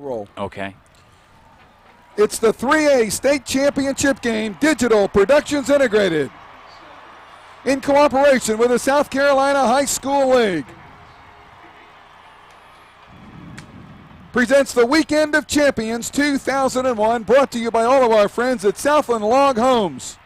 Roll. Okay. It's the 3A State Championship game, Digital Productions Integrated, in cooperation with the South Carolina High School League. Presents the Weekend of Champions 2001, brought to you by all of our friends at Southland Log Homes.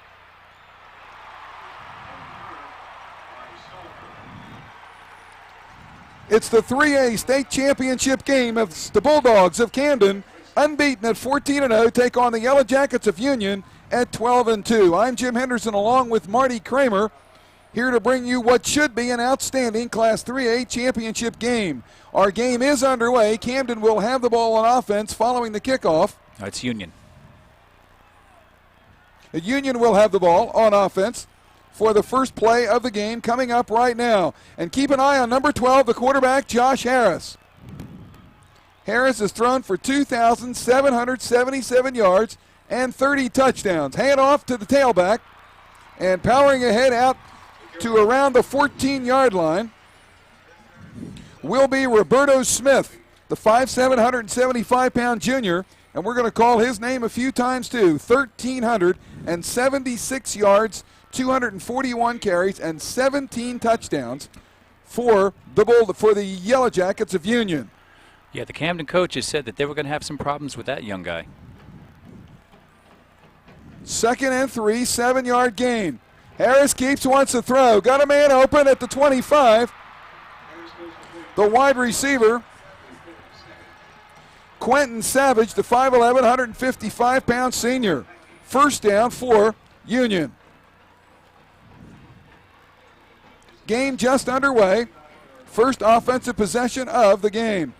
It's the 3A State Championship game of the Bulldogs of Camden, unbeaten at 14-0, take on the Yellow Jackets of Union at 12-2. I'm Jim Henderson along with Marty Kramer, here to bring you what should be an outstanding Class 3A championship game. Our game is underway. Camden will have the ball on offense following the kickoff. That's Union. The Union will have the ball on offense for the first play of the game coming up right now. And keep an eye on number 12, the quarterback, Josh Harris. Harris has thrown for 2,777 yards and 30 touchdowns. Hand off to the tailback and powering ahead out to around the 14-yard line will be Roberto Smith, the 5'7", 175-pound junior, and we're going to call his name a few times too. 1,376 yards, 241 carries, and 17 touchdowns for the Yellow Jackets of Union. Yeah, the Camden coaches said that they were going to have some problems with that young guy. 2nd and 3, 7-yard gain. Harris keeps, wants to throw. Got a man open at the 25. The wide receiver, Quentin Savage, the 5'11", 155-pound senior. First down for Union. Game just underway. First offensive possession of the game.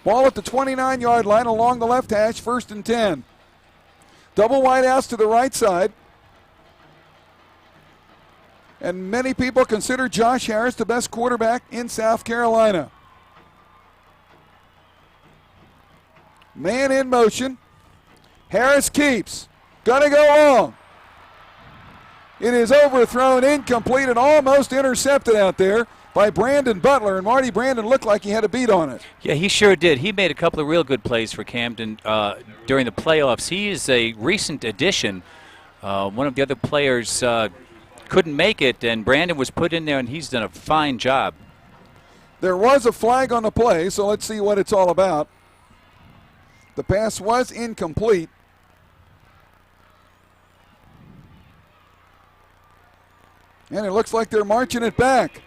Ball at the 29-yard line along the left hash, 1st and 10. Double wide outs to the right side. And many people consider Josh Harris the best quarterback in South Carolina. Man in motion. Harris keeps. Gonna go long. It is overthrown, incomplete, and almost intercepted out there by Brandon Butler. And Marty, Brandon looked like he had a beat on it. Yeah, he sure did. He made a couple of real good plays for Camden during the playoffs. He is a recent addition. One of the other players couldn't make it, and Brandon was put in there, and he's done a fine job. There was a flag on the play, so let's see what it's all about. The pass was incomplete. And it looks like they're marching it back.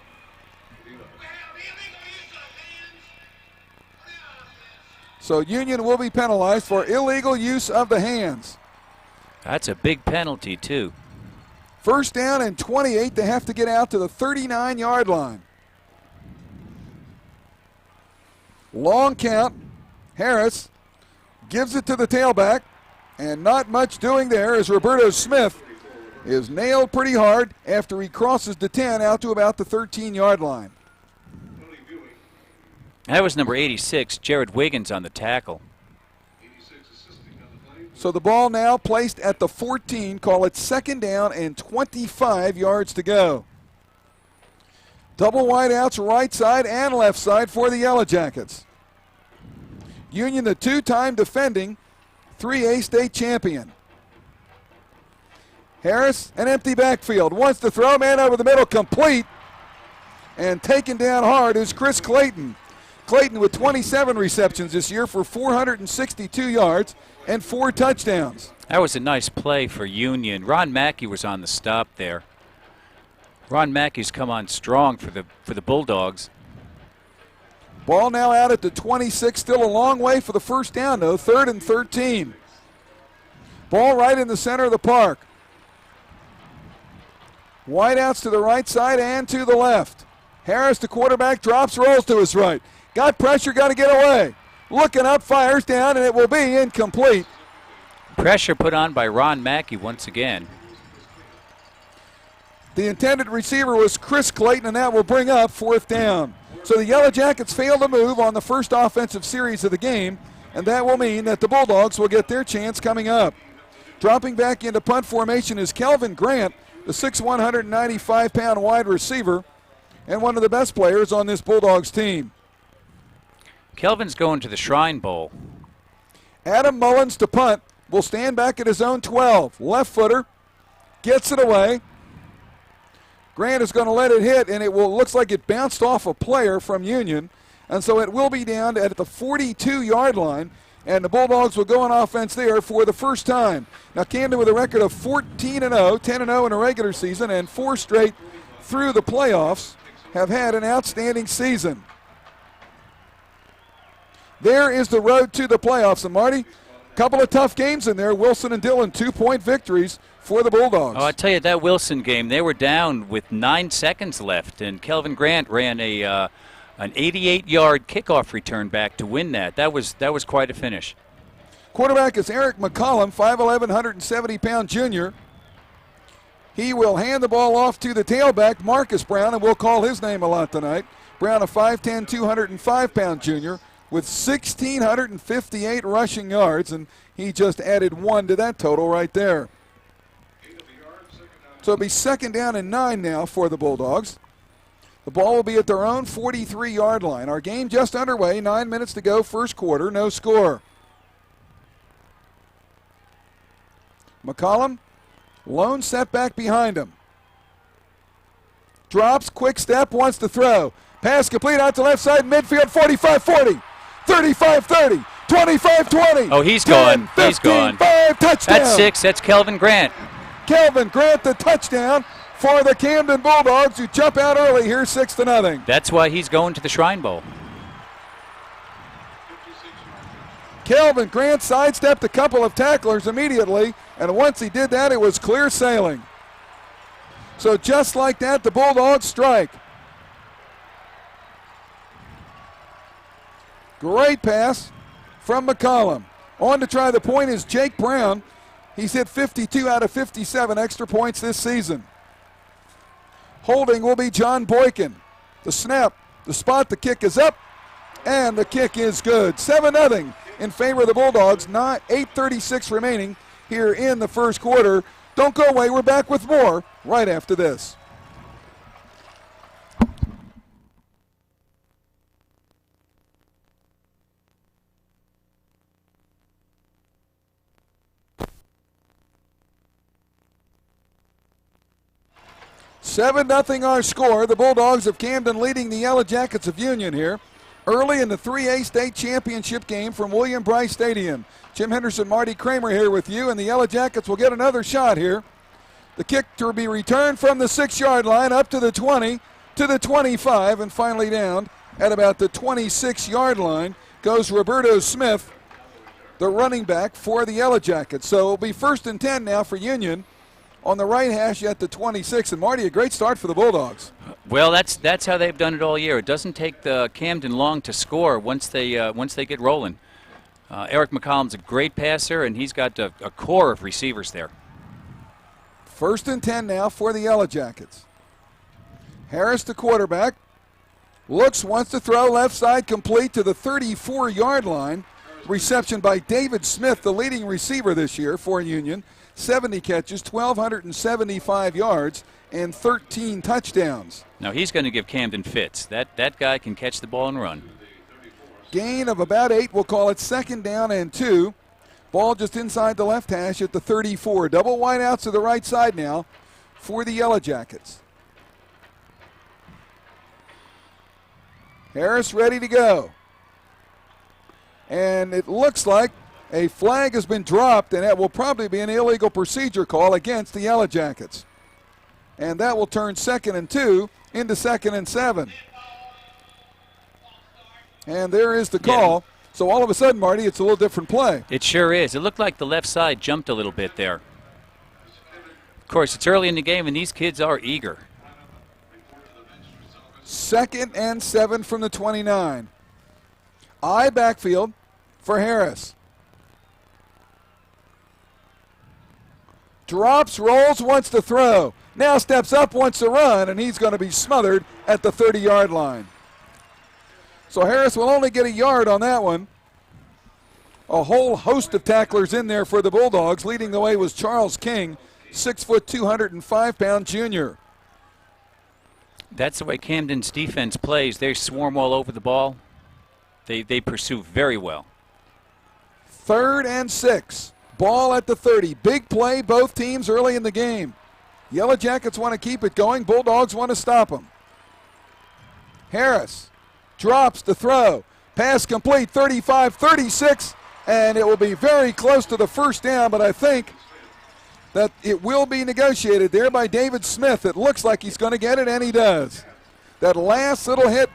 So Union will be penalized for illegal use of the hands. That's a big penalty, too. First down and 28. They have to get out to the 39-yard line. Long count. Harris gives it to the tailback. And not much doing there as Roberto Smith is nailed pretty hard after he crosses the 10 out to about the 13-yard line. That was number 86, Jared Wiggins, on the tackle. So the ball now placed at the 14. Call it 2nd down and 25 yards to go. Double wide outs right side and left side for the Yellow Jackets. Union, the 2-time defending 3A state champion. Harris, an empty backfield. Wants to throw, man over the middle, complete. And taken down hard is Chris Clayton. Clayton with 27 receptions this year for 462 yards and 4 touchdowns. That was a nice play for Union. Ron Mackey was on the stop there. Ron Mackey's come on strong for the Bulldogs. Ball now out at the 26, still a long way for the first down though, 3rd and 13. Ball right in the center of the park. Wideouts to the right side and to the left. Harris, the quarterback, drops, rolls to his right. Got pressure, got to get away. Looking up, fires down, and it will be incomplete. Pressure put on by Ron Mackey once again. The intended receiver was Chris Clayton, and that will bring up 4th down. So the Yellow Jackets fail to move on the first offensive series of the game, and that will mean that the Bulldogs will get their chance coming up. Dropping back into punt formation is Kelvin Grant, the 6'1", 195-pound wide receiver, and one of the best players on this Bulldogs team. Kelvin's going to the Shrine Bowl. Adam Mullins to punt. Will stand back at his own 12. Left footer. Gets it away. Grant is going to let it hit, and looks like it bounced off a player from Union. And so it will be down at the 42-yard line, and the Bulldogs will go on offense there for the first time. Now Camden with a record of 14-0, 10-0 in a regular season, and 4 straight through the playoffs, have had an outstanding season. There is the road to the playoffs. And Marty, a couple of tough games in there. Wilson and Dillon, 2-point victories for the Bulldogs. Oh, I tell you, that Wilson game, they were down with 9 seconds left, and Kelvin Grant ran an 88-yard kickoff return back to win that. That was quite a finish. Quarterback is Eric McCollum, 5'11", 170-pound junior. He will hand the ball off to the tailback, Marcus Brown, and we'll call his name a lot tonight. Brown, a 5'10", 205-pound junior with 1,658 rushing yards, and he just added 1 to that total right there. So it'll be 2nd down and 9 now for the Bulldogs. The ball will be at their own 43-yard line. Our game just underway, 9 minutes to go, first quarter, no score. McCollum, lone setback behind him. Drops, quick step, wants to throw. Pass complete out to left side, midfield, 45-40, 35-30, 25-20. Oh, he's 10, gone. 15, He's gone. 5, touchdown. That's 6. That's Kelvin Grant. Kelvin Grant, the touchdown for the Camden Bulldogs, who jump out early here, 6-0. That's why he's going to the Shrine Bowl. Kelvin Grant sidestepped a couple of tacklers immediately, and once he did that, it was clear sailing. So just like that, the Bulldogs strike. Great pass from McCollum. On to try the point is Jake Brown. He's hit 52 out of 57 extra points this season. Holding will be John Boykin. The snap, the spot, the kick is up, and the kick is good. 7-0 in favor of the Bulldogs. 8:36 remaining here in the first quarter. Don't go away. We're back with more right after this. Seven 0 our score. The Bulldogs of Camden leading the Yellow Jackets of Union here early in the 3A state championship game from William Bryce Stadium. Jim Henderson, Marty Kramer here with you, and the Yellow Jackets will get another shot here. The kick to be returned from the 6-yard line up to the 20, to the 25, and finally down at about the 26-yard line goes Roberto Smith, the running back for the Yellow Jackets. So it'll be 1st and 10 now for Union on the right hash at the 26. And Marty, a great start for the Bulldogs. Well, that's how they've done it all year. It doesn't take the Camden long to score once they get rolling. Eric McCollum's a great passer, and he's got a core of receivers there. 1st and 10 now for the Yellow Jackets. Harris, the quarterback, looks, wants to throw left side, complete to the 34-yard line. Reception by David Smith, the leading receiver this year for Union. 70 catches, 1,275 yards, and 13 touchdowns. Now he's going to give Camden fits. That guy can catch the ball and run. Gain of about 8. We'll call it 2nd down and 2. Ball just inside the left hash at the 34. Double wide outs to the right side now for the Yellow Jackets. Harris ready to go. And it looks like a flag has been dropped, and that will probably be an illegal procedure call against the Yellow Jackets. And that will turn 2nd and 2 into 2nd and 7. And there is the call. Yeah. So all of a sudden, Marty, it's a little different play. It sure is. It looked like the left side jumped a little bit there. Of course, it's early in the game, and these kids are eager. 2nd and 7 from the 29. I backfield for Harris. Drops, rolls, wants to throw. Now steps up, wants to run, and he's going to be smothered at the 30-yard line. So Harris will only get a yard on that one. A whole host of tacklers in there for the Bulldogs. Leading the way was Charles King, 6 foot, 205-pound junior. That's the way Camden's defense plays. They swarm all over the ball. They pursue very well. 3rd and 6. Ball at the 30. Big play, both teams early in the game. Yellow Jackets want to keep it going. Bulldogs want to stop them. Harris drops the throw. Pass complete, 35-36, and it will be very close to the first down, but I think that it will be negotiated there by David Smith. It looks like he's going to get it, and he does. That last little hit,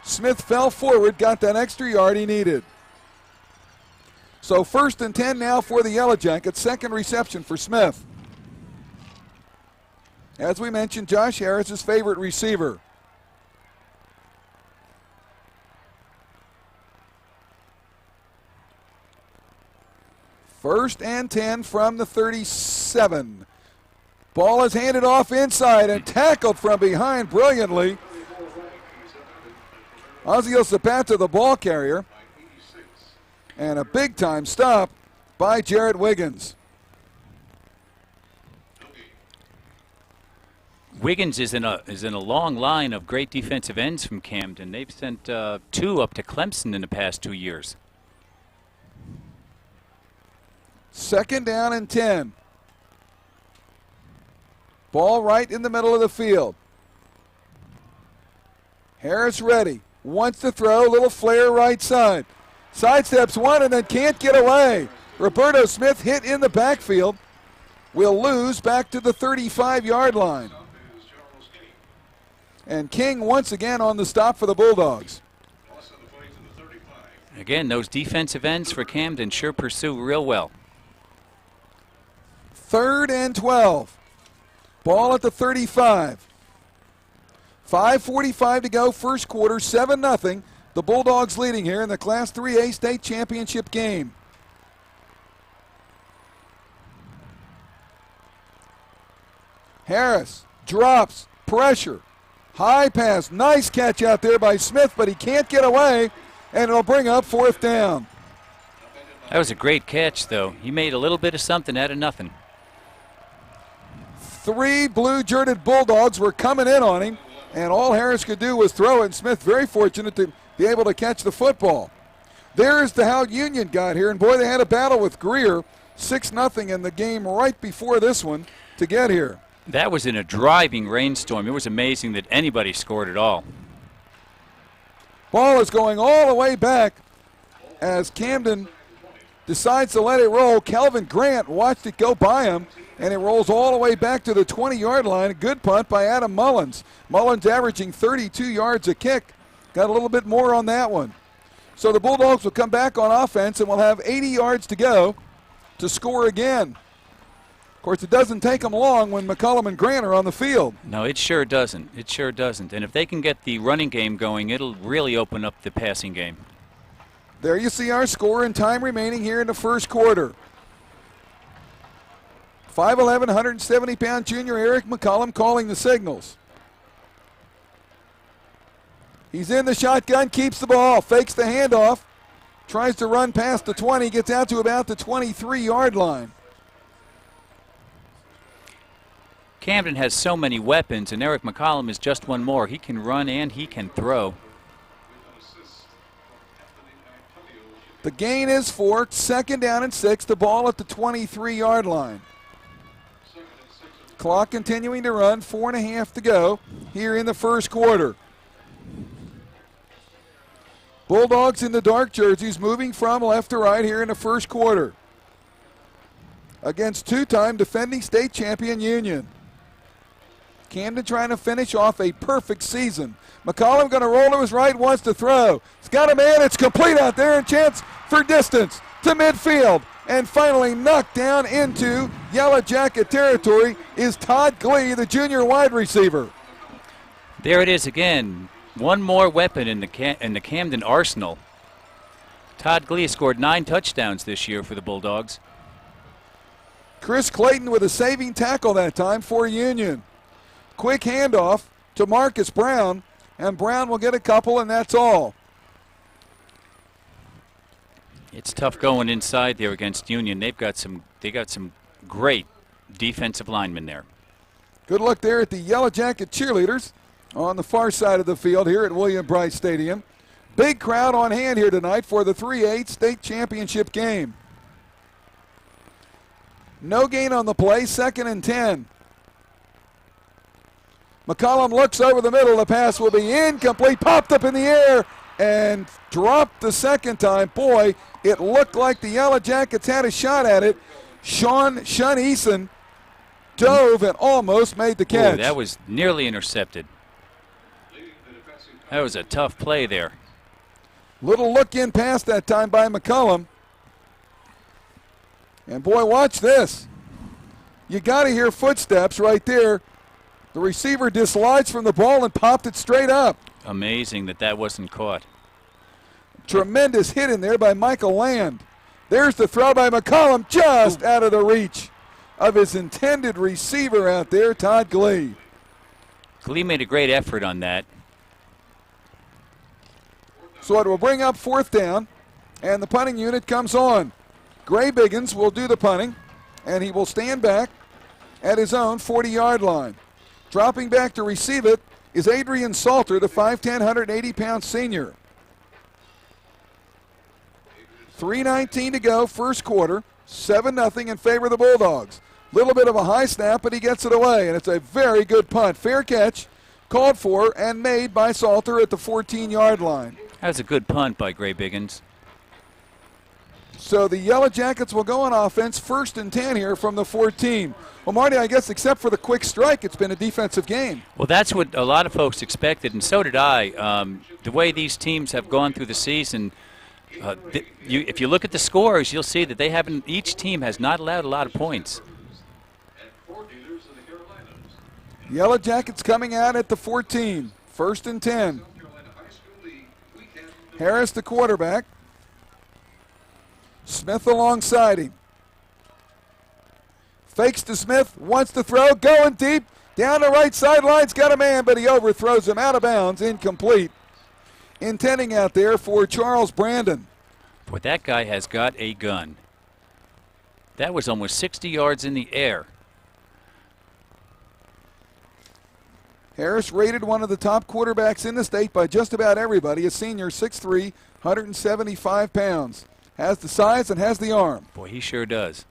Smith fell forward, got that extra yard he needed. So 1st and 10 now for the Yellow Jackets, second reception for Smith. As we mentioned, Josh Harris, his favorite receiver. First and 10 from the 37. Ball is handed off inside and tackled from behind brilliantly. Ozzie Zapata, the ball carrier. And a big-time stop by Jarrett Wiggins. Wiggins is in a long line of great defensive ends from Camden. They've sent 2 up to Clemson in the past 2 years. 2nd down and 10. Ball right in the middle of the field. Harris ready. Wants to throw. Little flare right side. Sidesteps one and then can't get away. Roberto Smith hit in the backfield. Will lose back to the 35-yard line. And King once again on the stop for the Bulldogs. Again, those defensive ends for Camden sure pursue real well. 3rd and 12. Ball at the 35. 5:45 to go, first quarter, 7-0. The Bulldogs leading here in the Class 3A state championship game. Harris drops, pressure, high pass, nice catch out there by Smith, but he can't get away, and it'll bring up 4th down. That was a great catch, though. He made a little bit of something out of nothing. 3 blue-jerted Bulldogs were coming in on him, and all Harris could do was throw it, and Smith very fortunate to be able to catch the football. There's the how Union got here, and boy, they had a battle with Greer, 6-0 in the game right before this one to get here. That was in a driving rainstorm. It was amazing that anybody scored at all. Ball is going all the way back as Camden decides to let it roll. Calvin Grant watched it go by him, and it rolls all the way back to the 20-yard line. A good punt by Adam Mullins. Mullins averaging 32 yards a kick. Got a little bit more on that one. So the Bulldogs will come back on offense and will have 80 yards to go to score again. Of course, it doesn't take them long when McCullum and Grant are on the field. No, it sure doesn't. It sure doesn't. And if they can get the running game going, it'll really open up the passing game. There you see our score and time remaining here in the first quarter. 5'11", 170-pound junior Eric McCullum calling the signals. He's in the shotgun, keeps the ball, fakes the handoff, tries to run past the 20, gets out to about the 23-yard line. Camden has so many weapons, and Eric McCollum is just one more. He can run and he can throw. The gain is 4, 2nd down and 6, the ball at the 23-yard line. Clock continuing to run, 4.5 to go here in the first quarter. Bulldogs in the dark jerseys moving from left to right here in the first quarter against 2-time defending state champion Union. Camden trying to finish off a perfect season. McCollum going to roll to his right, wants to throw. He's got a man, it's complete out there, and chance for distance to midfield. And finally knocked down into Yellow Jacket territory is Todd Glee, the junior wide receiver. There it is again. One more weapon in the Camden arsenal. Todd Glee scored 9 touchdowns this year for the Bulldogs. Chris Clayton with a saving tackle that time for Union. Quick handoff to Marcus Brown, and Brown will get a couple, and that's all. It's tough going inside there against Union. They got some great defensive linemen there. Good look there at the Yellow Jacket cheerleaders on the far side of the field here at William Brice Stadium. Big crowd on hand here tonight for the 3A state championship game. No gain on the play, 2nd and 10. McCollum looks over the middle. The pass will be incomplete. Popped up in the air and dropped the second time. Boy, it looked like the Yellow Jackets had a shot at it. Sean Eason dove and almost made the catch. Ooh, that was nearly intercepted. That was a tough play there. Little look-in pass that time by McCollum. And boy, watch this. You got to hear footsteps right there. The receiver dislodged from the ball and popped it straight up. Amazing that wasn't caught. Tremendous hit in there by Michael Land. There's the throw by McCollum, just out of the reach of his intended receiver out there, Todd Glee. Glee made a great effort on that. So it will bring up 4th down, and the punting unit comes on. Gray Biggins will do the punting, and he will stand back at his own 40-yard line. Dropping back to receive it is Adrian Salter, the 5'10", 180-pound senior. 3:19 to go, first quarter, 7-0 in favor of the Bulldogs. Little bit of a high snap, but he gets it away, and it's a very good punt. Fair catch, called for and made by Salter at the 14-yard line. That was a good punt by Gray Biggins. So the Yellow Jackets will go on offense, 1st and 10 here from the 14. Well, Marty, I guess except for the quick strike, it's been a defensive game. Well, that's what a lot of folks expected, and so did I. The way these teams have gone through the season, if you look at the scores, you'll see that each team has not allowed a lot of points. Yellow Jackets coming out at the 14, 1st and 10. Harris, the quarterback. Smith alongside him. Fakes to Smith, wants to throw, going deep, down the right sideline's got a man, but he overthrows him out of bounds, incomplete. Intending out there for Charles Brandon. Boy, that guy has got a gun. That was almost 60 yards in the air. Harris rated one of the top quarterbacks in the state by just about everybody. A senior, 6'3", 175 pounds. Has the size and has the arm. Boy, he sure does.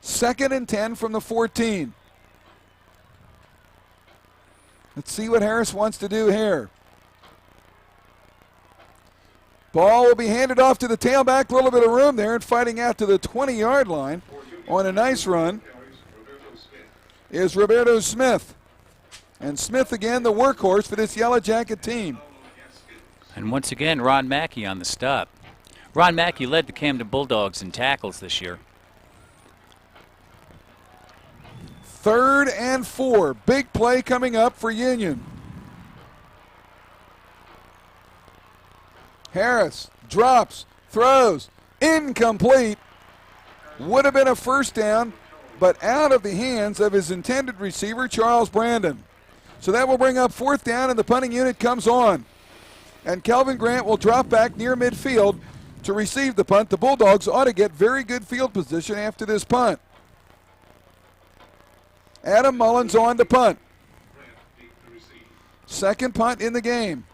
2nd and 10 from the 14. Let's see what Harris wants to do here. Ball will be handed off to the tailback. A little bit of room there, and fighting out to the 20-yard line on a nice run is Roberto Smith. And Smith again, the workhorse for this Yellow Jacket team. And once again, Ron Mackey on the stop. Ron Mackey led the Camden Bulldogs in tackles this year. 3rd and 4. Big play coming up for Union. Harris drops, throws, incomplete. Would have been a 1st down, but out of the hands of his intended receiver, Charles Brandon. So that will bring up 4th down, and the punting unit comes on. And Kelvin Grant will drop back near midfield to receive the punt. The Bulldogs ought to get very good field position after this punt. Adam Mullins on to punt. 2nd punt in the game.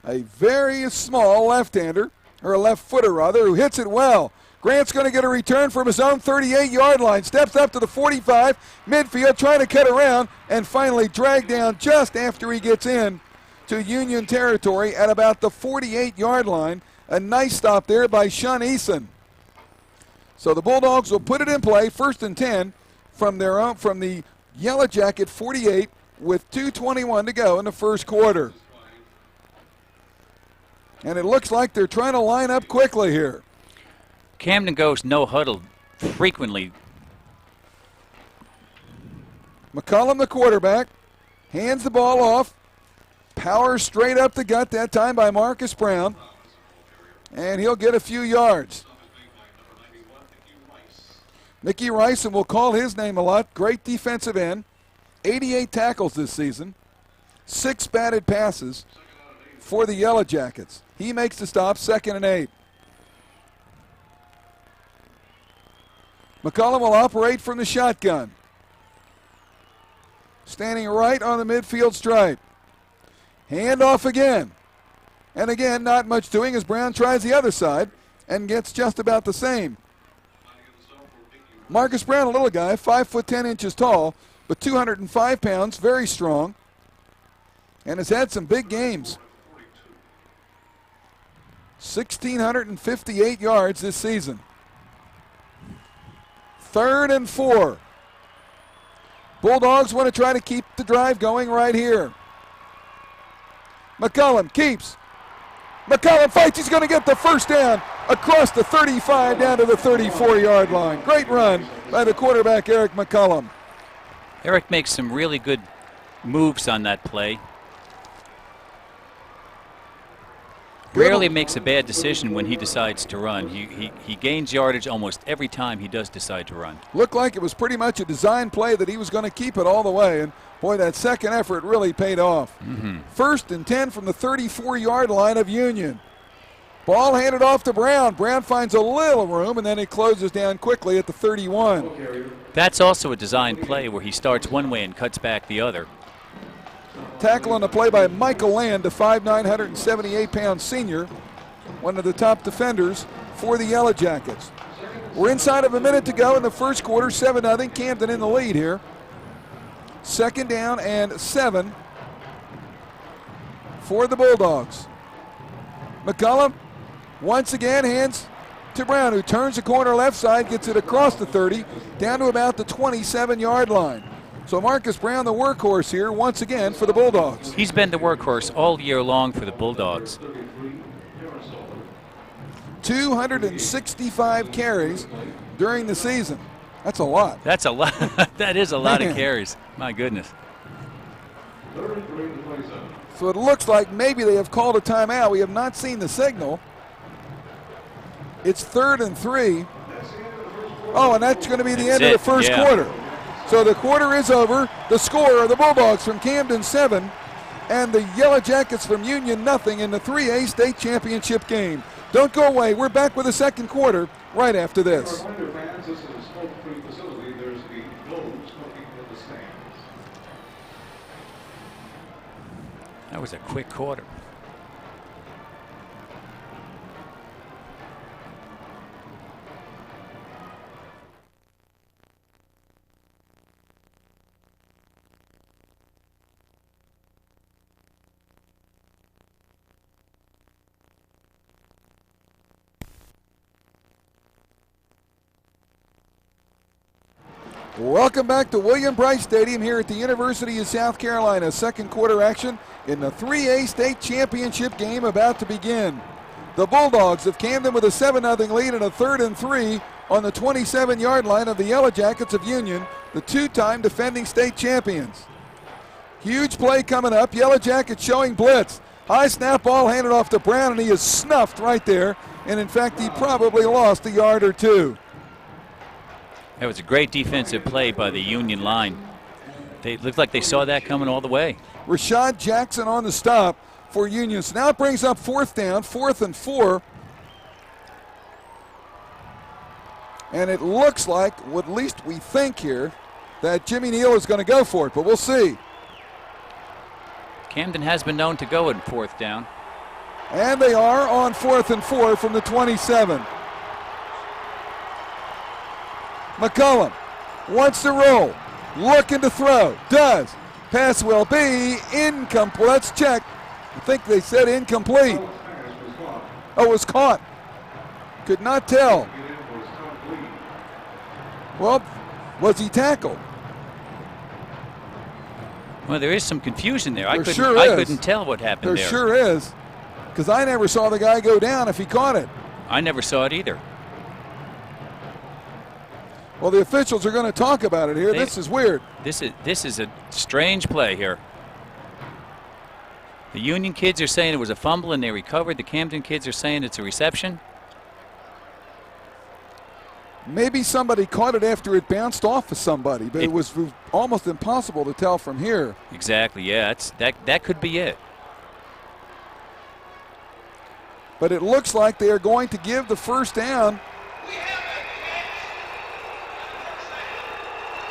A very small left-hander, or a left footer rather, who hits it well. Grant's going to get a return from his own 38-yard line. Steps up to the 45, midfield, trying to cut around, and finally dragged down just after he gets in to Union territory at about the 48-yard line. A nice stop there by Sean Eason. So the Bulldogs will put it in play, 1st and 10 from the Yellow Jacket 48 with 2:21 to go in the first quarter. And it looks like they're trying to line up quickly here. Camden goes no huddle frequently. McCollum, the quarterback, hands the ball off. Power straight up the gut that time by Marcus Brown. And he'll get a few yards. Mickey Rice, and we'll call his name a lot. Great defensive end. 88 tackles this season. 6 batted passes for the Yellow Jackets. He makes the stop, 2nd and 8. McCollum will operate from the shotgun. standing right on the midfield stripe. Handoff again. And again, not much doing as Brown tries the other side and gets just about the same. Marcus Brown, a little guy, 5 foot 10 inches tall, but 205 pounds, very strong, and has had some big games. 1,658 yards this season. 3rd and 4. Bulldogs want to try to keep the drive going right here. McCullum keeps. McCullum fights. He's going to get the first down across the 35 down to the 34-yard line. Great run by the quarterback, Eric McCullum. Eric makes some really good moves on that play. Rarely makes a bad decision when he decides to run. He gains yardage almost every time he does decide to run. Looked like it was pretty much a design play that he was going to keep it all the way. And, boy, that second effort really paid off. 1st and 10 from the 34-yard line of Union. Ball handed off to Brown. Brown finds a little room, and then he closes down quickly at the 31. That's also a design play where he starts one way and cuts back the other. Tackle on the play by Michael Land, a 5'9", 178-pound senior, one of the top defenders for the Yellow Jackets. We're inside of a minute to go in the first quarter, 7-0, Camden in the lead here. 2nd down and 7 for the Bulldogs. McCullum once again hands to Brown, who turns the corner left side, gets it across the 30, down to about the 27-yard line. So Marcus Brown, the workhorse here, once again for the Bulldogs. He's been the workhorse all year long for the Bulldogs. 265 carries during the season. That's a lot. That's a lot. That is a lot of carries. My goodness. So it looks like maybe they have called a timeout. We have not seen the signal. It's 3rd and 3. Oh, and that's going to be the end of the first quarter. So the quarter is over. The score are the Bulldogs from Camden 7 and the Yellow Jackets from Union nothing in the 3A state championship game. Don't go away. We're back with the second quarter right after this. That was a quick quarter. Welcome back to William Brice Stadium here at the University of South Carolina. Second quarter action in the 3A state championship game about to begin. The Bulldogs of Camden with a 7-0 lead and a 3rd and 3 on the 27-yard line of the Yellow Jackets of Union, the two-time defending state champions. Huge play coming up. Yellow Jackets showing blitz. High snap ball handed off to Brown, and he is snuffed right there. And in fact, he probably lost a yard or two. That was a great defensive play by the Union line. They looked like they saw that coming all the way. Rashad Jackson on the stop for Union. So now it brings up 4th down, 4th and 4. And it looks like, at least we think here, that Jimmy Neal is going to go for it, but we'll see. Camden has been known to go in 4th down. And they are on 4th and 4 from the 27. McCullum wants to roll, looking to throw, does. Pass will be incomplete. Let's check. I think they said incomplete. Oh, it was caught. Could not tell. Well, was he tackled? Well, there is some confusion there. I There couldn't tell what happened there. There sure is, because I never saw the guy go down if he caught it. I never saw it either. Well, the officials are going to talk about it here. This is weird. This is a strange play here. The Union kids are saying it was a fumble and they recovered. The Camden kids are saying it's a reception. Maybe somebody caught it after it bounced off of somebody, but it was almost impossible to tell from here. Exactly, yeah. That could be it. But it looks like they are going to give the first down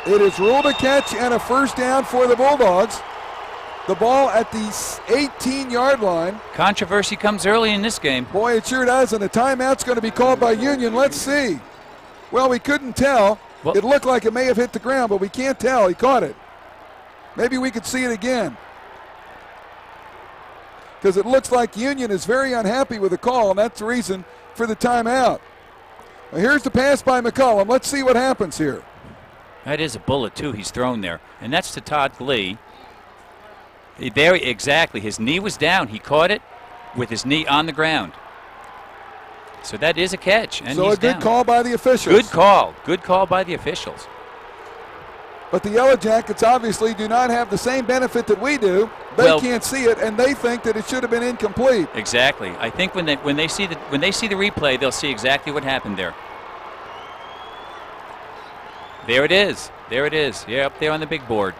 It is ruled a catch and a first down for the Bulldogs. The ball at the 18-yard line. Controversy comes early in this game. Boy, it sure does, and a timeout's going to be called by Union. Let's see. Well, we couldn't tell. Well, it looked like it may have hit the ground, but we can't tell. He caught it. Maybe we could see it again. Because it looks like Union is very unhappy with the call, and that's the reason for the timeout. Well, here's the pass by McCollum. Let's see what happens here. That is a bullet, too, he's thrown there. And that's to Todd Glee. Very exactly. His knee was down. He caught it with his knee on the ground. So that is a catch, and so he's a good down. Call by the officials. Good call. Good call by the officials. But the Yellow Jackets obviously do not have the same benefit that we do. They can't see it, and they think that it should have been incomplete. Exactly. I think when they see the replay, they'll see exactly what happened there. There it is. There it is. Yeah, up there on the big board.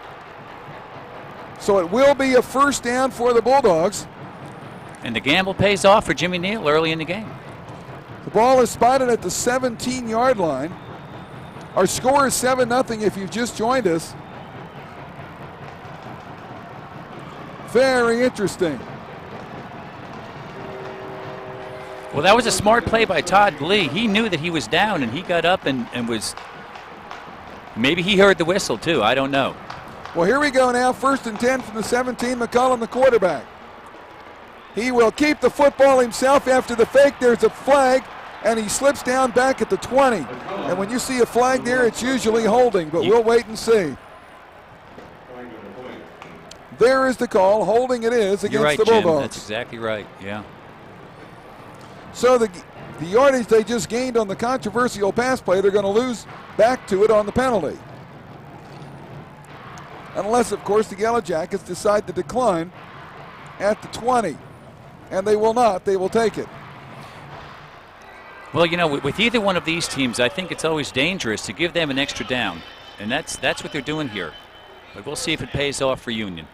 So it will be a first down for the Bulldogs. And the gamble pays off for Jimmy Neal early in the game. The ball is spotted at the 17-yard line. Our score is 7-0 if you've just joined us. Very interesting. Well, that was a smart play by Todd Glee. He knew that he was down, and he got up and was... Maybe he heard the whistle, too. I don't know. Well, here we go now. 1st and 10 from the 17. McCollum, the quarterback. He will keep the football himself after the fake. There's a flag, and he slips down back at the 20. And when you see a flag there, it's usually holding, but we'll wait and see. There is the call. Holding it is against the Bulldogs. Jim. That's exactly right, yeah. So the yardage they just gained on the controversial pass play, they're going to lose back to it on the penalty. Unless, of course, the Yellow Jackets decide to decline at the 20. And they will not. They will take it. Well, you know, with either one of these teams, I think it's always dangerous to give them an extra down. And that's what they're doing here. But we'll see if it pays off for Union.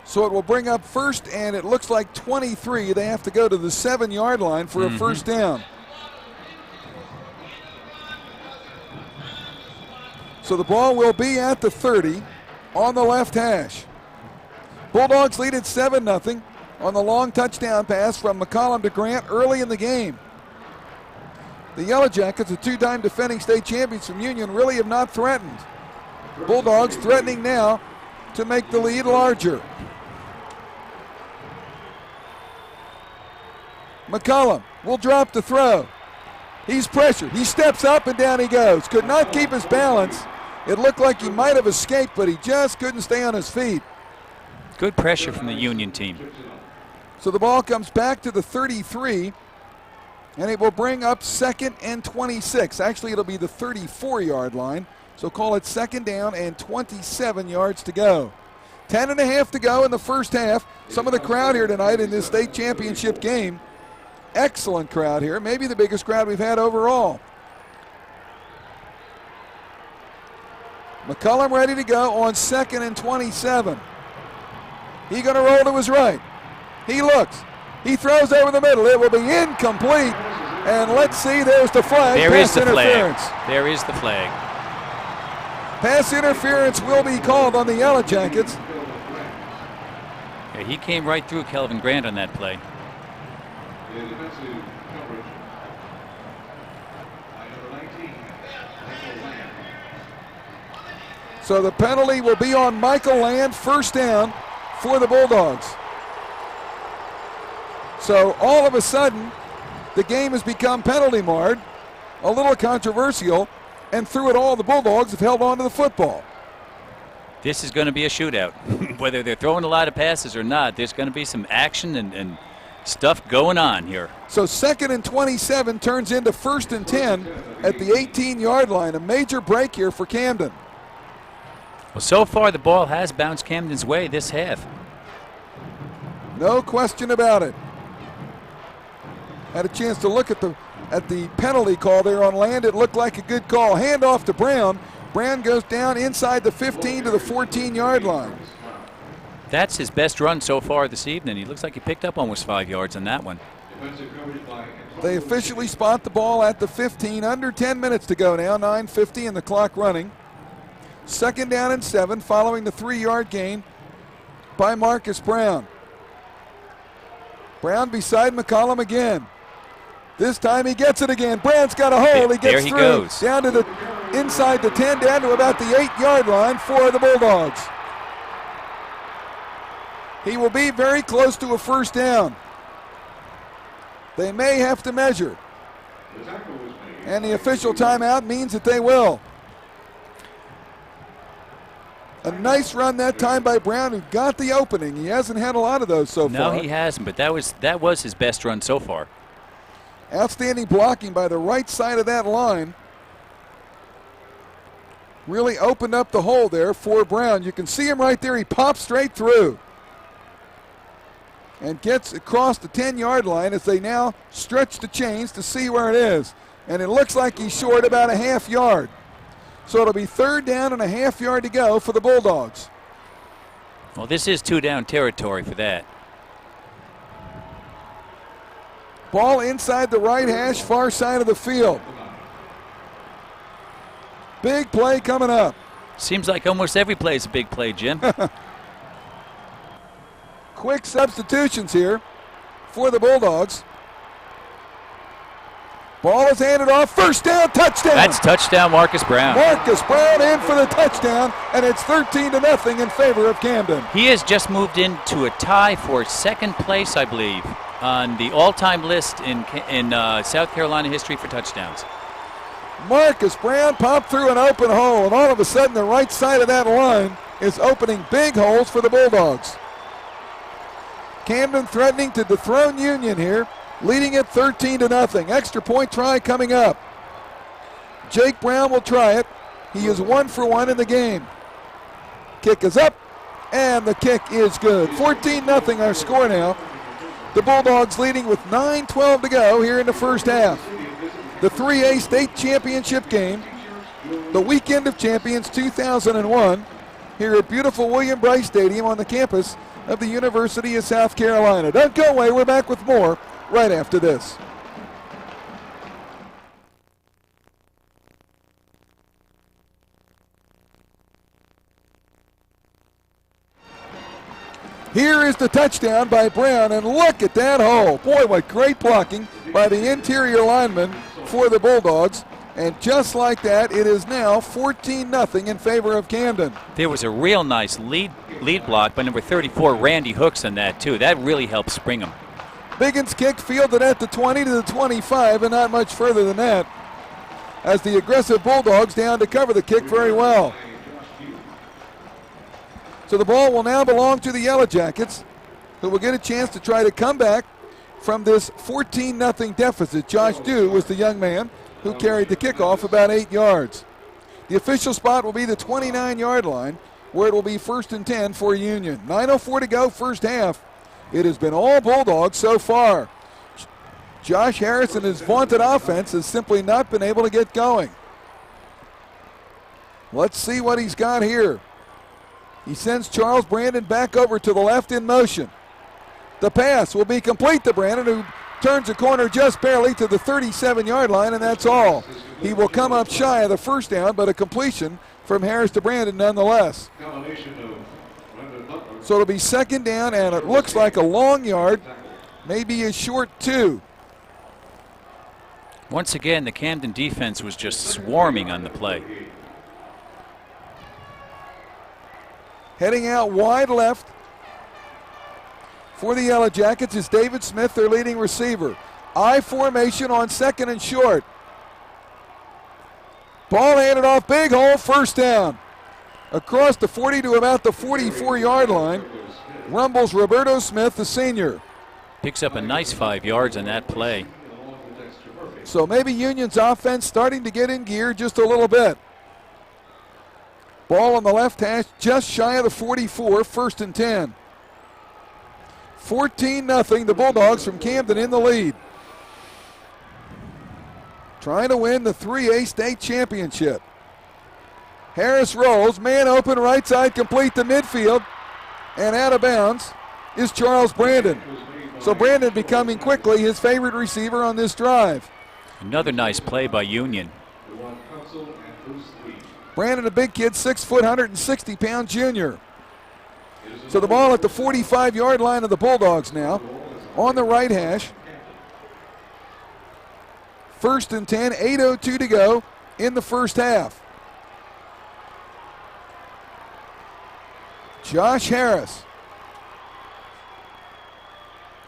So it will bring up first, and it looks like 23. They have to go to the 7-yard line for a first down. So the ball will be at the 30 on the left hash. Bulldogs lead at 7-0 on the long touchdown pass from McCollum to Grant early in the game. The Yellow Jackets, the two-time defending state champions from Union, really have not threatened. Bulldogs threatening now to make the lead larger. McCollum will drop the throw. He's pressured. He steps up and down he goes. Could not keep his balance. It looked like he might have escaped, but he just couldn't stay on his feet. Good pressure from the Union team. So the ball comes back to the 33, and it will bring up 2nd and 26. Actually, it'll be the 34-yard line, so call it 2nd down and 27 yards to go. 10.5 to go in the first half. Some of the crowd here tonight in this state championship game. Excellent crowd here, maybe the biggest crowd we've had overall. McCollum ready to go on 2nd and 27. He going to roll to his right. He looks. He throws over the middle. It will be incomplete. And let's see, there's the flag. There is the interference. flag. There is the flag. Pass interference will be called on the Yellow Jackets. Yeah, he came right through Kelvin Grant on that play. So the penalty will be on Michael Land, first down for the Bulldogs. So all of a sudden, the game has become penalty marred, a little controversial, and through it all, the Bulldogs have held on to the football. This is going to be a shootout. Whether they're throwing a lot of passes or not, there's going to be some action and stuff going on here. So 2nd and 27 turns into 1st and 10 at the 18-yard line. A major break here for Camden. Well, so far the ball has bounced Camden's way this half. No question about it. Had a chance to look at the penalty call there on Land. It looked like a good call. Hand off to Brown. Brown goes down inside the 15 to the 14-yard line. That's his best run so far this evening. He looks like he picked up almost 5 yards on that one. They officially spot the ball at the 15. Under 10 minutes to go now. 9:50 and the clock running. Second down and 7 following the 3-yard gain by Marcus Brown. Brown beside McCollum again. This time he gets it again. Brown's got a hole. He gets through. Goes. Down to the inside the 10, down to about the 8-yard line for the Bulldogs. He will be very close to a first down. They may have to measure. And the official timeout means that they will. A nice run that time by Brown, who got the opening. He hasn't had a lot of those so far. No, he hasn't, but that was his best run so far. Outstanding blocking by the right side of that line. Really opened up the hole there for Brown. You can see him right there. He pops straight through and gets across the 10-yard line as they now stretch the chains to see where it is. And it looks like he's short about a half yard. So it'll be third down and a half yard to go for the Bulldogs. Well, this is 2-down territory for that. Ball inside the right hash, far side of the field. Big play coming up. Seems like almost every play is a big play, Jim. Quick substitutions here for the Bulldogs. Ball is handed off. First down, touchdown. That's touchdown, Marcus Brown. Marcus Brown in for the touchdown, and it's 13-0 in favor of Camden. He has just moved into a tie for second place, I believe, on the all-time list in South Carolina history for touchdowns. Marcus Brown popped through an open hole, and all of a sudden the right side of that line is opening big holes for the Bulldogs. Camden threatening to dethrone Union here, leading it 13-0. Extra point try coming up. Jake Brown will try it. He is 1 for 1 in the game. Kick is up, and the kick is good. 14-0 our score now. The Bulldogs leading with 9:12 to go here in the first half. The 3A state championship game, the weekend of champions 2001, here at beautiful William Bryce Stadium on the campus of the University of South Carolina. Don't go away, we're back with more right after this. Here is the touchdown by Brown, and look at that hole. Boy, what great blocking by the interior lineman for the Bulldogs. And just like that, it is now 14-0 in favor of Camden. There was a real nice lead block by number 34, Randy Hooks, on that, too. That really helped spring him. Biggins kick fielded at the 20 to the 25, and not much further than that, as the aggressive Bulldogs down to cover the kick very well. So the ball will now belong to the Yellow Jackets, who will get a chance to try to come back from this 14-0 deficit. Josh Dew was the young man who carried the kickoff about 8 yards. The official spot will be the 29-yard line, where it will be 1st and 10 for Union. 9:04 to go, first half. It has been all Bulldogs so far. Josh Harris and his vaunted offense has simply not been able to get going. Let's see what he's got here. He sends Charles Brandon back over to the left in motion. The pass will be complete to Brandon, who turns the corner just barely to the 37-yard line, and that's all. He will come up shy of the first down, but a completion from Harris to Brandon nonetheless. So it'll be second down, and it looks like a long yard, maybe a short 2. Once again, the Camden defense was just swarming on the play. Heading out wide left for the Yellow Jackets is David Smith, their leading receiver. I formation on second and short. Ball handed off, big hole, first down. Across the 40 to about the 44-yard line, rumbles Roberto Smith, the senior. Picks up a nice 5 yards on that play. So maybe Union's offense starting to get in gear just a little bit. Ball on the left hash, just shy of the 44, 1st and 10. 14-0, the Bulldogs from Camden in the lead. Trying to win the 3A state championship. Harris rolls, man open, right side, complete to midfield, and out of bounds is Charles Brandon. So Brandon becoming quickly his favorite receiver on this drive. Another nice play by Union. Brandon, a big kid, 6 foot, 160-pound junior. So the ball at the 45-yard line of the Bulldogs now on the right hash. 1st and 10, 8:02 to go in the first half. Josh Harris.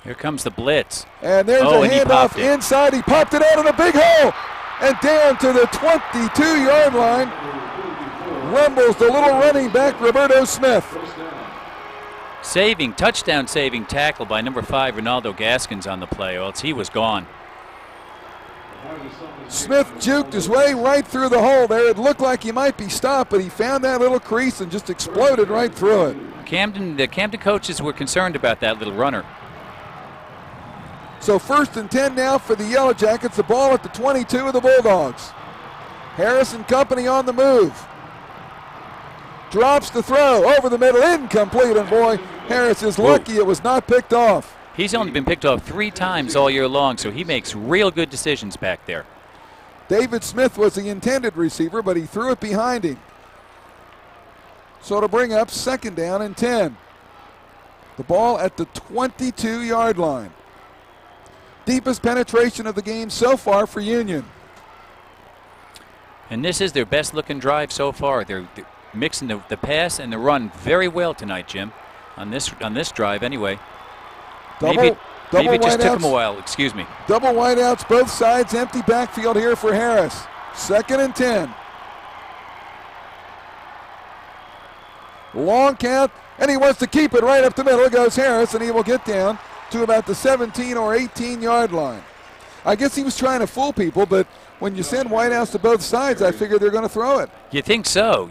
Here comes the blitz. And there's a handoff inside. He popped it out in a big hole. And down to the 22-yard line rumbles the little running back, Roberto Smith. Touchdown saving tackle by number 5, Ronaldo Gaskins on the play, or else he was gone. Smith juked his way right through the hole there. It looked like he might be stopped, but he found that little crease and just exploded right through it. The Camden coaches were concerned about that little runner. So 1st and 10 now for the Yellow Jackets. The ball at the 22 of the Bulldogs. Harris and company on the move. Drops the throw over the middle, incomplete, and boy, Harris is lucky it was not picked off. He's only been picked off 3 times all year long, so he makes real good decisions back there. David Smith was the intended receiver, but he threw it behind him. So to bring up 2nd down and 10. The ball at the 22-yard line. Deepest penetration of the game so far for Union. And this is their best looking drive so far. They're mixing the pass and the run very well tonight, Jim, on this drive anyway. Maybe it just took them a while, excuse me. Double wideouts both sides, empty backfield here for Harris. 2nd and 10. Long count, and he wants to keep it right up the middle. Goes Harris, and he will get down to about the 17 or 18-yard line. I guess he was trying to fool people, but when you send wideouts to both sides, I figure they're going to throw it. You think so.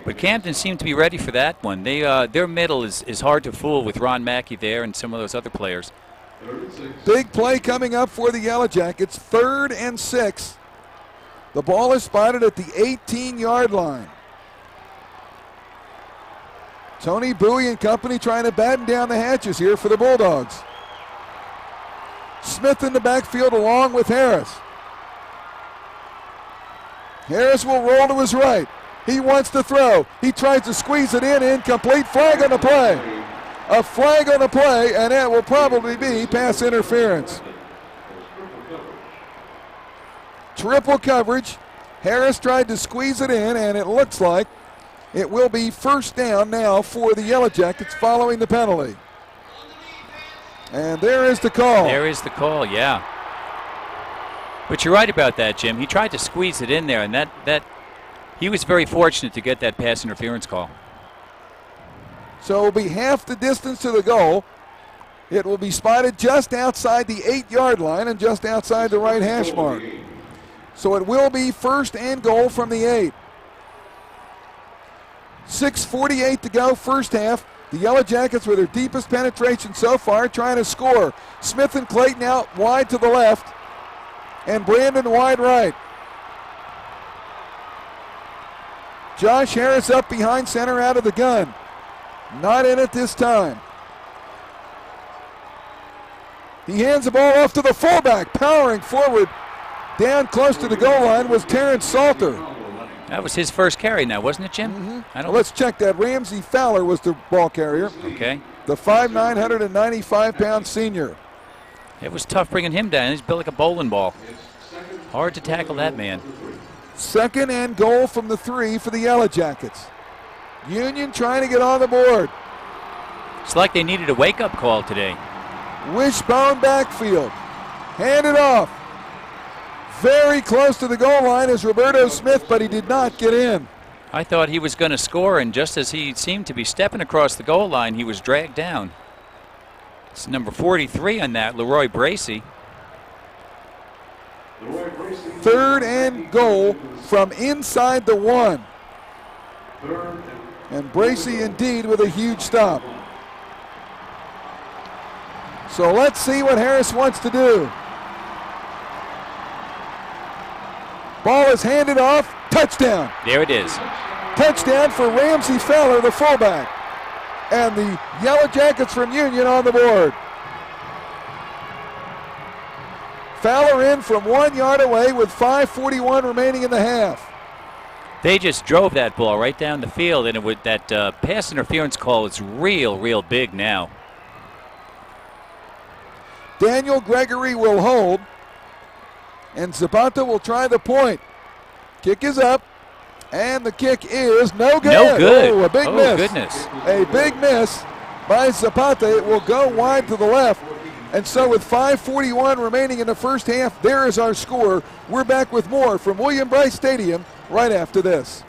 But Camden seemed to be ready for that one. Their middle is hard to fool with Ron Mackey there and some of those other players. Big play coming up for the Yellow Jackets. 3rd and 6. The ball is spotted at the 18-yard line. Tony Bowie and company trying to batten down the hatches here for the Bulldogs. Smith in the backfield along with Harris. Harris will roll to his right. He wants to throw. He tries to squeeze it in. Incomplete. Flag on the play. A flag on the play, and that will probably be pass interference. Triple coverage. Harris tried to squeeze it in, and it looks like it will be 1st down now for the Yellow Jackets following the penalty. And there is the call. There is the call, yeah. But you're right about that, Jim. He tried to squeeze it in there, and that he was very fortunate to get that pass interference call. So it will be half the distance to the goal. It will be spotted just outside the 8-yard line and just outside the right hash mark. So it will be 1st and goal from the 8. 6:48 to go, first half. The Yellow Jackets with their deepest penetration so far, trying to score. Smith and Clayton out wide to the left, and Brandon wide right. Josh Harris up behind center out of the gun. Not in it this time. He hands the ball off to the fullback, powering forward. Down close to the goal line was Terrence Salter. That was his first carry now, wasn't it, Jim? Mm-hmm. Let's check that. Ramsey Fowler was the ball carrier. Okay. The 5'9", 195-pound senior. It was tough bringing him down. He's built like a bowling ball. Hard to tackle that man. 2nd and goal from the 3 for the Yellow Jackets. Union trying to get on the board. It's like they needed a wake-up call today. Wishbone backfield. Hand it off. Very close to the goal line is Roberto Smith, but he did not get in. I thought he was going to score, and just as he seemed to be stepping across the goal line, he was dragged down. It's number 43 on that, Leroy Bracey. 3rd and goal from inside the 1. And Bracey indeed with a huge stop. So let's see what Harris wants to do. Ball is handed off. Touchdown. There it is. Touchdown for Ramsey Fowler, the fullback. And the Yellow Jackets from Union on the board. Fowler in from 1 yard away with 5:41 remaining in the half. They just drove that ball right down the field, and that pass interference call is real big now. Daniel Gregory will hold, and Zapata will try the point. Kick is up, and the kick is no good. No good. Oh, a big miss. Goodness. A big miss by Zapata. It will go wide to the left. And so with 5:41 remaining in the first half, there is our score. We're back with more from William Brice Stadium right after this.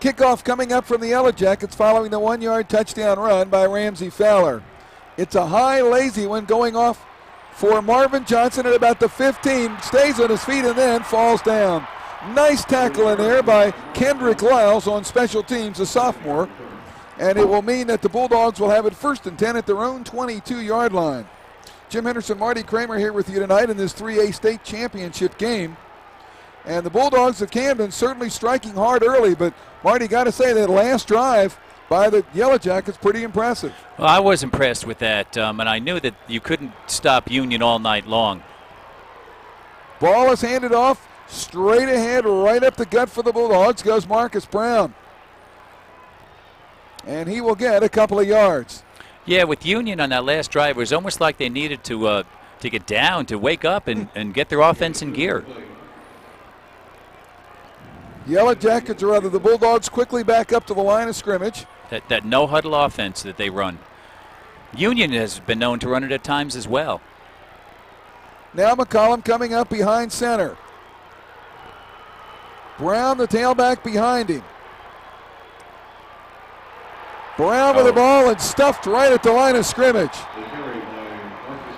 Kickoff coming up from the Yellow Jackets following the 1-yard touchdown run by Ramsey Fowler. It's a high, lazy one going off for Marvin Johnson at about the 15. Stays on his feet and then falls down. Nice tackle in there by Kendrick Lyles on special teams, a sophomore. And it will mean that the Bulldogs will have it 1st and 10 at their own 22-yard line. Jim Henderson, Marty Kramer here with you tonight in this 3A state championship game. And the Bulldogs of Camden certainly striking hard early, but Marty, got to say that last drive by the Yellow Jackets pretty impressive. Well, I was impressed with that, and I knew that you couldn't stop Union all night long. Ball is handed off straight ahead, right up the gut for the Bulldogs goes Marcus Brown. And he will get a couple of yards. Yeah, with Union on that last drive, it was almost like they needed to get down, to wake up and get their offense in gear. Yellow Jackets, or rather the Bulldogs, quickly back up to the line of scrimmage. That no-huddle offense that they run. Union has been known to run it at times as well. Now McCollum coming up behind center. Brown, the tailback, behind him. Brown with the ball and stuffed right at the line of scrimmage.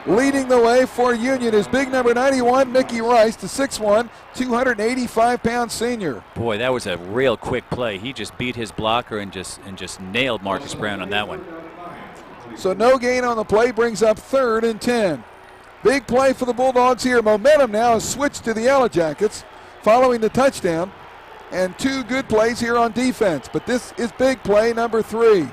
Leading the way for Union is big number 91, Mickey Rice, the 6'1", 285-pound senior. Boy, that was a real quick play. He just beat his blocker and just nailed Marcus Brown on that one. So no gain on the play, brings up 3rd and 10. Big play for the Bulldogs here. Momentum now is switched to the Yellow Jackets following the touchdown. And 2 good plays here on defense. But this is big play number 3.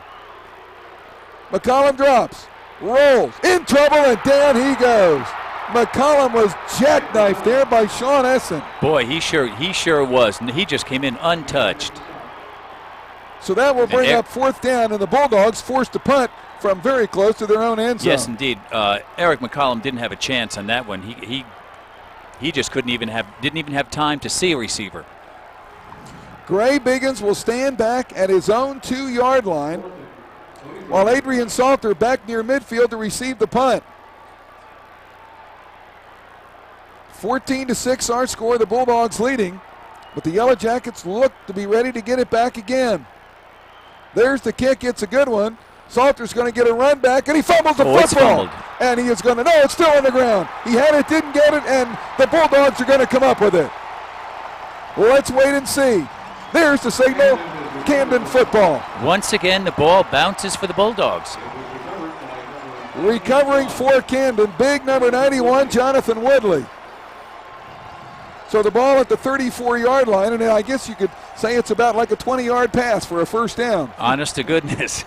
McCollum drops, rolls, in trouble, and down he goes. McCollum was jackknifed there by Sean Essen. Boy, he sure was. He just came in untouched. So that will bring up 4th down, and the Bulldogs forced to punt from very close to their own end zone. Yes, indeed. Eric McCollum didn't have a chance on that one. He just didn't even have time to see a receiver. Gray Biggins will stand back at his own 2-yard line, while Adrian Salter back near midfield to receive the punt. 14-6 our score, the Bulldogs leading, but the Yellow Jackets look to be ready to get it back again. There's the kick, it's a good one. Salter's going to get a run back, and he fumbles the football. And he is going to, no, it's still on the ground. He had it, didn't get it, and the Bulldogs are going to come up with it. Well, let's wait and see. There's the signal, Camden football. Once again, the ball bounces for the Bulldogs. Recovering for Camden, big number 91, Jonathan Woodley. So the ball at the 34-yard line, and I guess you could say it's about like a 20-yard pass for a 1st down. Honest to goodness.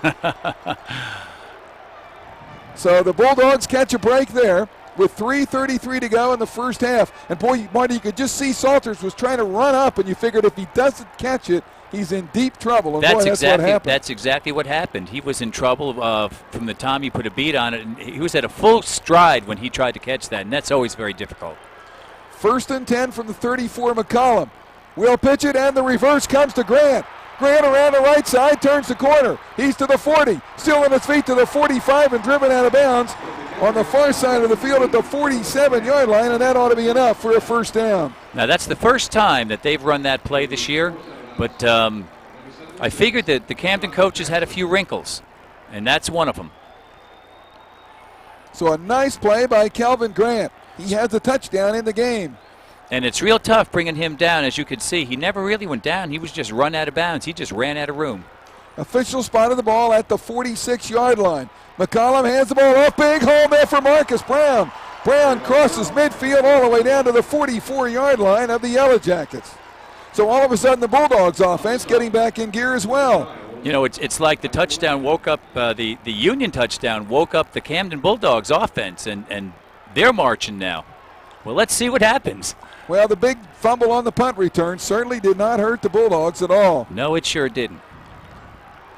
So the Bulldogs catch a break there with 3:33 to go in the first half. And boy, Marty, you could just see Salters was trying to run up, and you figured if he doesn't catch it, he's in deep trouble. And that's what happened. That's exactly what happened. He was in trouble from the time he put a beat on it, and he was at a full stride when he tried to catch that, and that's always very difficult. 1st and 10 from the 34, McCollum. We'll pitch it, and the reverse comes to Grant. Grant around the right side, turns the corner. He's to the 40, still on his feet to the 45 and driven out of bounds on the far side of the field at the 47-yard line, and that ought to be enough for a 1st down. Now, that's the first time that they've run that play this year, but I figured that the Camden coaches had a few wrinkles, and that's one of them. So a nice play by Calvin Grant. He has a touchdown in the game. And it's real tough bringing him down. As you can see, he never really went down. He was just run out of bounds. He just ran out of room. Official spotted the ball at the 46-yard line. McCollum hands the ball off. Big hole there for Marcus Brown. Brown crosses midfield all the way down to the 44-yard line of the Yellow Jackets. So all of a sudden the Bulldogs offense getting back in gear as well. You know, it's like the touchdown woke up, the Union touchdown woke up the Camden Bulldogs offense, and they're marching now. Well, let's see what happens. Well, the big fumble on the punt return certainly did not hurt the Bulldogs at all. No, it sure didn't.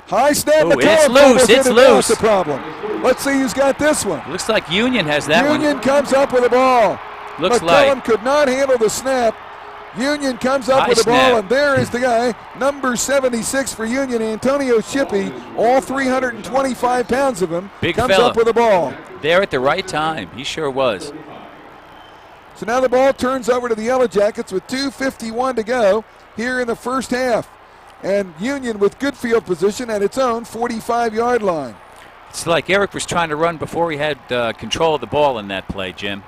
High snap. It's loose. It's loose. That's the problem. Let's see who's got this one. Looks like Union has that one. Union comes up with the ball. Looks McClellan like could not handle the snap. Union comes up High with the ball, snap. and there is the guy, number 76 for Union, Antonio Shippey, all 325 pounds of him, Big comes fella. up with the ball. There at the right time. He sure was. So now the ball turns over to the Yellow Jackets with 2:51 to go here in the first half. And Union with good field position at its own 45-yard line. It's like Eric was trying to run before he had control of the ball in that play, Jim.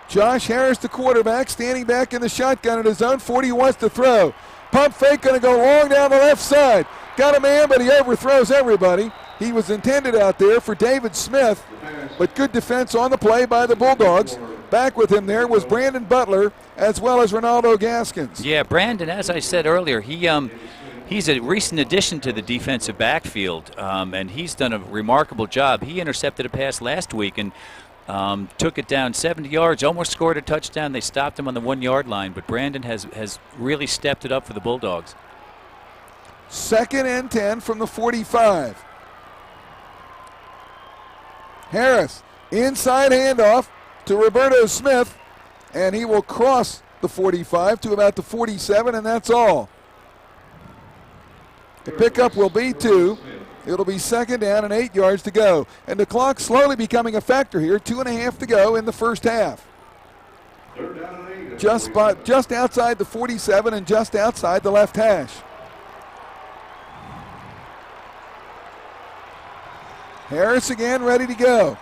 Josh Harris, the quarterback, standing back in the shotgun at his own 40, wants to throw. Pump fake, going to go long down the left side. Got a man, but he overthrows everybody. He was intended out there for David Smith, but good defense on the play by the Bulldogs. Back with him there was Brandon Butler as well as Ronaldo Gaskins. Yeah, Brandon, as I said earlier, he's a recent addition to the defensive backfield, and he's done a remarkable job. He intercepted a pass last week and took it down 70 yards, almost scored a touchdown. They stopped him on the 1-yard line, but Brandon has really stepped it up for the Bulldogs. 2nd and 10 from the 45. Harris, inside handoff to Roberto Smith, and he will cross the 45 to about the 47, and that's all. The pickup will be 2. It'll be 2nd down and 8 yards to go. And the clock slowly becoming a factor here. 2.5 to go in the first half. Just outside the 47 and just outside the left hash. Harris again ready to go.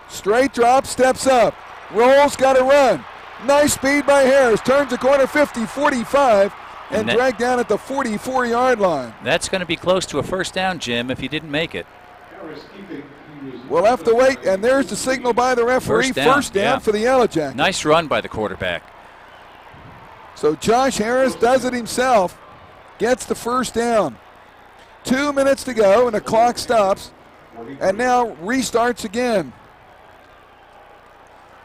Straight drop, steps up. Rolls, got to run. Nice speed by Harris. Turns the corner 50, 45. And dragged down at the 44-yard line. That's going to be close to a first down, Jim, if he didn't make it. We'll have to wait, and there's the signal by the referee. First down for the Yellow Jackets. Nice run by the quarterback. So Josh Harris does it himself, gets the first down. 2 minutes to go, and the clock stops, and now restarts again.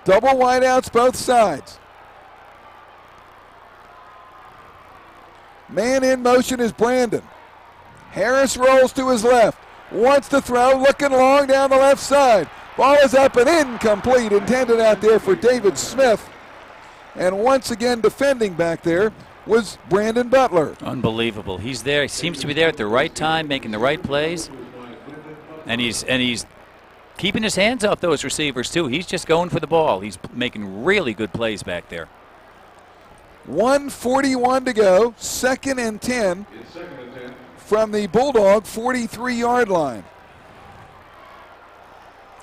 Double wideouts both sides. Man in motion is Brandon. Harris rolls to his left. Wants to throw, looking long down the left side. Ball is up and incomplete, intended out there for David Smith. And once again defending back there was Brandon Butler. Unbelievable. He's there. He seems to be there at the right time, making the right plays. And he's keeping his hands off those receivers too. He's just going for the ball. He's making really good plays back there. 1:41 to go, 2nd and 10 from the Bulldog 43-yard line.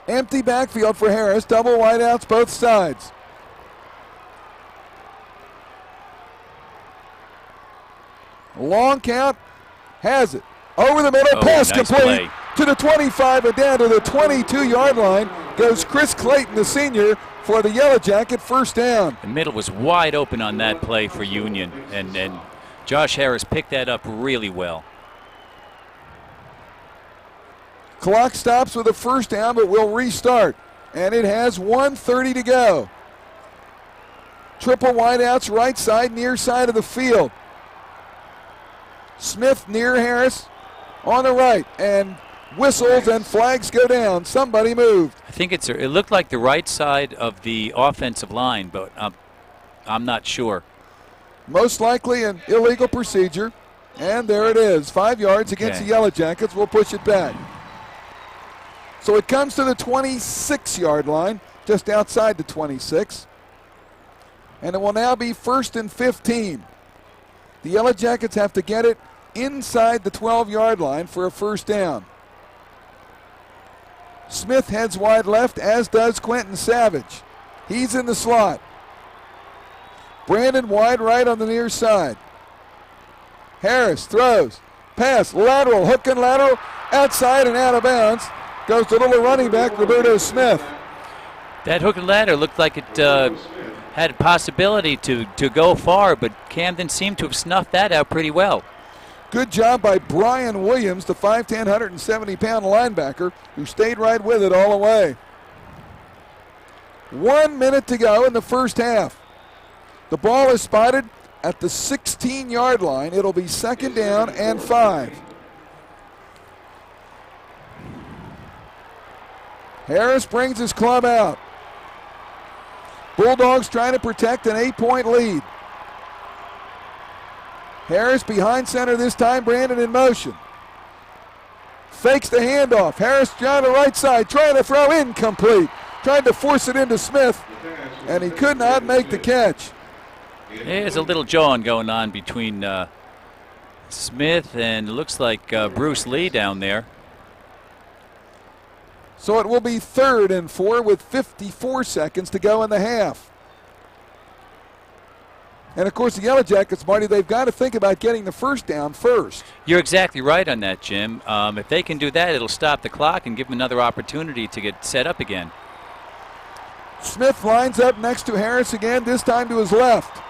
Empty backfield for Harris, double wideouts both sides. Long count, has it. Over the middle, pass nice complete play. To the 25 and down to the 22-yard line goes Chris Clayton, the senior, for the Yellow Jacket, first down. The middle was wide open on that play for Union, and Josh Harris picked that up really well. Clock stops with a first down, but will restart. And it has 1:30 to go. Triple wideouts, right side, near side of the field. Smith near Harris on the right, and whistles and flags go down. Somebody moved. I think it looked like the right side of the offensive line, but I'm not sure. Most likely an illegal procedure, and there it is. 5 yards against the Yellow Jackets. We'll push it back. So it comes to the 26-yard line, just outside the 26. And it will now be 1st and 15. The Yellow Jackets have to get it inside the 12-yard line for a first down. Smith heads wide left, as does Quentin Savage. He's in the slot. Brandon wide right on the near side. Harris throws. Pass, lateral, hook and lateral, outside and out of bounds. Goes to little running back, Roberto Smith. That hook and ladder looked like it had a possibility to go far, but Camden seemed to have snuffed that out pretty well. Good job by Brian Williams, the 5'10", 170-pound linebacker, who stayed right with it all the way. 1 minute to go in the first half. The ball is spotted at the 16-yard line. It'll be 2nd down and 5. Harris brings his club out. Bulldogs trying to protect an 8-point lead. Harris behind center this time. Brandon in motion. Fakes the handoff. Harris down the right side, trying to throw, incomplete. Tried to force it into Smith, and he could not make the catch. There's a little jawing going on between Smith and it looks like Bruce Lee down there. So it will be 3rd and 4 with 54 seconds to go in the half. And, of course, the Yellow Jackets, Marty, they've got to think about getting the first down first. You're exactly right on that, Jim. If they can do that, it'll stop the clock and give them another opportunity to get set up again. Smith lines up next to Harris again, this time to his left.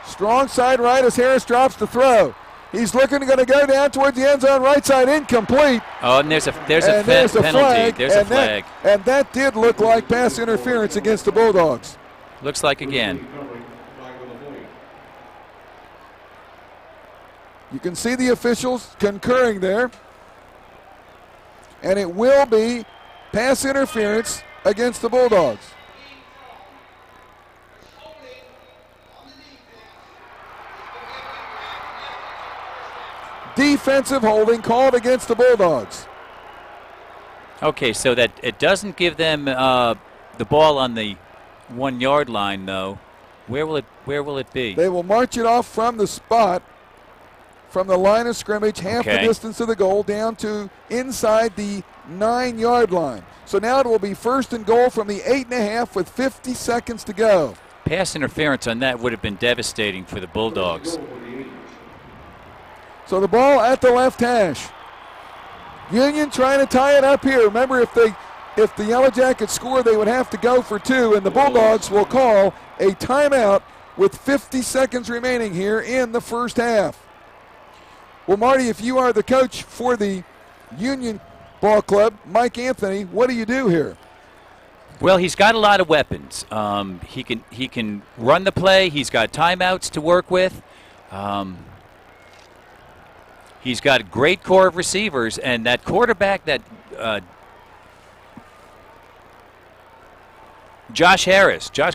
Strong side right as Harris drops the throw. He's looking to go down towards the end zone, right side, incomplete. Oh, and there's a penalty. There's a flag. And that did look like pass interference against the Bulldogs. Looks like again. You can see the officials concurring there. And it will be pass interference against the Bulldogs. Defensive holding called against the Bulldogs. Okay, so that it doesn't give them the ball on the 1 yard line, though. Where will it be? They will march it off from the spot, from the line of scrimmage, half the distance of the goal, down to inside the 9 yard line. So now it will be 1st and goal from the 8.5 with 50 seconds to go. Pass interference on that would have been devastating for the Bulldogs. So the ball at the left hash. Union trying to tie it up here. Remember, if the Yellow Jackets score, they would have to go for 2, and the Bulldogs will call a timeout with 50 seconds remaining here in the first half. Well, Marty, if you are the coach for the Union Ball Club, Mike Anthony, what do you do here? Well, he's got a lot of weapons. He can run the play. He's got timeouts to work with. He's got a great core of receivers, and that quarterback, that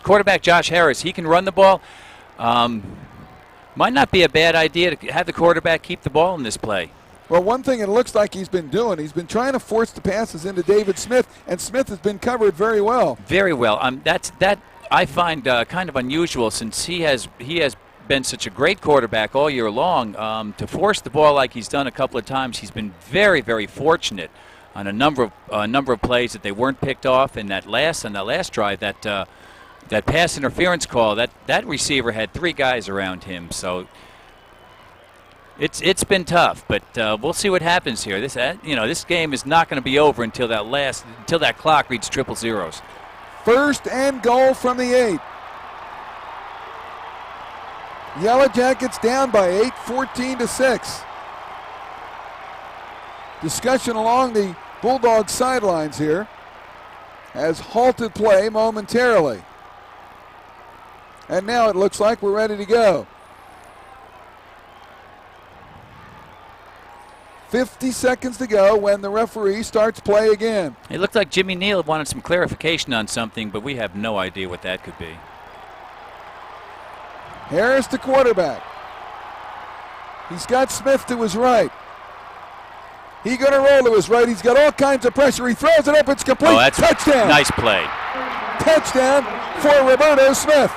quarterback Josh Harris, he can run the ball. Might not be a bad idea to have the quarterback keep the ball in this play. Well, one thing it looks like he's been doing, he's been trying to force the passes into David Smith, and Smith has been covered very well. Very well. That I find kind of unusual, since he has been such a great quarterback all year long. To force the ball like he's done a couple of times, he's been very, very fortunate on a number of plays that they weren't picked off. And on that last drive, that pass interference call, that receiver had 3 guys around him. So it's been tough, but we'll see what happens here. This game is not going to be over until that clock reads triple zeros. 1st and goal from the 8. Yellow Jackets down by 8, 14-6. Discussion along the Bulldogs sidelines here has halted play momentarily. And now it looks like we're ready to go. 50 seconds to go when the referee starts play again. It looked like Jimmy Neal wanted some clarification on something, but we have no idea what that could be. Harris the quarterback. He's got Smith to his right. He's going to roll to his right. He's got all kinds of pressure. He throws it up. It's complete. Oh, that's touchdown. Nice play. Touchdown for Roberto Smith.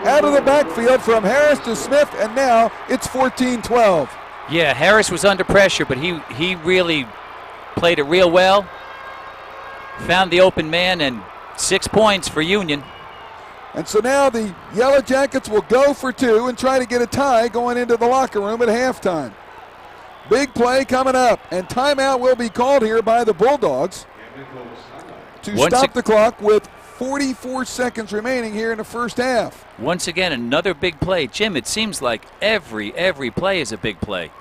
Out of the backfield from Harris to Smith, and now it's 14-12. Yeah, Harris was under pressure, but he really played it real well. Found the open man, and 6 points for Union. And so now the Yellow Jackets will go for 2 and try to get a tie going into the locker room at halftime. Big play coming up, and timeout will be called here by the Bulldogs to stop the clock with 44 seconds remaining here in the first half. Once again, another big play. Jim, it seems like every play is a big play.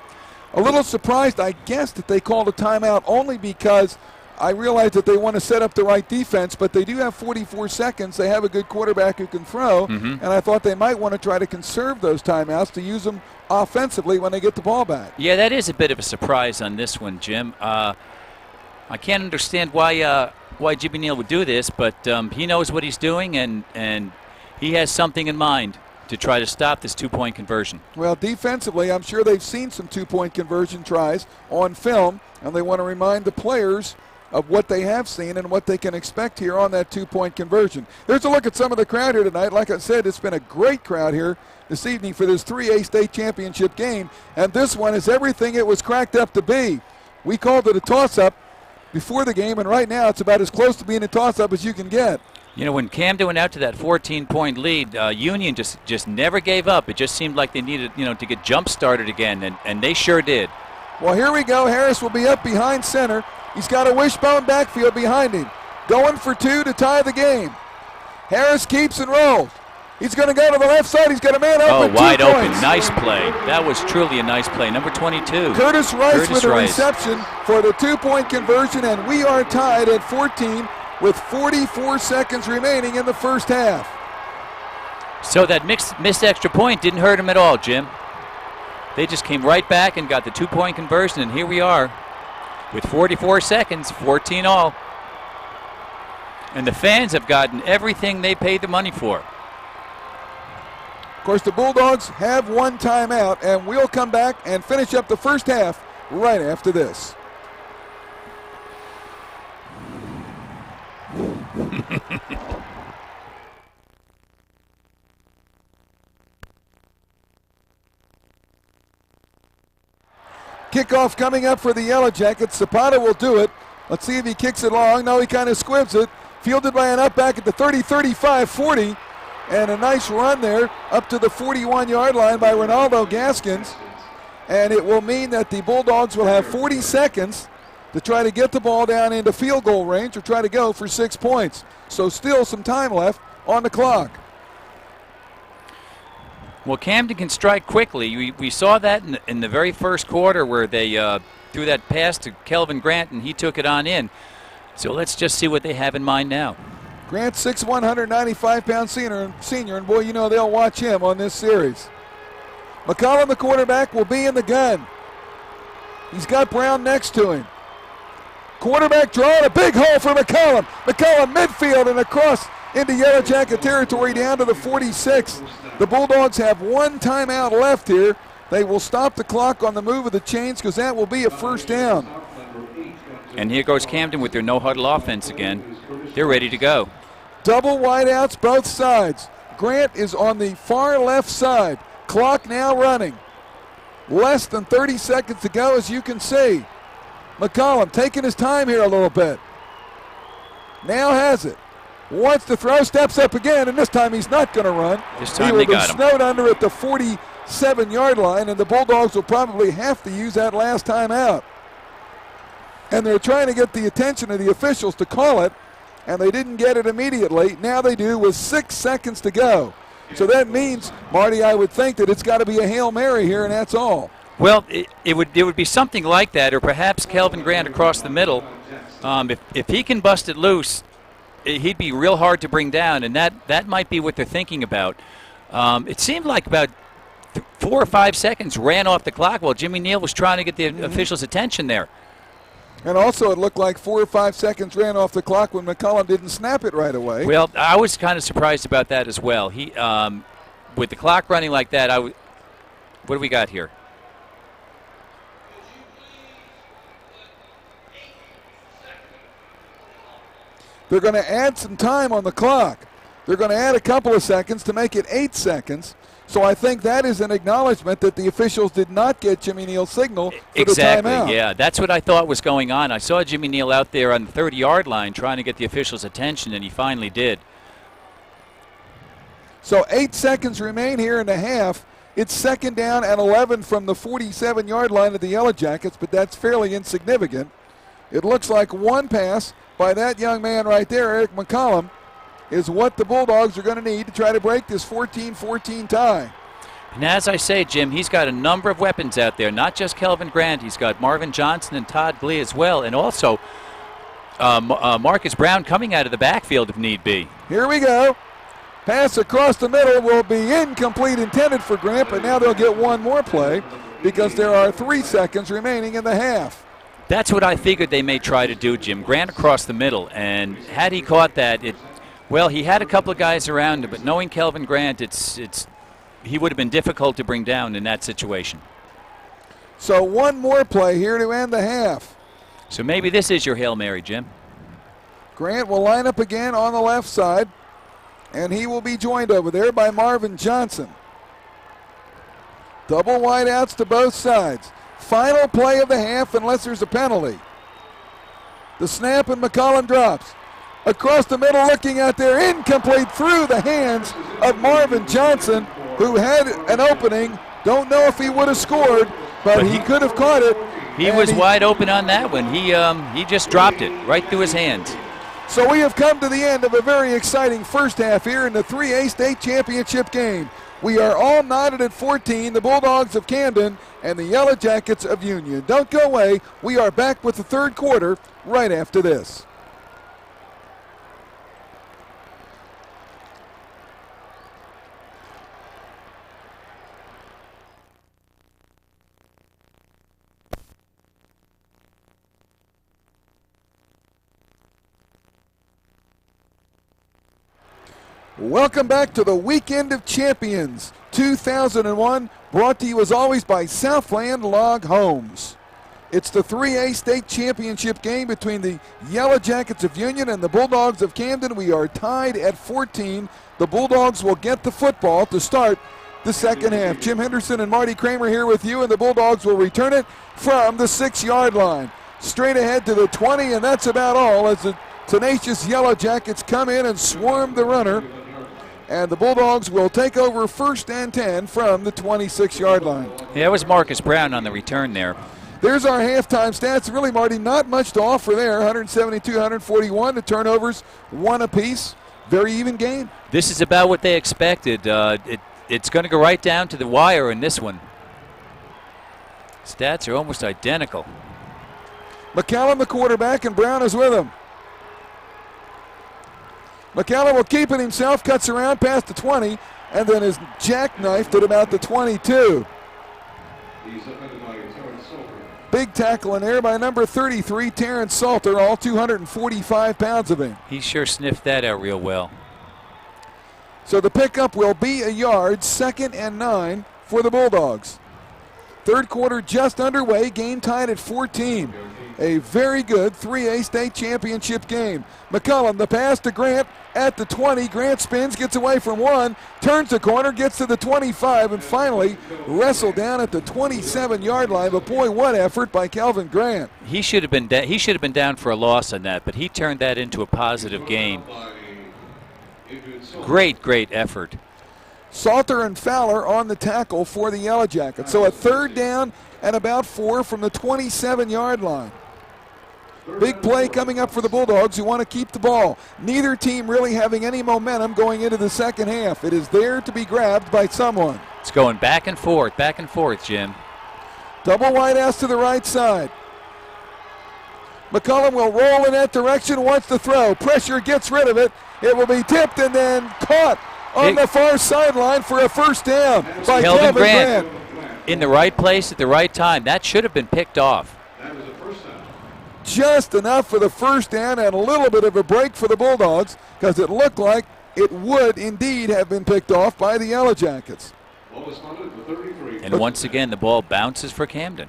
A little surprised, I guess, that they called a timeout only because I realize that they want to set up the right defense, but they do have 44 seconds. They have a good quarterback who can throw, and I thought they might want to try to conserve those timeouts to use them offensively when they get the ball back. Yeah, that is a bit of a surprise on this one, Jim. I can't understand why Jimmy Neal would do this, but he knows what he's doing, and he has something in mind to try to stop this two-point conversion. Well, defensively, I'm sure they've seen some two-point conversion tries on film, and they want to remind the players of what they have seen and what they can expect here on that two-point conversion. There's a look at some of the crowd here tonight. Like I said, it's been a great crowd here this evening for this 3A state championship game, and this one is everything it was cracked up to be. We called it a toss-up before the game, and right now it's about as close to being a toss-up as you can get. You know, when Camden went out to that 14-point lead, Union just never gave up. It just seemed like they needed, to get jump-started again, and they sure did. Well, here we go. Harris will be up behind center. He's got a wishbone backfield behind him. Going for two to tie the game. Harris keeps and rolls. He's going to go to the left side. He's got a man open. Oh, wide open. Points. Nice play. That was truly a nice play. Number 22. Curtis Rice with a reception for the two-point conversion, and we are tied at 14 with 44 seconds remaining in the first half. So that missed extra point didn't hurt him at all, Jim. They just came right back and got the two-point conversion, and here we are with 44 seconds, 14 all. And the fans have gotten everything they paid the money for. Of course, the Bulldogs have one timeout, and we'll come back and finish up the first half right after this. Kickoff coming up for the Yellow Jackets. Zapata will do it. Let's see if he kicks it long. No, he kind of squibs it. Fielded by an up back at the 30, 35, 40. And a nice run there up to the 41-yard line by Ronaldo Gaskins. And it will mean that the Bulldogs will have 40 seconds to try to get the ball down into field goal range or try to go for 6 points. So still some time left on the clock. Well, Camden can strike quickly. We saw that in the very first quarter where they threw that pass to Kelvin Grant and he took it on in. So let's just see what they have in mind now. Grant, 6'1", 195-pound senior, and boy, you know they'll watch him on this series. McCollum, the quarterback, will be in the gun. He's got Brown next to him. Quarterback drawing a big hole for McCollum. McCollum midfield and across into Yellow Jacket territory down to the 46. The Bulldogs have one timeout left here. They will stop the clock on the move of the chains because that will be a first down. And here goes Camden with their no-huddle offense again. They're ready to go. Double wideouts both sides. Grant is on the far left side. Clock now running. Less than 30 seconds to go, as you can see. McCollum taking his time here a little bit. Now has it. Wants to throw, steps up again, and this time he's not going to run. This time they got him. He will be snowed under at the 47-yard line, and the Bulldogs will probably have to use that last time out. And they're trying to get the attention of the officials to call it, and they didn't get it immediately. Now they do with 6 seconds to go. So that means, Marty, I would think that it's got to be a Hail Mary here, and that's all. Well, it would be something like that, or perhaps Kelvin Grant across the middle. If he can bust it loose, he'd be real hard to bring down, and that might be what they're thinking about. It seemed like about 4 or 5 seconds ran off the clock while Jimmy Neal was trying to get the officials' attention there. And also it looked like 4 or 5 seconds ran off the clock when McCollum didn't snap it right away. Well, I was kind of surprised about that as well. He, with the clock running like that, what do we got here? They're going to add some time on the clock. They're going to add a couple of seconds to make it 8 seconds. So I think that is an acknowledgement that the officials did not get Jimmy Neal's signal for the timeout. Exactly, yeah. That's what I thought was going on. I saw Jimmy Neal out there on the 30-yard line trying to get the officials' attention, and he finally did. So 8 seconds remain here in the half. It's second down and 11 from the 47-yard line of the Yellow Jackets, but that's fairly insignificant. It looks like one pass by that young man right there, Eric McCollum, is what the Bulldogs are going to need to try to break this 14-14 tie. And as I say, Jim, he's got a number of weapons out there, not just Kelvin Grant. He's got Marvin Johnson and Todd Glee as well, and also Marcus Brown coming out of the backfield if need be. Here we go. Pass across the middle will be incomplete, intended for Grant, but now they'll get one more play because there are 3 seconds remaining in the half. That's what I figured they may try to do, Jim. Grant across the middle, and had he caught that, well, he had a couple of guys around him, but knowing Kelvin Grant, he would have been difficult to bring down in that situation. So one more play here to end the half. So maybe this is your Hail Mary, Jim. Grant will line up again on the left side, and he will be joined over there by Marvin Johnson. Double wideouts to both sides. Final play of the half unless there's a penalty. The snap and McCollum drops. Across the middle, looking out there, incomplete through the hands of Marvin Johnson, who had an opening. Don't know if he would have scored, but he could have caught it. He was wide open on that one. He just dropped it right through his hands. So we have come to the end of a very exciting first half here in the 3A state championship game. We are all knotted at 14, the Bulldogs of Camden and the Yellow Jackets of Union. Don't go away. We are back with the third quarter right after this. Welcome back to the Weekend of Champions 2001, brought to you as always by Southland Log Homes. It's the 3A state championship game between the Yellow Jackets of Union and the Bulldogs of Camden. We are tied at 14. The Bulldogs will get the football to start the second half. Jim Henderson and Marty Kramer here with you, and the Bulldogs will return it from the 6-yard line. Straight ahead to the 20, and that's about all as the tenacious Yellow Jackets come in and swarm the runner. And the Bulldogs will take over 1st and 10 from the 26-yard line. Yeah, it was Marcus Brown on the return there. There's our halftime stats. Really, Marty, not much to offer there. 172, 141. The turnovers, 1 apiece. Very even game. This is about what they expected. It's going to go right down to the wire in this one. Stats are almost identical. McCallum, the quarterback, and Brown is with him. McCallum will keep it himself, cuts around past the 20, and then is jackknifed at about the 22. Big tackle in there by number 33, Terrence Salter, all 245 pounds of him. He sure sniffed that out real well. So the pickup will be a yard, 2nd and 9 for the Bulldogs. Third quarter just underway, game tied at 14. A very good 3A state championship game. McCollum, the pass to Grant at the 20. Grant spins, gets away from 1, turns the corner, gets to the 25, and finally wrestled down at the 27-yard line. But boy, what effort by Kelvin Grant. He should have been down for a loss on that, but he turned that into a positive game. Great effort. Salter and Fowler on the tackle for the Yellow Jackets. So a 3rd down and about 4 from the 27-yard line. Big play coming up for the Bulldogs who want to keep the ball. Neither team really having any momentum going into the second half. It is there to be grabbed by someone. It's going back and forth, Jim. Double wide ass to the right side. McCollum will roll in that direction, wants to throw. Pressure gets rid of it. It will be tipped and then caught on the far sideline for a 1st down by Kelvin Grant. In the right place at the right time. That should have been picked off. Just enough for the 1st down and a little bit of a break for the Bulldogs because it looked like it would indeed have been picked off by the Yellow Jackets. And once again, the ball bounces for Camden.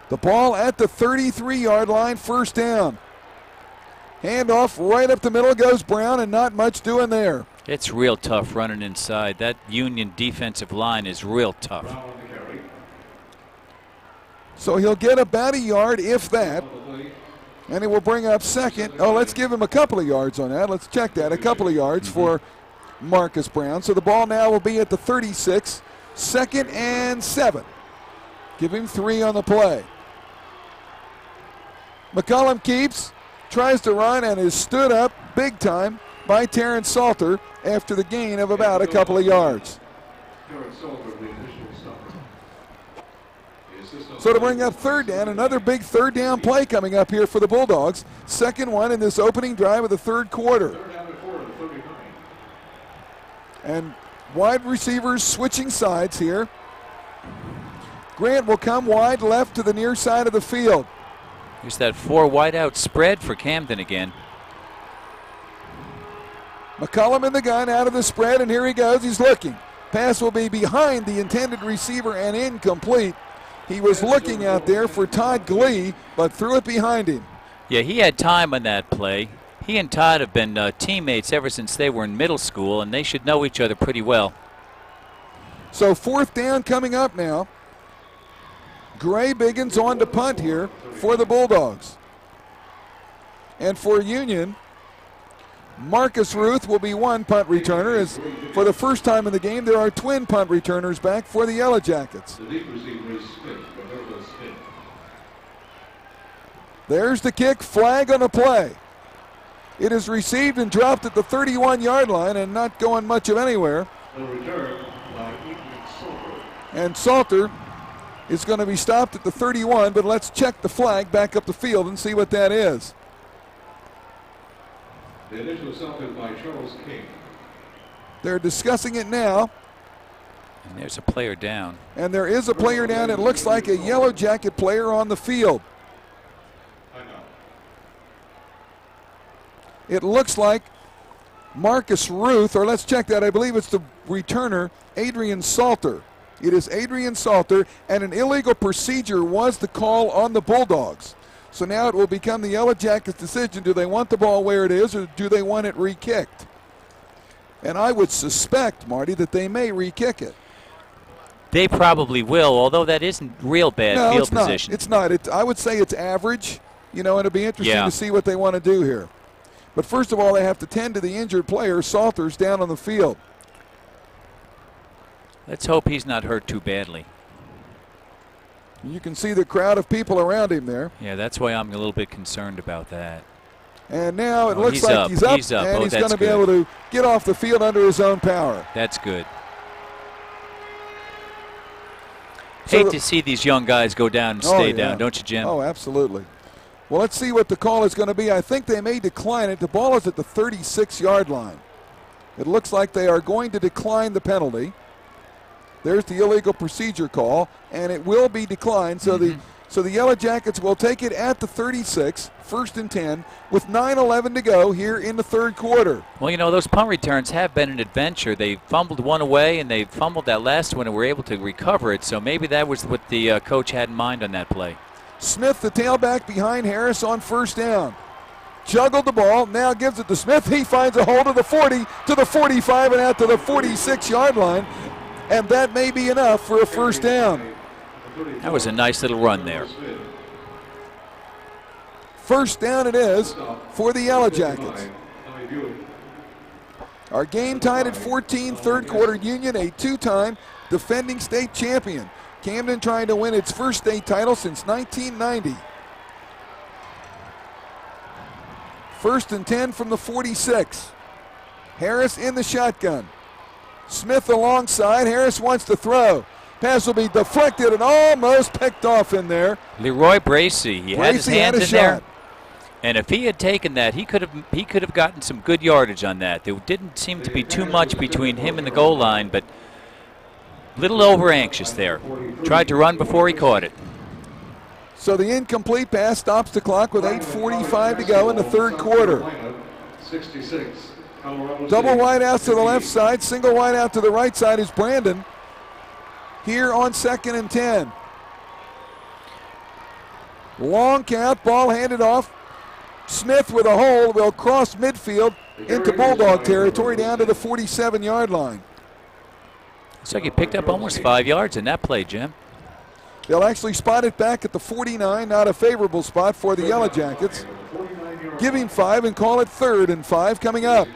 The ball at the 33-yard line, 1st down. Handoff right up the middle goes Brown, and not much doing there. It's real tough running inside. That Union defensive line is real tough. So he'll get about a yard, if that. And it will bring up 2nd. Oh, let's give him a couple of yards on that. Let's check that. A couple of yards for Marcus Brown. So the ball now will be at the 36. 2nd and 7. Give him 3 on the play. McCollum keeps, tries to run, and is stood up big time by Terrence Salter after the gain of about a couple of yards. So to bring up third down, another big third down play coming up here for the Bulldogs. Second one in this opening drive of the third quarter. And wide receivers switching sides here. Grant will come wide left to the near side of the field. Here's that 4 wideout spread for Camden again. McCullum in the gun, out of the spread, and here he goes. He's looking. Pass will be behind the intended receiver and incomplete. He was looking out there for Todd Glee, but threw it behind him. Yeah, he had time on that play. He and Todd have been teammates ever since they were in middle school, and they should know each other pretty well. So fourth down coming up now. Gray Biggins on to punt here for the Bulldogs. And for Union, Marcus Ruth will be one punt returner, as for the first time in the game there are twin punt returners back for the Yellow Jackets. There's the kick, flag on the play. It is received and dropped at the 31-yard line and not going much of anywhere. And Salter is going to be stopped at the 31, but let's check the flag back up the field and see what that is. The initial assaulted by Charles King. They're discussing it now. And there's a player down. And there is a player down. It looks like a Yellow Jacket player on the field. It looks like Marcus Ruth, or let's check that. I believe it's the returner, Adrian Salter. It is Adrian Salter, and an illegal procedure was the call on the Bulldogs. So now it will become the Yellow Jackets' decision. Do they want the ball where it is, or do they want it re-kicked? And I would suspect, Marty, that they may re-kick it. They probably will, although that isn't real bad field position. It's not. I would say it's average, and it'll be interesting to see what they want to do here. But first of all, they have to tend to the injured player. Salter's down on the field. Let's hope he's not hurt too badly. You can see the crowd of people around him there. Yeah, that's why I'm a little bit concerned about that. And now it looks like he's up. And he's going to be able to get off the field under his own power. That's good. Hate to see these young guys go down and stay down, don't you, Jim? Oh, absolutely. Well, let's see what the call is going to be. I think they may decline it. The ball is at the 36-yard line. It looks like they are going to decline the penalty. There's the illegal procedure call, and it will be declined. So the Yellow Jackets will take it at the 36, 1st and 10, with 9:11 to go here in the third quarter. Well, those punt returns have been an adventure. They fumbled one away, and they fumbled that last one and were able to recover it. So maybe that was what the coach had in mind on that play. Smith, the tailback behind Harris on first down. Juggled the ball, now gives it to Smith. He finds a hole to the 40, to the 45, and out to the 46-yard line. And that may be enough for a first down. That was a nice little run there. First down it is for the Yellow Jackets. Our game tied at 14, third quarter. Union, a two-time defending state champion. Camden trying to win its first state title since 1990. 1st and 10 from the 46. Harris in the shotgun. Smith alongside. Harris wants to throw. Pass will be deflected and almost picked off in there. Leroy Bracey, he had his hands in there. And if he had taken that, he could have gotten some good yardage on that. There didn't seem to be too much between him and the goal line, but little over anxious there. Tried to run before he caught it. So the incomplete pass stops the clock with 8:45 to go in the third quarter. 66. Double wide out to the left side, single wide out to the right side is Brandon. Here on 2nd and 10. Long count, ball handed off. Smith with a hole will cross midfield into Bulldog territory down to the 47-yard line. Looks like he picked up almost 5 yards in that play, Jim. They'll actually spot it back at the 49, not a favorable spot for the Yellow Jackets. Give him 5 and call it 3rd and 5 coming up.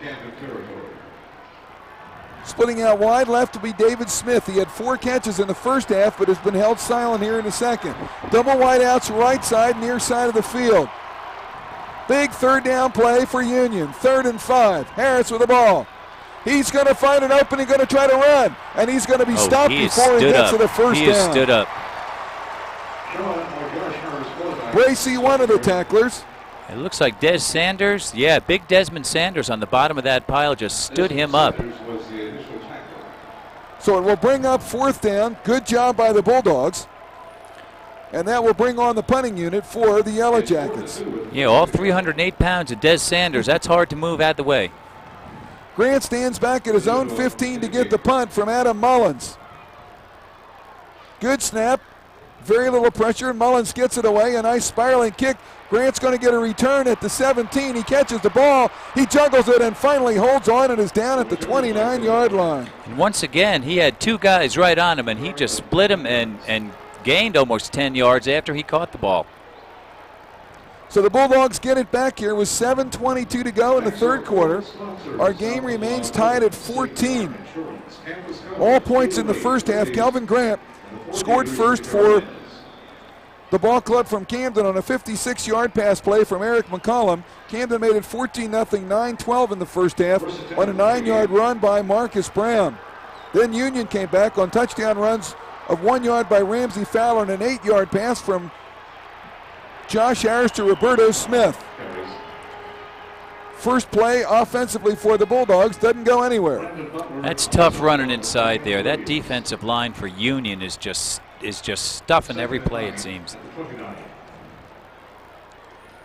Splitting out wide left to be David Smith. He had 4 catches in the first half, but has been held silent here in the second. Double wide outs right side, near side of the field. Big third down play for Union. 3rd and 5. Harris with the ball. He's going to find an opening, going to try to run, and he's going to be stopped before he gets to the first down. He is stood up. Bracey, one of the tacklers. It looks like Des Sanders. Yeah, big Desmond Sanders on the bottom of that pile just stood him up. So it will bring up 4th down. Good job by the Bulldogs. And that will bring on the punting unit for the Yellow Jackets. Yeah, all 308 pounds of Des Sanders. That's hard to move out of the way. Grant stands back at his own 15 to get the punt from Adam Mullins. Good snap. Very little pressure. Mullins gets it away. A nice spiraling kick. Grant's going to get a return at the 17. He catches the ball. He juggles it and finally holds on and is down at the 29-yard line. And once again, he had 2 guys right on him, and he just split him and gained almost 10 yards after he caught the ball. So the Bulldogs get it back here with 7:22 to go in the 3rd quarter. Our game remains tied at 14. All points in the first half. Calvin Grant scored first for the ball club from Camden on a 56-yard pass play from Eric McCollum. Camden made it 14-0, 9-12 in the first half on a 9-yard run by Marcus Brown. Then Union came back on touchdown runs of 1 yard by Ramsey Fowler and an 8-yard pass from Josh Harris to Roberto Smith. First play offensively for the Bulldogs doesn't go anywhere. That's tough running inside there. That defensive line for Union is just stuffing every play, it seems.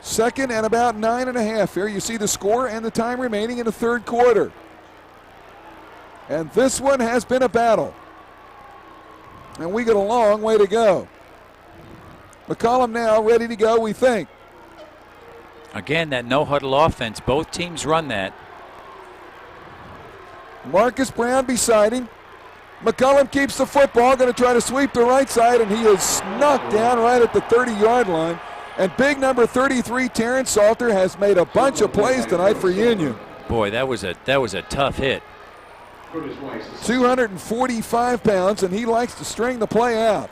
2nd and about 9.5 here. You see the score and the time remaining in the 3rd quarter. And this one has been a battle. And we got a long way to go. McCollum now ready to go, we think. Again, that no-huddle offense. Both teams run that. Marcus Brown beside him. McCollum keeps the football, going to try to sweep the right side, and he is snuck down right at the 30-yard line. And big number 33, Terrence Salter, has made a bunch of plays tonight for Union. Boy, that was a tough hit. 245 pounds, and he likes to string the play out.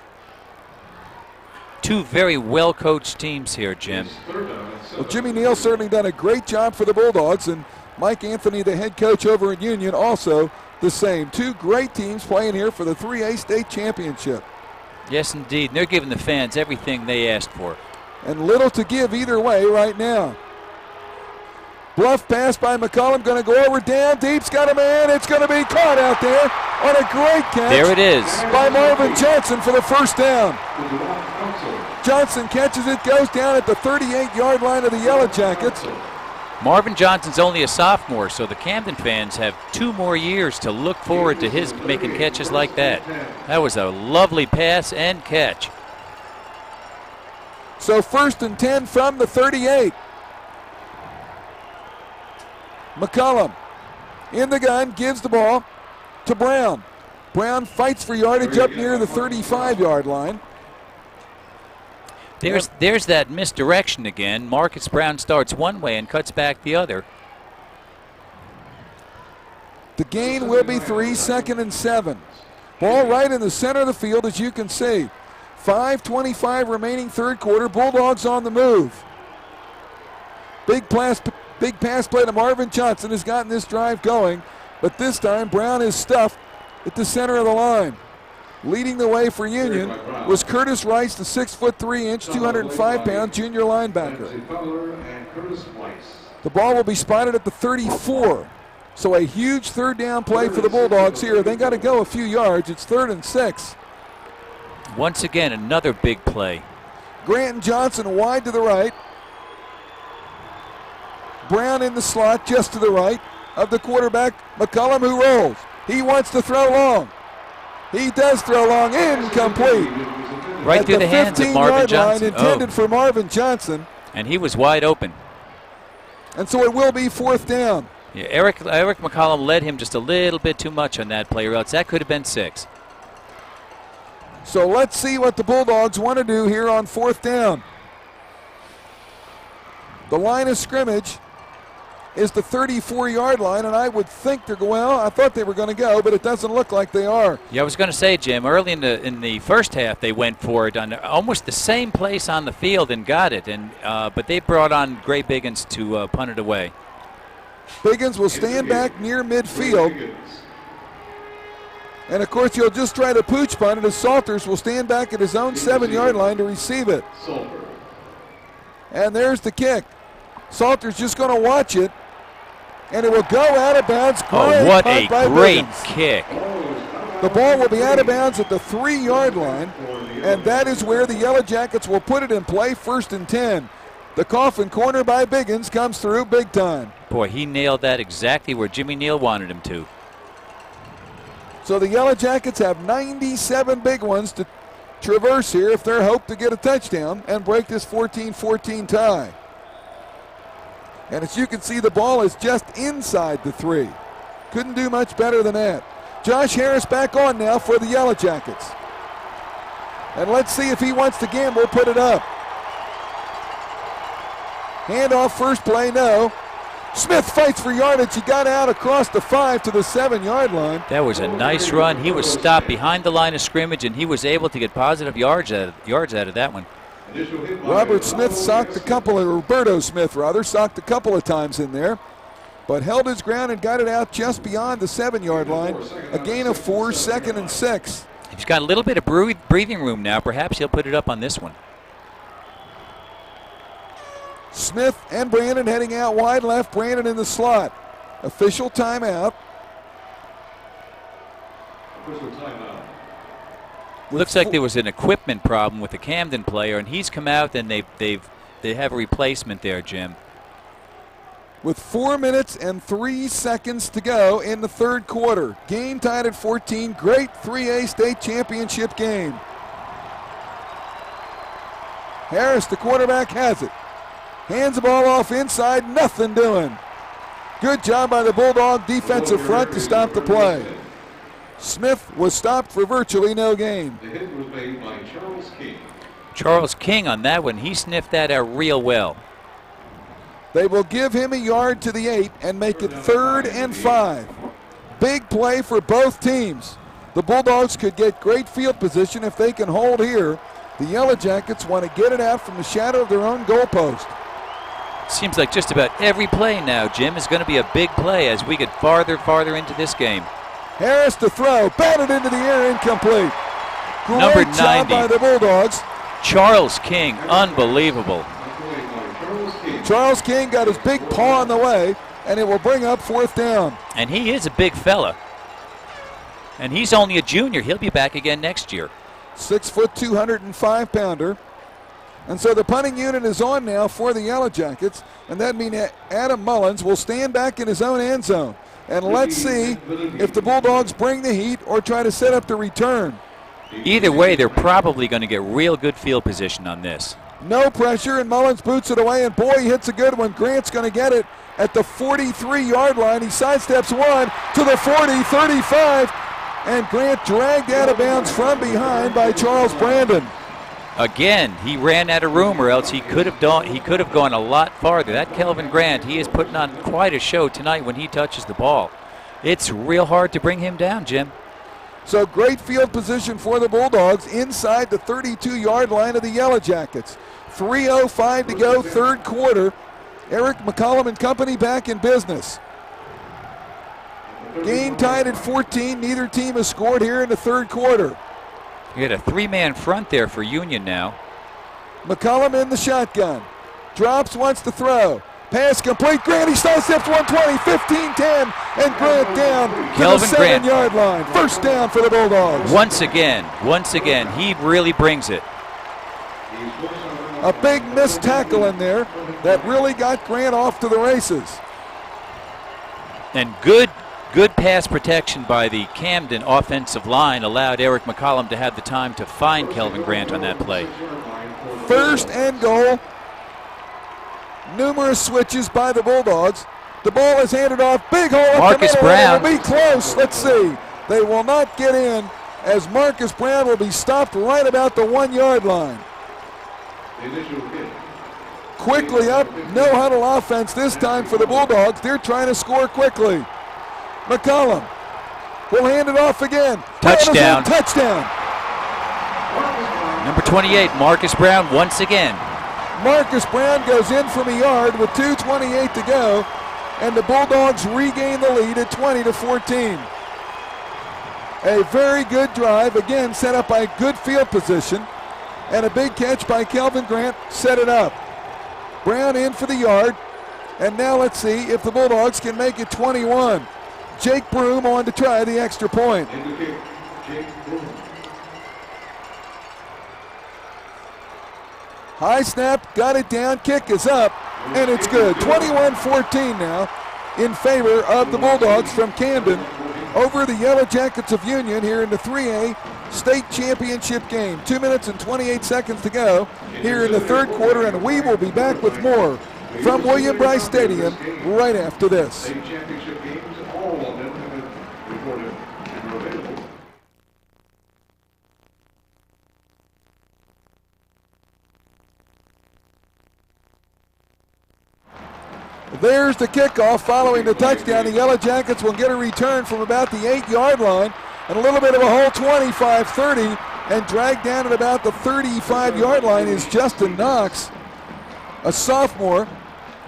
2 very well-coached teams here, Jim. Well, Jimmy Neal certainly done a great job for the Bulldogs, and Mike Anthony, the head coach over at Union, also the same. 2 great teams playing here for the 3A state championship. Yes, indeed. And they're giving the fans everything they asked for. And little to give either way right now. Bluff pass by McCollum, going to go over down deep's got a man. It's going to be caught out there on a great catch. There it is. By Marvin Johnson for the first down. Johnson catches it, goes down at the 38-yard line of the Yellow Jackets. Marvin Johnson's only a sophomore, so the Camden fans have 2 more years to look forward to his making catches like that. That was a lovely pass and catch. So 1st and 10 from the 38. McCollum in the gun, gives the ball to Brown. Brown fights for yardage up near the 35-yard line. There's that misdirection again. Marcus Brown starts one way and cuts back the other. The gain will be 3, 2nd and 7. Ball right in the center of the field, as you can see. 5:25 remaining 3rd quarter. Bulldogs on the move. Big pass play to Marvin Johnson has gotten this drive going, but this time Brown is stuffed at the center of the line. Leading the way for Union was Curtis Rice, the 6'3", 205-pound junior linebacker. The ball will be spotted at the 34. So a huge 3rd down play for the Bulldogs here. They got to go a few yards. It's 3rd and 6. Once again, another big play. Grant and Johnson wide to the right. Brown in the slot just to the right of the quarterback, McCollum, who rolls. He wants to throw long. He does throw long, incomplete. Right through the hands of Marvin Johnson. Intended for Marvin Johnson. And he was wide open. And so it will be 4th down. Yeah, Eric McCollum led him just a little bit too much on that play, or else that could have been 6. So let's see what the Bulldogs want to do here on 4th down. The line of scrimmage is the 34-yard line, and I would think they're going. Well, I thought they were going to go, but it doesn't look like they are. Yeah, I was going to say, Jim, early in the first half they went for it on almost the same place on the field and got it, and but they brought on Gray Biggins to punt it away. Biggins will stand back near midfield. And, of course, he'll just try to pooch punt it as Salters will stand back at his own 7-yard line to receive it. And there's the kick. Salters just going to watch it, and it will go out of bounds. Oh, what a great kick. The ball will be out of bounds at the 3-yard line, and that is where the Yellow Jackets will put it in play, 1st and 10. The coffin corner by Biggins comes through big time. Boy, he nailed that exactly where Jimmy Neal wanted him to. So the Yellow Jackets have 97 big ones to traverse here if they're hoped to get a touchdown and break this 14-14 tie. And as you can see, the ball is just inside the 3. Couldn't do much better than that. Josh Harris back on now for the Yellow Jackets. And let's see if he wants to gamble, put it up. Handoff first play, no. Smith fights for yardage. He got out across the 5 to the 7-yard line. That was a nice run. He was stopped behind the line of scrimmage, and he was able to get positive yards out of that one. Roberto Smith socked a couple of times in there, but held his ground and got it out just beyond the 7-yard line. A gain of 4, 2nd and 6. He's got a little bit of breathing room now. Perhaps he'll put it up on this one. Smith and Brandon heading out wide left. Brandon in the slot. Official timeout. Looks like there was an equipment problem with the Camden player, and he's come out, and they have a replacement there, Jim. With 4 minutes and 3 seconds to go in the third quarter. Game tied at 14. Great 3A state championship game. Harris, the quarterback, has it. Hands the ball off inside, nothing doing. Good job by the Bulldog defensive front to stop the play. Smith was stopped for virtually no gain. The hit was made by Charles King. Charles King on that one, he sniffed that out real well. They will give him a yard to the 8 and make it 3rd and 5. Big play for both teams. The Bulldogs could get great field position if they can hold here. The Yellow Jackets want to get it out from the shadow of their own goalpost. Seems like just about every play now, Jim, is going to be a big play as we get farther into this game. Harris to throw, batted into the air, incomplete. Great Number job 90. by the Bulldogs. Charles King, unbelievable. Charles King got his big paw on the way, and it will bring up 4th down. And he is a big fella. And he's only a junior. He'll be back again next year. 6 foot, 205-pounder. And so the punting unit is on now for the Yellow Jackets, and that means Adam Mullins will stand back in his own end zone. And let's see if the Bulldogs bring the heat or try to set up the return. Either way, they're probably going to get real good field position on this. No pressure, and Mullins boots it away, and boy, he hits a good one. Grant's going to get it at the 43-yard line. He sidesteps one to the 40, 35, and Grant dragged out of bounds from behind by Charles Brandon. Again, he ran out of room, or else he could have gone a lot farther. That Kelvin Grant, he is putting on quite a show tonight when he touches the ball. It's real hard to bring him down, Jim. So great field position for the Bulldogs inside the 32-yard line of the Yellow Jackets. 3:05 to go, third quarter. Eric McCollum and company back in business. Game tied at 14. Neither team has scored here in the third quarter. You got a 3-man front there for Union now. McCollum in the shotgun. Drops, wants to throw. Pass complete. Grant, he sidesteps 120, 15-10, and Grant down to Kelvin the 7-yard line. First down for the Bulldogs. Once again, he really brings it. A big missed tackle in there that really got Grant off to the races. And good pass protection by the Camden offensive line allowed Eric McCollum to have the time to find Kelvin Grant on that play. First and goal. Numerous switches by the Bulldogs. The ball is handed off. Big hole up Marcus the middle. Brown. It will be close. Let's see. They will not get in as Marcus Brown will be stopped right about the 1-yard line. quickly up. No huddle offense this time for the Bulldogs. They're trying to score quickly. McCollum will hand it off again. Touchdown. Touchdown. Number 28, Marcus Brown once again. Marcus Brown goes in from a yard with 2:28 to go, and the Bulldogs regain the lead at 20-14. A very good drive, again set up by good field position, and a big catch by Kelvin Grant set it up. Brown in for the yard, and now let's see if the Bulldogs can make it 21. Jake Broom on to try the extra point. High snap, got it down, kick is up, and it's good. 21-14 now in favor of the Bulldogs from Camden over the Yellow Jackets of Union here in the 3A state championship game. 2 minutes and 28 seconds to go here in the third quarter, and we will be back with more from William Bryce Stadium right after this. State championship games, all of them have been recorded and are available. There's the kickoff following the touchdown. The Yellow Jackets will get a return from about the 8-yard line and a little bit of a hole, 25-30, and dragged down at about the 35-yard line is Justin Knox, a sophomore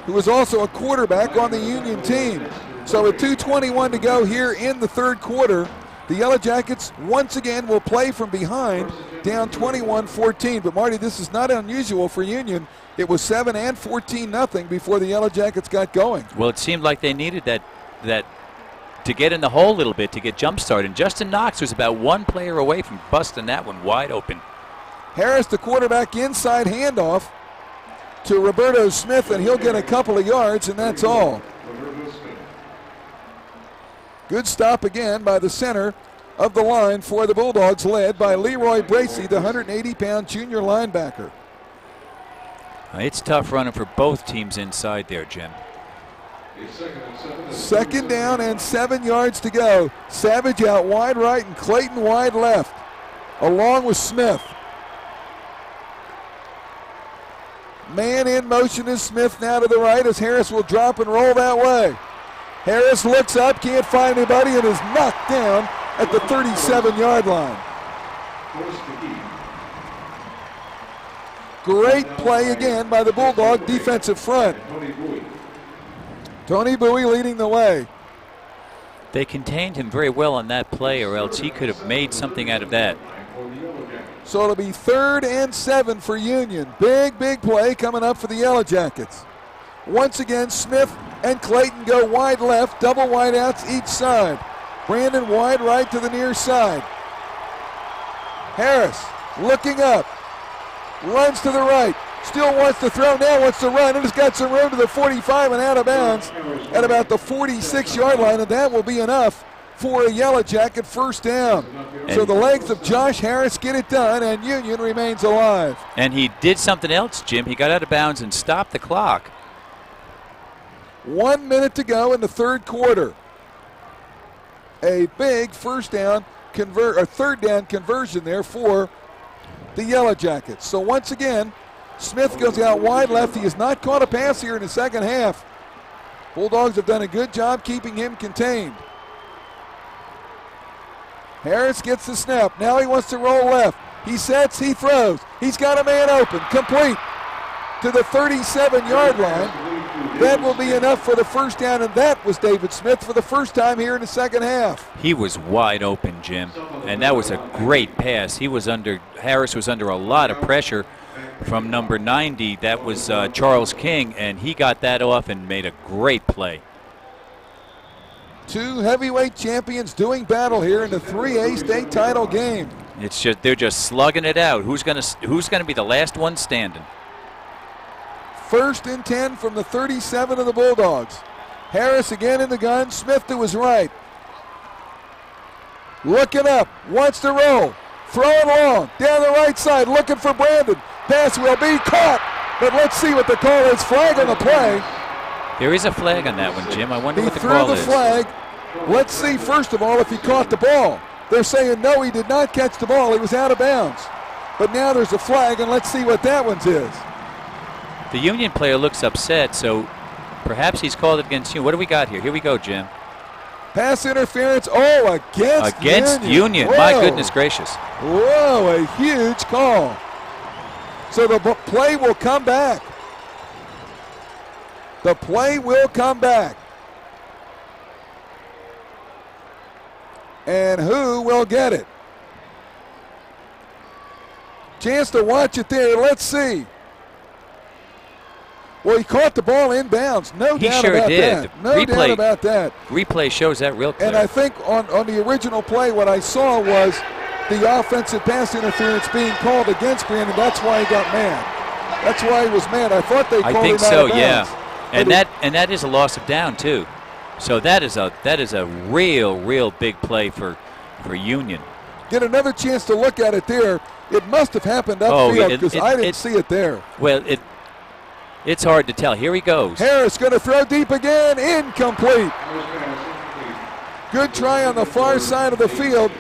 who is also a quarterback on the Union team. So with 2:21 to go here in the third quarter, the Yellow Jackets once again will play from behind, down 21-14. But Marty, this is not unusual for Union. It was 7 and 14-0 before the Yellow Jackets got going. Well, it seemed like they needed that to get in the hole a little bit, to get jump-started. And Justin Knox was about one player away from busting that one wide open. Harris, the quarterback, inside handoff to Roberto Smith, and he'll get a couple of yards, and that's all. Good stop again by the center of the line for the Bulldogs, led by Leroy Bracey, the 180-pound junior linebacker. It's tough running for both teams inside there, Jim. Second down and 7 yards to go. Savage out wide right and Clayton wide left, along with Smith. Man in motion is Smith now to the right as Harris will drop and roll that way. Harris looks up, can't find anybody, and is knocked down at the 37-yard line. Great play again by the Bulldog defensive front. Tony Bowie leading the way. They contained him very well on that play, or else he could have made something out of that. So it'll be 3rd and 7 for Union. Big play coming up for the Yellow Jackets. Once again, Smith and Clayton go wide left, double wide outs each side. Brandon wide right to the near side. Harris looking up, runs to the right, still wants to throw, now wants to run, and has got some room to the 45 and out of bounds at about the 46-yard line, and that will be enough for a Yellow Jacket first down. So the legs of Josh Harris get it done, and Union remains alive. And he did something else, Jim. He got out of bounds and stopped the clock. 1 minute to go in the third quarter. A big third down conversion there for the Yellow Jackets. So once again, Smith goes out wide left. He has not caught a pass here in the second half. Bulldogs have done a good job keeping him contained. Harris gets the snap. Now he wants to roll left. He sets, he throws. He's got a man open, complete to the 37-yard line. That will be enough for the first down, and that was David Smith for the first time here in the second half. He was wide open, Jim, and that was a great pass. Harris was under a lot of pressure from number 90. That was Charles King, and he got that off and made a great play. Two heavyweight champions doing battle here in the 3A state title game. They're just slugging it out. Who's gonna be the last one standing? 1st and 10 from the 37 of the Bulldogs. Harris again in the gun. Smith to his right. Looking up, wants to roll. Throwing long, down the right side, looking for Brandon. Pass will be caught, but let's see what the call is. Flag on the play. There is a flag on that one, Jim. I wonder what the call is. He threw the flag. Let's see, first of all, if he caught the ball. They're saying no, he did not catch the ball. He was out of bounds. But now there's a flag, and let's see what that one's is. The Union player looks upset, so perhaps he's called it against you. What do we got here? Here we go, Jim. Pass interference. Oh, against Union. Whoa. My goodness gracious. Whoa, a huge call. So the play will come back. The play will come back. And who will get it? Chance to watch it there. Let's see. Well, he caught the ball inbounds. No He doubt sure about did. that. No doubt about that. Replay shows that real clear. And I think on the original play, what I saw was the offensive pass interference being called against Brandon. That's why he got mad. That's why he was mad. I thought they called him out of bounds. Yeah. And that is a loss of down too. So that is a real big play for Union. Get another chance to look at it there. It must have happened upfield because I didn't see it there. Well, it's hard to tell. Here he goes. Harris going to throw deep again. Incomplete. Good try on the far side of the field.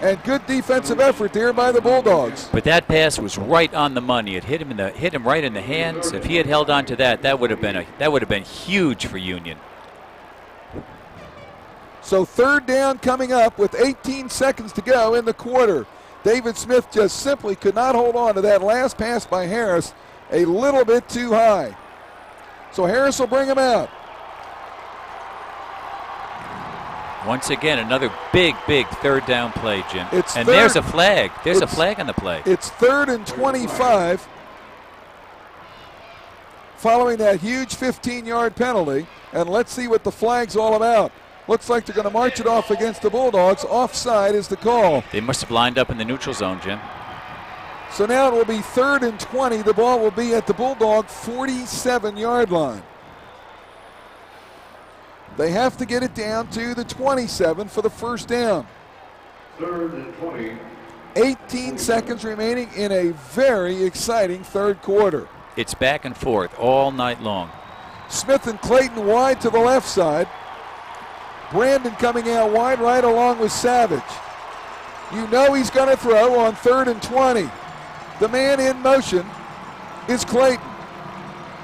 And good defensive effort there by the Bulldogs. But that pass was right on the money. It hit him right in the hands. If he had held on to that would have been huge for Union. So third down coming up with 18 seconds to go in the quarter. David Smith just simply could not hold on to that last pass by Harris. A little bit too high. So Harris will bring him out. Once again, another big third down play, Jim. There's a flag. There's a flag on the play. It's 3rd and 25 following that huge 15-yard penalty. And let's see what the flag's all about. Looks like they're going to march it off against the Bulldogs. Offside is the call. They must have lined up in the neutral zone, Jim. So now it will be 3rd and 20. The ball will be at the Bulldog 47-yard line. They have to get it down to the 27 for the first down. 3rd and 20. 18 seconds remaining in a very exciting third quarter. It's back and forth all night long. Smith and Clayton wide to the left side. Brandon coming out wide right along with Savage. You know he's going to throw on 3rd and 20. The man in motion is Clayton.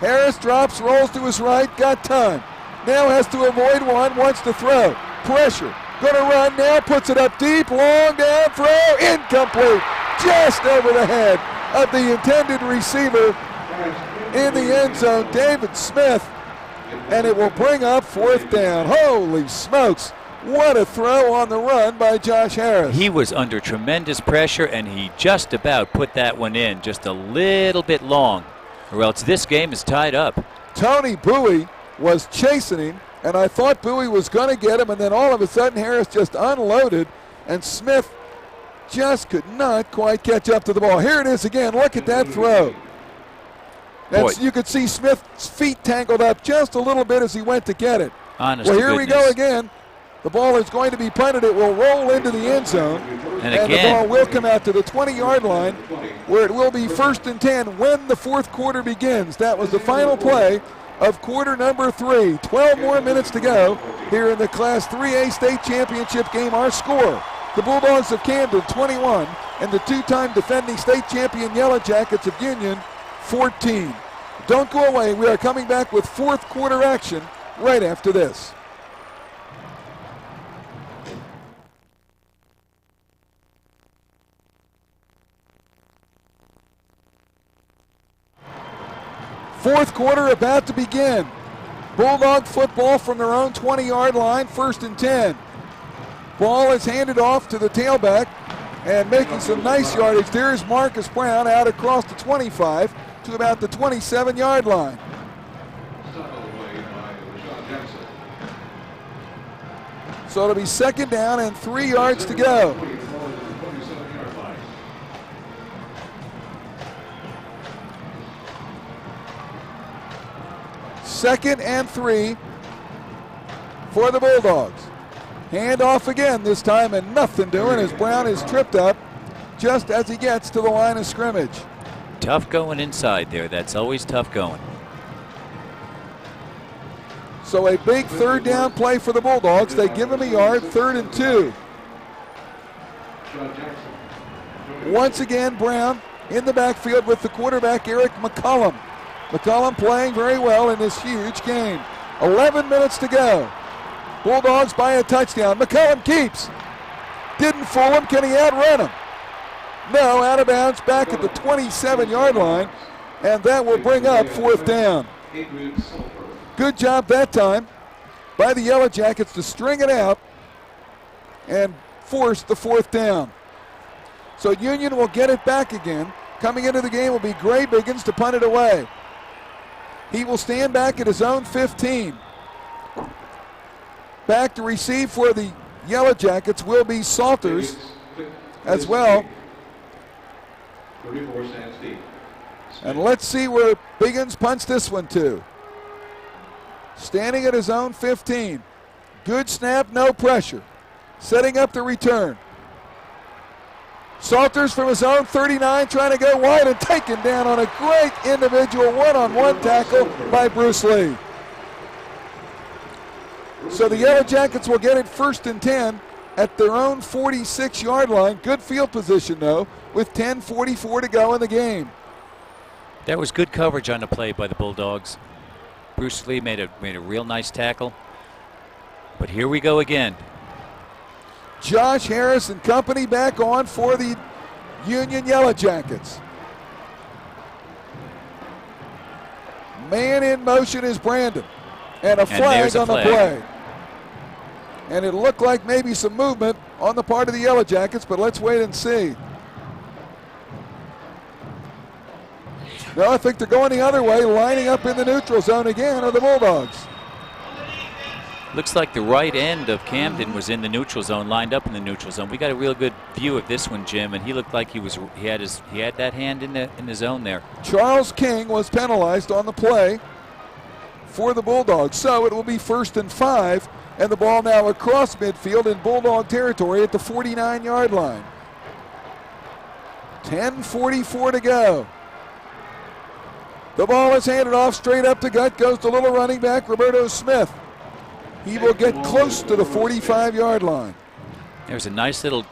Harris drops, rolls to his right, got time. Now has to avoid one, wants to throw. Pressure, going to run now, puts it up deep, long down throw, incomplete. Just over the head of the intended receiver in the end zone, David Smith. And it will bring up 4th down. Holy smokes. What a throw on the run by Josh Harris. He was under tremendous pressure, and he just about put that one in just a little bit long, or else this game is tied up. Tony Bowie was chasing him, and I thought Bowie was going to get him, and then all of a sudden Harris just unloaded, and Smith just could not quite catch up to the ball. Here it is again. Look at that throw. And you could see Smith's feet tangled up just a little bit as he went to get it. Honest well, to here goodness. we go again. The ball is going to be punted. It will roll into the end zone. And the again, ball will come out to the 20-yard line where it will be 1st and 10 when the fourth quarter begins. That was the final play of quarter number 3. 12 more minutes to go here in the Class 3A state championship game. Our score, the Bulldogs of Camden 21 and the 2-time defending state champion Yellow Jackets of Union 14. Don't go away. We are coming back with fourth quarter action right after this. Fourth quarter about to begin. Bulldog football from their own 20-yard line, 1st and 10. Ball is handed off to the tailback and making some nice yardage. There's Marcus Brown out across the 25 to about the 27-yard line. So it'll be 2nd down and 3 yards to go. Second and 3 for the Bulldogs. Hand off again this time, and nothing doing as Brown is tripped up just as he gets to the line of scrimmage. Tough going inside there. That's always tough going. So a big 3rd down play for the Bulldogs. They give him a yard, 3rd and 2. Once again, Brown in the backfield with the quarterback, Eric McCollum. McCollum playing very well in this huge game. 11 minutes to go. Bulldogs by a touchdown. McCollum keeps. Didn't fool him. Can he outrun him? No, out of bounds back at the 27-yard line, and that will bring up fourth down. Good job that time by the Yellow Jackets to string it out and force the fourth down. So Union will get it back again. Coming into the game will be Gray Biggins to punt it away. He will stand back at his own 15. Back to receive for the Yellow Jackets will be Salters as well. And let's see where Biggins punts this one to. Standing at his own 15. Good snap, no pressure. Setting up the return. Salters from his own 39 trying to go wide and taken down on a great individual one-on-one tackle by Bruce Lee. So the Yellow Jackets will get it 1st and 10 at their own 46-yard line. Good field position, though, with 10:44 to go in the game. That was good coverage on the play by the Bulldogs. Bruce Lee made a real nice tackle. But here we go again. Josh Harris and company back on for the Union Yellow Jackets. Man in motion is Brandon. And a flag on the play. And it looked like maybe some movement on the part of the Yellow Jackets, but let's wait and see. No, I think they're going the other way, lining up in the neutral zone again are the Bulldogs. Looks like the right end of Camden was in the neutral zone, lined up in the neutral zone. We got a real good view of this one, Jim, and he looked like he had that hand in the zone there. Charles King was penalized on the play for the Bulldogs, so it will be 1st and 5, and the ball now across midfield in Bulldog territory at the 49-yard line. 10:44 to go. The ball is handed off straight up the gut, goes to little running back Roberto Smith. He will get close to the 45-yard line. There's a nice little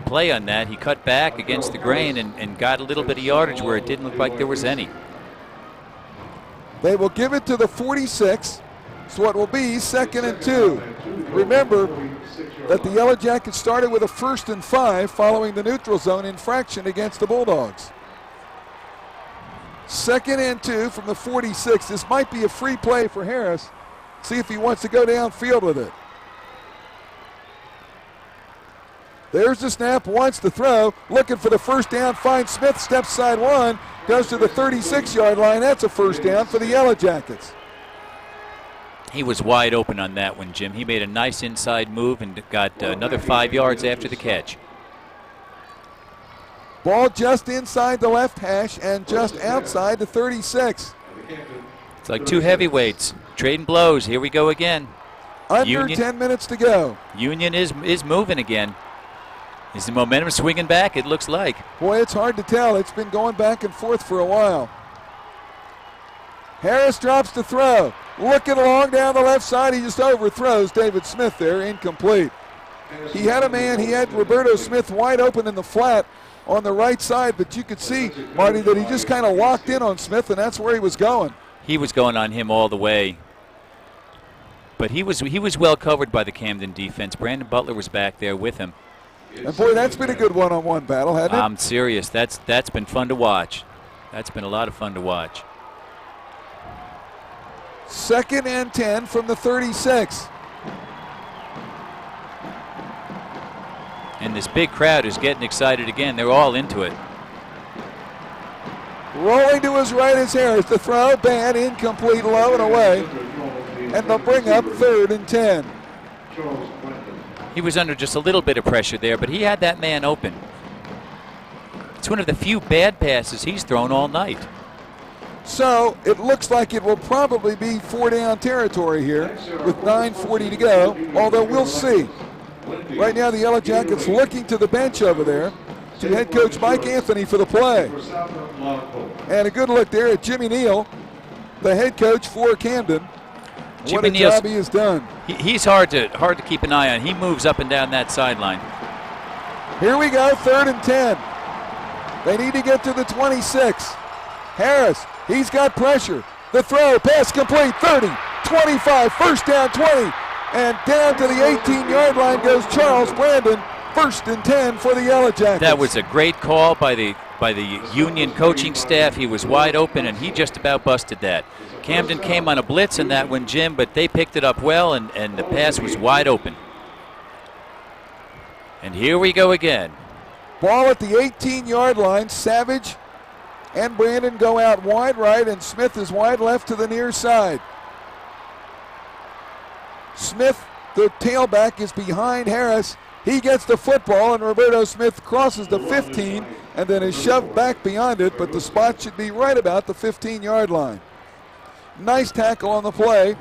play on that. He cut back against the grain and got a little bit of yardage where it didn't look like there was any. They will give it to the 46, so it will be 2nd and 2. Remember that the Yellow Jackets started with a 1st and 5 following the neutral zone infraction against the Bulldogs. 2nd and 2 from the 46. This might be a free play for Harris. See if he wants to go downfield with it. There's the snap, wants to throw, looking for the first down, finds Smith, steps side one, goes to the 36-yard line. That's a first down for the Yellow Jackets. He was wide open on that one, Jim. He made a nice inside move and got another 5 yards after the catch. Ball just inside the left hash and just outside the 36. It's like two heavyweights trading blows. Here we go again. Under Union, 10 minutes to go. Union is moving again. Is the momentum swinging back? It looks like. Boy, it's hard to tell. It's been going back and forth for a while. Harris drops to throw. Looking along down the left side. He just overthrows David Smith there. Incomplete. He had a man. He had Roberto Smith wide open in the flat on the right side, but you could see, Marty, that he just kind of locked in on Smith, and that's where he was going. He was going on him all the way. But he was well covered by the Camden defense. Brandon Butler was back there with him. And boy, that's been a good one-on-one battle, hasn't it? I'm serious. That's been fun to watch. That's been a lot of fun to watch. 2nd and 10 from the 36. And this big crowd is getting excited again. They're all into it. Rolling to his right is Harris. The throw, bad, incomplete, low and away. And they'll bring up 3rd and 10. He was under just a little bit of pressure there, but he had that man open. It's one of the few bad passes he's thrown all night. So it looks like it will probably be 4-down territory here with 9:40 to go, although we'll see. Right now the Yellow Jackets looking to the bench over there to head coach Mike Anthony for the play. And a good look there at Jimmy Neal, the head coach for Camden. What a job he has done. He's hard to keep an eye on. He moves up and down that sideline. Here we go, 3rd and 10. They need to get to the 26. Harris He's got pressure. The throw, pass complete, 30, 25, first down, 20. And down to the 18-yard line goes Charles Brandon. First and 10 for the Yellow Jackets. That was a great call by the Union coaching staff. He was wide open, and he just about busted that. Camden came on a blitz in that one, Jim, but they picked it up well, and the pass was wide open. And here we go again. Ball at the 18-yard line. Savage and Brandon go out wide right, and Smith is wide left to the near side. Smith, the tailback, is behind Harris. He gets the football, and Roberto Smith crosses the 15 and then is shoved back beyond it, but the spot should be right about the 15-yard line. Nice tackle on the play,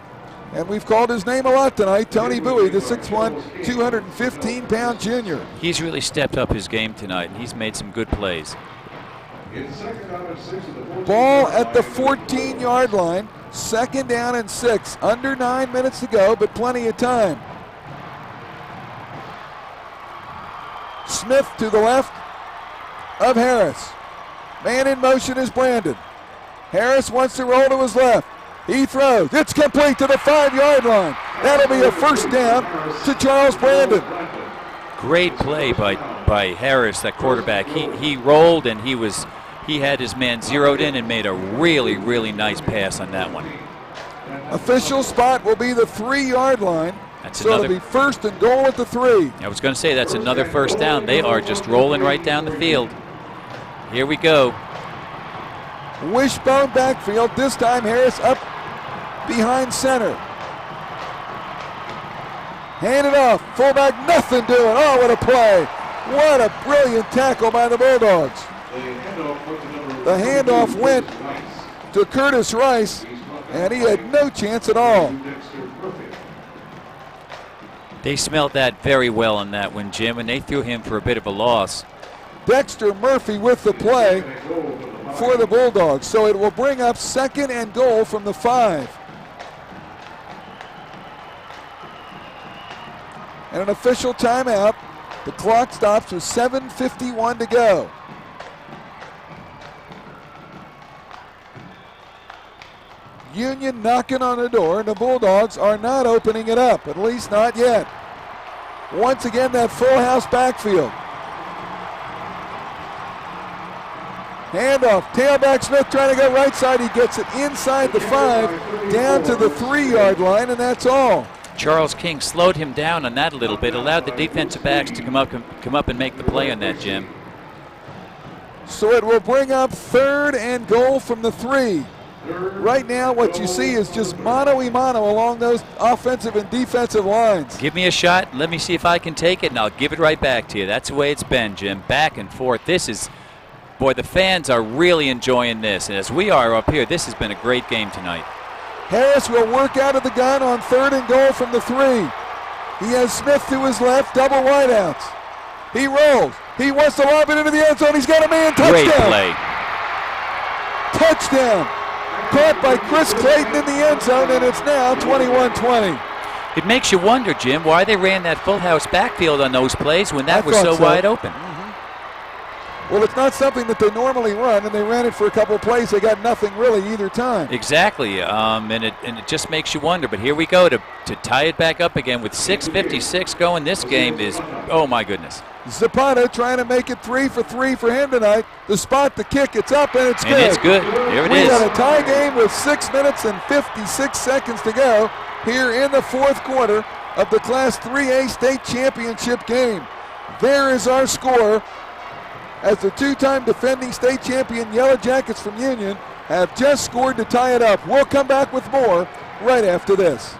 and we've called his name a lot tonight, Tony Bowie, the 6'1", 215-pound junior. He's really stepped up his game tonight, and he's made some good plays. Ball at the 14-yard line. Second down and 6. Under 9 minutes to go, but plenty of time. Smith to the left of Harris. Man in motion is Brandon. Harris wants to roll to his left. He throws. It's complete to the 5-yard line. That'll be a first down to Charles Brandon. Great play by Harris, that quarterback. He rolled, and he had his man zeroed in and made a really, really nice pass on that one. Official spot will be the 3-yard line. So it'll be first and goal at the 3. I was going to say that's another first down. They are just rolling right down the field. Here we go. Wishbone backfield. This time Harris up behind center. Hand it off. Fullback, nothing doing. Oh, what a play. What a brilliant tackle by the Bulldogs. The handoff went to Curtis Rice, and he had no chance at all. They smelled that very well on that one, Jim, and they threw him for a bit of a loss. Dexter Murphy with the play for the Bulldogs, so it will bring up second and goal from the 5. And an official timeout. The clock stops with 7:51 to go. Union knocking on the door, and the Bulldogs are not opening it up, at least not yet. Once again, that full house backfield. Handoff, tailback Smith trying to go right side. He gets it inside the 5, down to the 3-yard line, and that's all. Charles King slowed him down on that a little bit, allowed the defensive backs to come up and make the play on that, Jim. So it will bring up third and goal from the 3. Right now, what you see is just mano-a-mano along those offensive and defensive lines. Give me a shot. Let me see if I can take it, and I'll give it right back to you. That's the way it's been, Jim. Back and forth. This is, boy, the fans are really enjoying this. And as we are up here, this has been a great game tonight. Harris will work out of the gun on third and goal from the 3. He has Smith to his left, double wideouts. He rolls. He wants to lob it into the end zone. He's got a man. Touchdown. Great play. Touchdown. Caught by Chris Clayton in the end zone, and it's now 21-20. It makes you wonder, Jim, why they ran that full house backfield on those plays when that was so wide open. Well, it's not something that they normally run, and they ran it for a couple of plays. They got nothing really either time. Exactly, and it just makes you wonder. But here we go to tie it back up again with 6:56 going. This game is, oh my goodness. Zapata trying to make it 3 for 3 for him tonight. The spot, the kick, it's up, and it's good. And it's good. Here it is. We got a tie game with 6 minutes and 56 seconds to go here in the 4th quarter of the Class 3A state championship game. There is our score, as the 2-time defending state champion Yellow Jackets from Union have just scored to tie it up. We'll come back with more right after this.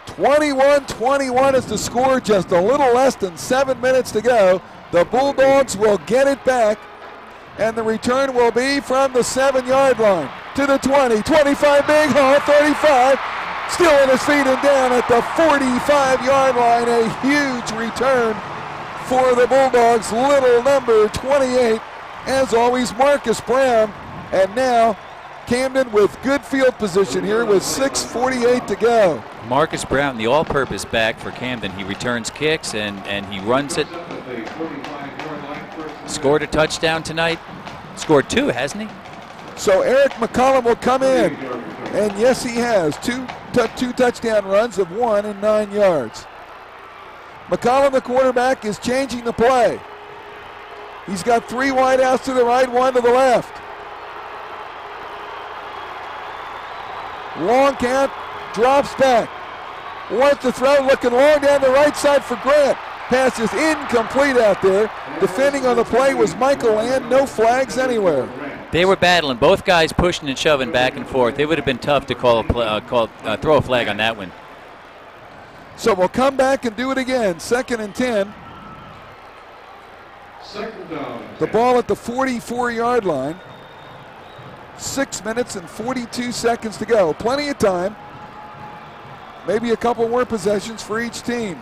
(21-21) is the score, just a little less than 7 minutes to go. The Bulldogs will get it back, and the return will be from the 7-yard line to the 20, 25, big haul, 35, still on his feet and down at the 45-yard line. A huge return for the Bulldogs. Little number 28, as always, Marcus Brown, and now Camden with good field position here with 6:48 to go. Marcus Brown, the all-purpose back for Camden. He returns kicks and he runs it. Scored a touchdown tonight. Scored 2, hasn't he? So Eric McCollum will come in. And yes, he has. Two touchdown runs of 1 and 9 yards. McCollum, the quarterback, is changing the play. He's got 3 wideouts to the right, 1 to the left. Long count, drops back. Wants to throw, looking long down the right side for Grant. Pass is incomplete out there. Defending on the play was Michael Land. No flags anywhere. They were battling. Both guys pushing and shoving back and forth. It would have been tough to throw a flag on that one. So we'll come back and do it again. 2nd and 10. The ball at the 44-yard line. 6 minutes and 42 seconds to go. Plenty of time. Maybe a couple more possessions for each team.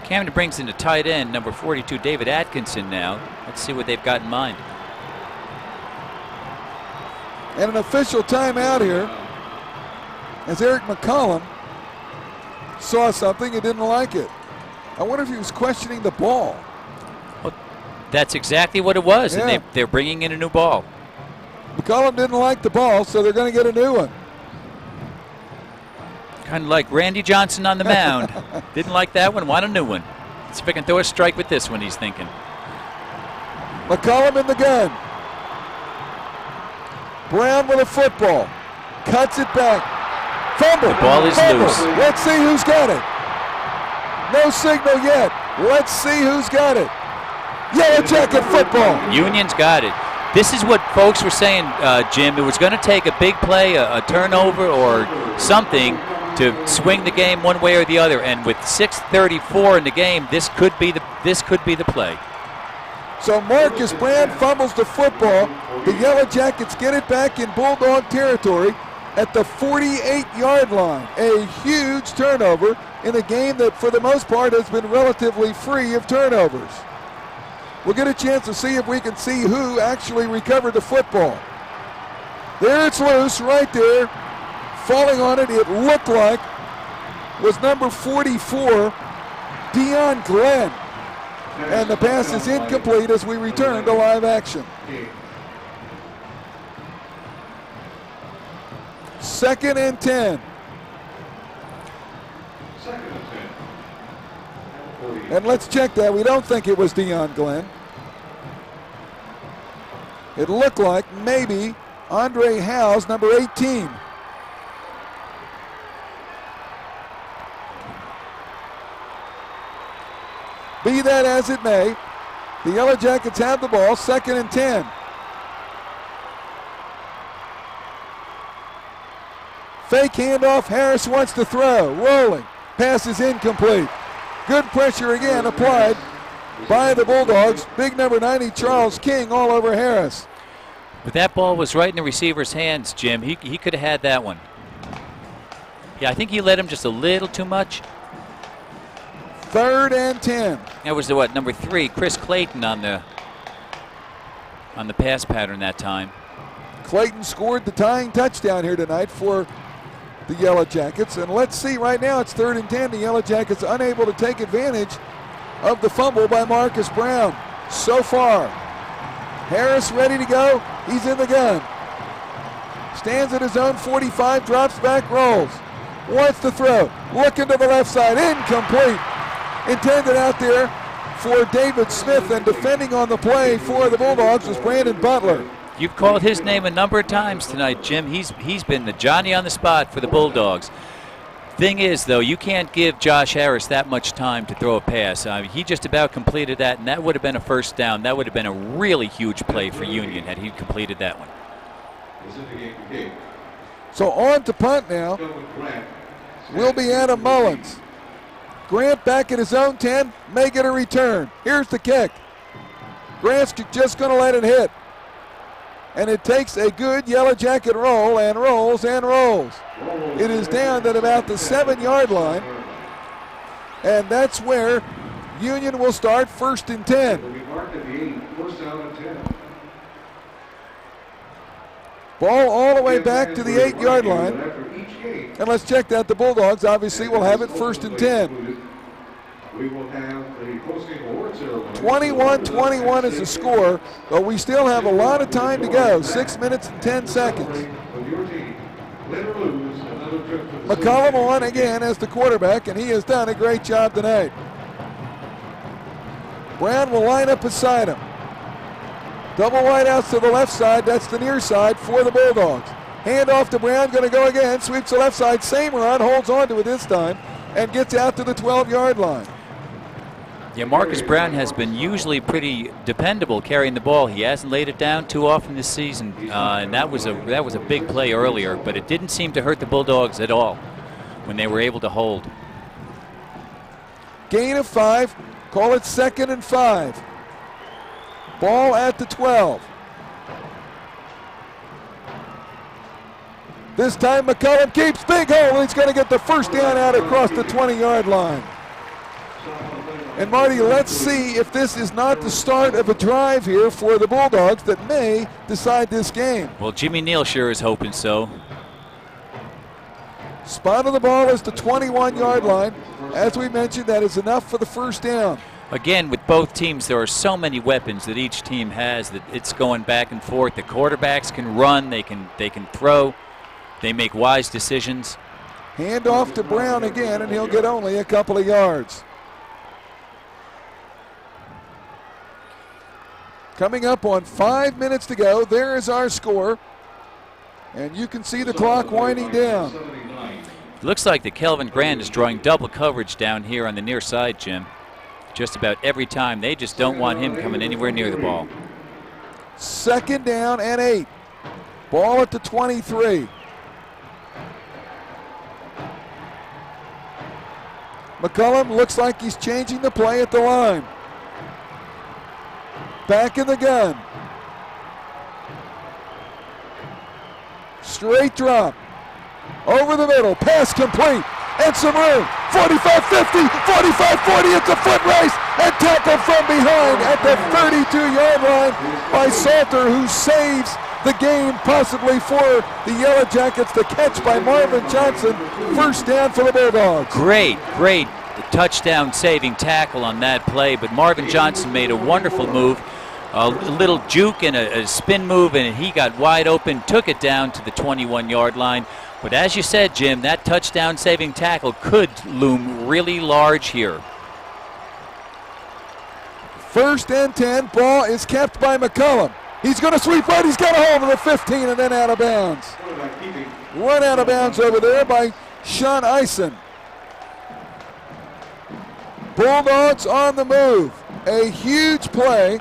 Camden brings in the tight end, number 42, David Atkinson now. Let's see what they've got in mind. And an official timeout here as Eric McCollum saw something and didn't like it. I wonder if he was questioning the ball. Well, that's exactly what it was, yeah. And they're bringing in a new ball. McCollum didn't like the ball, so they're going to get a new one. Kind of like Randy Johnson on the mound. Didn't like that one, want a new one. See if I can throw a strike with this one, he's thinking. McCollum in the gun. Brown with a football. Cuts it back. Fumble. The ball is loose. Let's see who's got it. No signal yet. Let's see who's got it. Yellow Jacket football. Union's got it. This is what folks were saying, Jim. It was going to take a big play, a turnover or something to swing the game one way or the other. And with 6:34 in the game, this could be the play. So Marcus Brown fumbles the football. The Yellow Jackets get it back in Bulldog territory at the 48-yard line. A huge turnover in a game that, for the most part, has been relatively free of turnovers. We'll get a chance to see if we can see who actually recovered the football. There it's loose right there. Falling on it, it looked like, was number 44, Dion Glenn. And the pass is incomplete as we return to live action. 2nd and 10. And let's check that. We don't think it was Dion Glenn. It looked like maybe Andre Howes, number 18. Be that as it may, the Yellow Jackets have the ball, 2nd and 10. Fake handoff, Harris wants to throw, rolling, pass is incomplete. Good pressure again applied by the Bulldogs. Big number 90, Charles King, all over Harris. But that ball was right in the receiver's hands, Jim. He could have had that one. Yeah, I think he let him just a little too much. 3rd and 10. That was the number 3, Chris Clayton on the pass pattern that time. Clayton scored the tying touchdown here tonight for the Yellow Jackets. And let's see, right now it's 3rd and 10. The Yellow Jackets unable to take advantage of the fumble by Marcus Brown so far. Harris ready to go. He's in the gun. Stands at his own 45, drops back, rolls. Wants to throw. Looking to the left side. Incomplete. Intended out there for David Smith, and defending on the play for the Bulldogs was Brandon Butler. You've called his name a number of times tonight, Jim. He's been the Johnny on the spot for the Bulldogs. Thing is, though, you can't give Josh Harris that much time to throw a pass. He just about completed that, and that would have been a first down. That would have been a really huge play for Union had he completed that one. So on to punt now will be Adam Mullins. Grant back at his own 10, may get a return. Here's the kick. Grant's just going to let it hit. And it takes a good Yellow Jacket roll and rolls and rolls. It is down at about the 7-yard line. And that's where Union will start 1st and 10. Ball all the way back to the 8-yard line. And let's check that. The Bulldogs obviously will have it 1st and 10. We will have the posting award ceremony. 21-21 is the score, but we still have a lot of time to go. 6 minutes and 10 seconds. McCollum on again as the quarterback, and he has done a great job tonight. Brown will line up beside him. Double wideouts to the left side. That's the near side for the Bulldogs. Hand off to Brown, going to go again. Sweeps the left side. Same run, holds on to it this time, and gets out to the 12-yard line. Yeah, Marcus Brown has been usually pretty dependable carrying the ball. He hasn't laid it down too often this season, and that was a big play earlier, but it didn't seem to hurt the Bulldogs at all when they were able to hold. Gain of 5. Call it 2nd and 5. Ball at the 12. This time McCollum keeps big hole. He's going to get the first down out across the 20-yard line. And Marty, let's see if this is not the start of a drive here for the Bulldogs that may decide this game. Well, Jimmy Neal sure is hoping so. Spot of the ball is the 21-yard line. As we mentioned, that is enough for the first down. Again, with both teams, there are so many weapons that each team has that it's going back and forth. The quarterbacks can run, they can throw, they make wise decisions. Hand off to Brown again, and he'll get only a couple of yards. Coming up on 5 minutes to go, there is our score. And you can see the clock winding down. It looks like the Kelvin Grant is drawing double coverage down here on the near side, Jim. Just about every time. They just don't want him coming anywhere near the ball. 2nd down and 8. Ball at the 23. McCollum looks like he's changing the play at the line. Back in the gun. Straight drop. Over the middle. Pass complete. And some room. 45-50, 45-40. It's a foot race. And tackle from behind at the 32-yard line by Salter, who saves the game possibly for the Yellow Jackets. The catch by Marvin Johnson. First down for the Bulldogs. Great touchdown saving tackle on that play, but Marvin Johnson made a wonderful move. A little juke and a spin move, and he got wide open, took it down to the 21-yard line. But as you said, Jim, that touchdown saving tackle could loom really large here. 1st and 10. Ball is kept by McCollum. He's going to sweep right. He's got a hold of the 15 and then out of bounds. Run out of bounds over there by Sean Eisen. Bulldogs on the move. A huge play.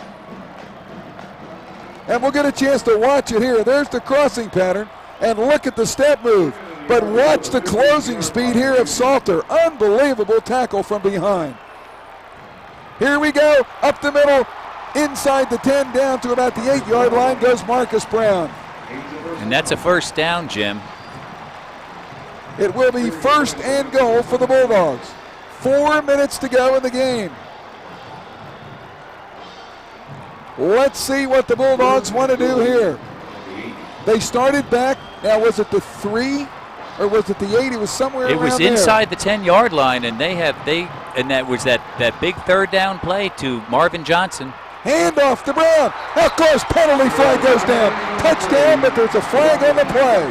And we'll get a chance to watch it here. There's the crossing pattern. And look at the step move. But watch the closing speed here of Salter. Unbelievable tackle from behind. Here we go. Up the middle. Inside the 10, down to about the 8-yard line goes Marcus Brown. And that's a first down, Jim. It will be 1st and goal for the Bulldogs. 4 minutes to go in the game. Let's see what the Bulldogs want to do here. They started back. Now, was it the 3 or was it the 8? It was somewhere around there. It was inside the 10-yard line, and that was that big third down play to Marvin Johnson. Hand off to Brown. Of course, penalty flag goes down. Touchdown, but there's a flag on the play.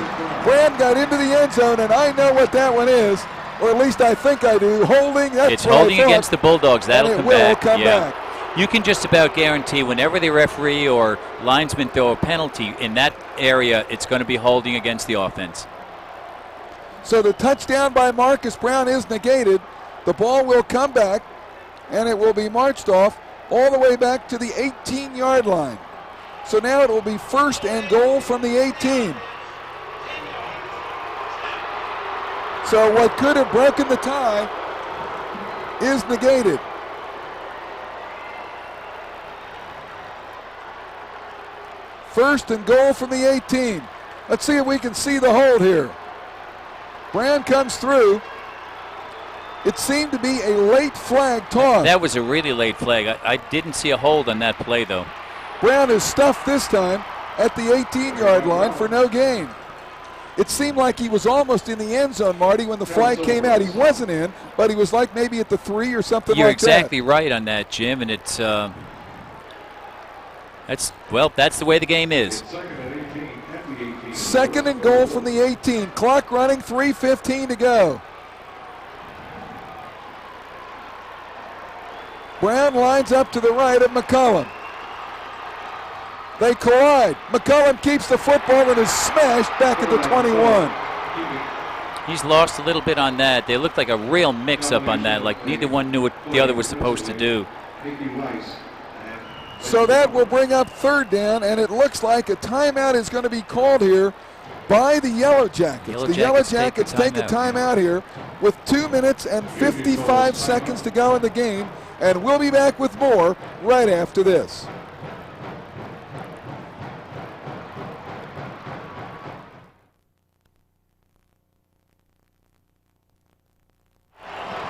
Brown got into the end zone, and I know what that one is, or at least I think I do. Holding. It's holding against the Bulldogs. That'll come back. Come back. You can just about guarantee whenever the referee or linesman throw a penalty in that area, it's going to be holding against the offense. So the touchdown by Marcus Brown is negated. The ball will come back, and it will be marched off all the way back to the 18-yard line. So now it will be 1st and goal from the 18. So what could have broken the tie is negated. First and goal from the 18. Let's see if we can see the hold here. Brown comes through. It seemed to be a late flag toss. That was a really late flag. I didn't see a hold on that play, though. Brown is stuffed this time. at the 18-yard line for no gain. It seemed like he was almost in the end zone, Marty, when the flag came out. He wasn't in, but he was like maybe at the 3 or something like that. You're exactly right on that, Jim, and it's that's the way the game is. Second and goal from the 18. Clock running, 3:15 to go. Brown lines up to the right of McCullum. They collide. McCullum keeps the football and is smashed back at the 21. He's lost a little bit on that. They looked like a real mix-up on that, like neither one knew what the other was supposed to do. So that will bring up third down, and it looks like a timeout is going to be called here by the Yellow Jackets. The Yellow Jackets take a timeout here with 2 minutes and 55 seconds to go in the game, and we'll be back with more right after this.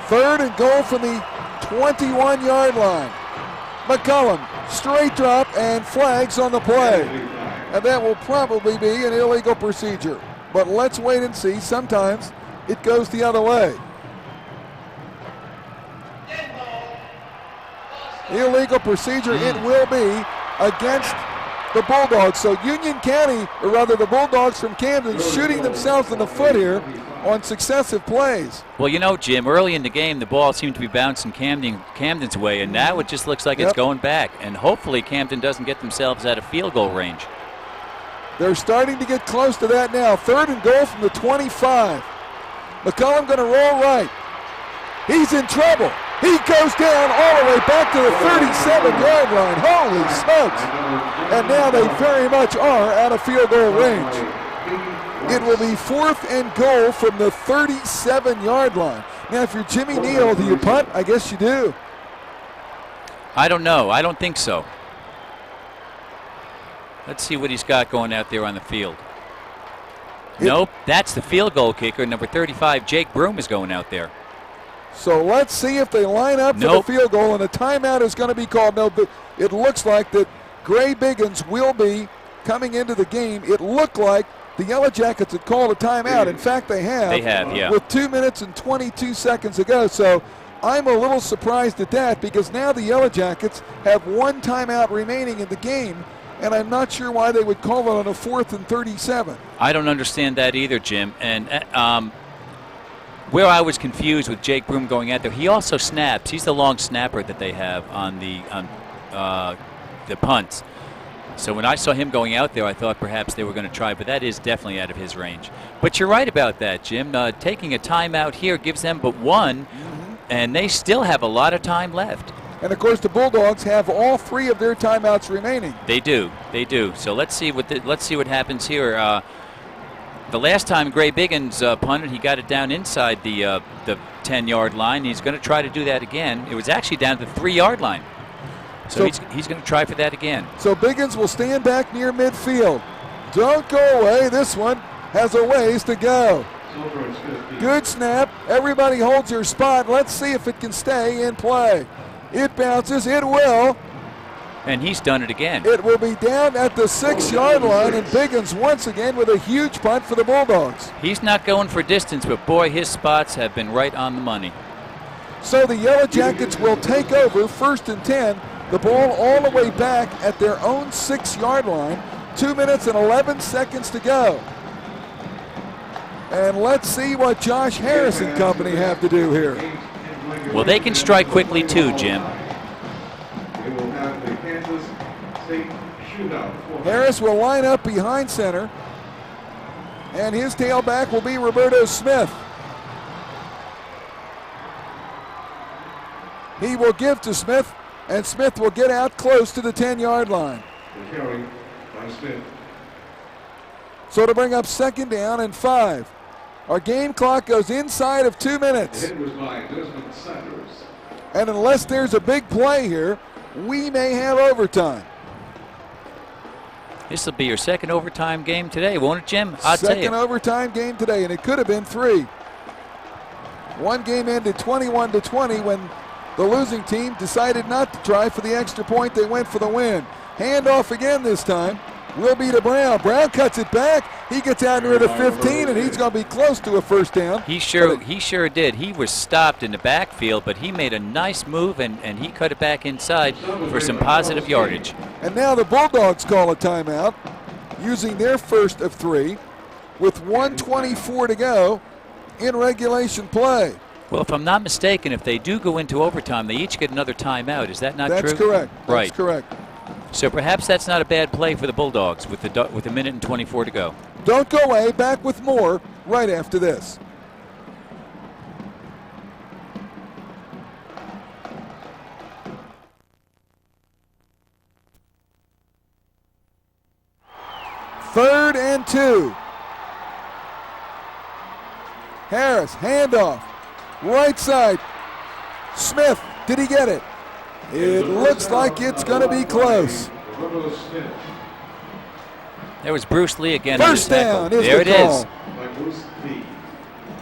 Third and goal from the 21-yard line. McCullum, straight drop and flags on the play. And that will probably be an illegal procedure. But let's wait and see. Sometimes it goes the other way. Illegal procedure, it will be against the Bulldogs. So Union County, or rather the Bulldogs from Camden, shooting themselves in the foot here on successive plays. Well, you know, Jim, early in the game, the ball seemed to be bouncing Camden's way, and now it just looks like it's going back. And hopefully Camden doesn't get themselves out of field goal range. They're starting to get close to that now. Third and goal from the 25. McCullum going to roll right. He's in trouble. He goes down all the way back to the 37-yard line. Holy smokes. And now they very much are out of field goal range. It will be fourth and goal from the 37-yard line. Now, if you're Jimmy Neal, do you punt? I guess you do. I don't know. I don't think so. Let's see what he's got going out there on the field. Nope, that's the field goal kicker. Number 35, Jake Broom, is going out there. So let's see if they line up for the field goal, and a timeout is going to be called. No, but it looks like that Gray Biggins will be coming into the game. It looked like the Yellow Jackets had called a timeout. In fact, they have. They have, yeah. With 2 minutes and 22 seconds to go. So I'm a little surprised at that, because now the Yellow Jackets have one timeout remaining in the game, and I'm not sure why they would call it on a 4th and 37. I don't understand that either, Jim. And where I was confused with Jake Broom going out there, he also snaps. He's the long snapper that they have on the punts. So when I saw him going out there, I thought perhaps they were going to try, but that is definitely out of his range. But you're right about that, Jim. Taking a timeout here gives them but one, and they still have a lot of time left. And, of course, the Bulldogs have all 3 of their timeouts remaining. They do. They do. So let's see what happens here. The last time Gray Biggins punted, he got it down inside the 10-yard line. He's going to try to do that again. It was actually down to the 3-yard line. So he's going to try for that again. So Biggins will stand back near midfield. Don't go away. This one has a ways to go. Good snap. Everybody holds their spot. Let's see if it can stay in play. It bounces. It will. And he's done it again. It will be down at the 6-yard line, and Biggins once again with a huge punt for the Bulldogs. He's not going for distance, but boy, his spots have been right on the money. So the Yellow Jackets will take over 1st and 10. The ball all the way back at their own 6-yard line. 2 minutes and 11 seconds to go. And let's see what Josh Harris and company have to do here. Well, they can strike quickly too, Jim. Harris will line up behind center, and his tailback will be Roberto Smith. He will give to Smith, and Smith will get out close to the 10-yard line. So to bring up 2nd down and 5. Our game clock goes inside of 2 minutes. And unless there's a big play here, we may have overtime. This will be your second overtime game today, won't it, Jim? I'll tell you. Second overtime game today, and it could have been 3. One game ended 21-20 when the losing team decided not to try for the extra point. They went for the win. Handoff again this time. will be to Brown. Brown cuts it back. He gets out near the 15, and he's going to be close to a first down. He sure did. He was stopped in the backfield, but he made a nice move, and he cut it back inside for some positive yardage. And now the Bulldogs call a timeout, using their first of 3, with 1:24 to go in regulation play. Well, if I'm not mistaken, if they do go into overtime, they each get another timeout. Is that not true? That's correct. Right. That's correct. So perhaps that's not a bad play for the Bulldogs with a minute and 24 to go. Don't go away. Back with more right after this. Third and 2. Harris, handoff. Right side. Smith, did he get it? It looks like it's going to be close. There was Bruce Lee again. First down is there the it call. is.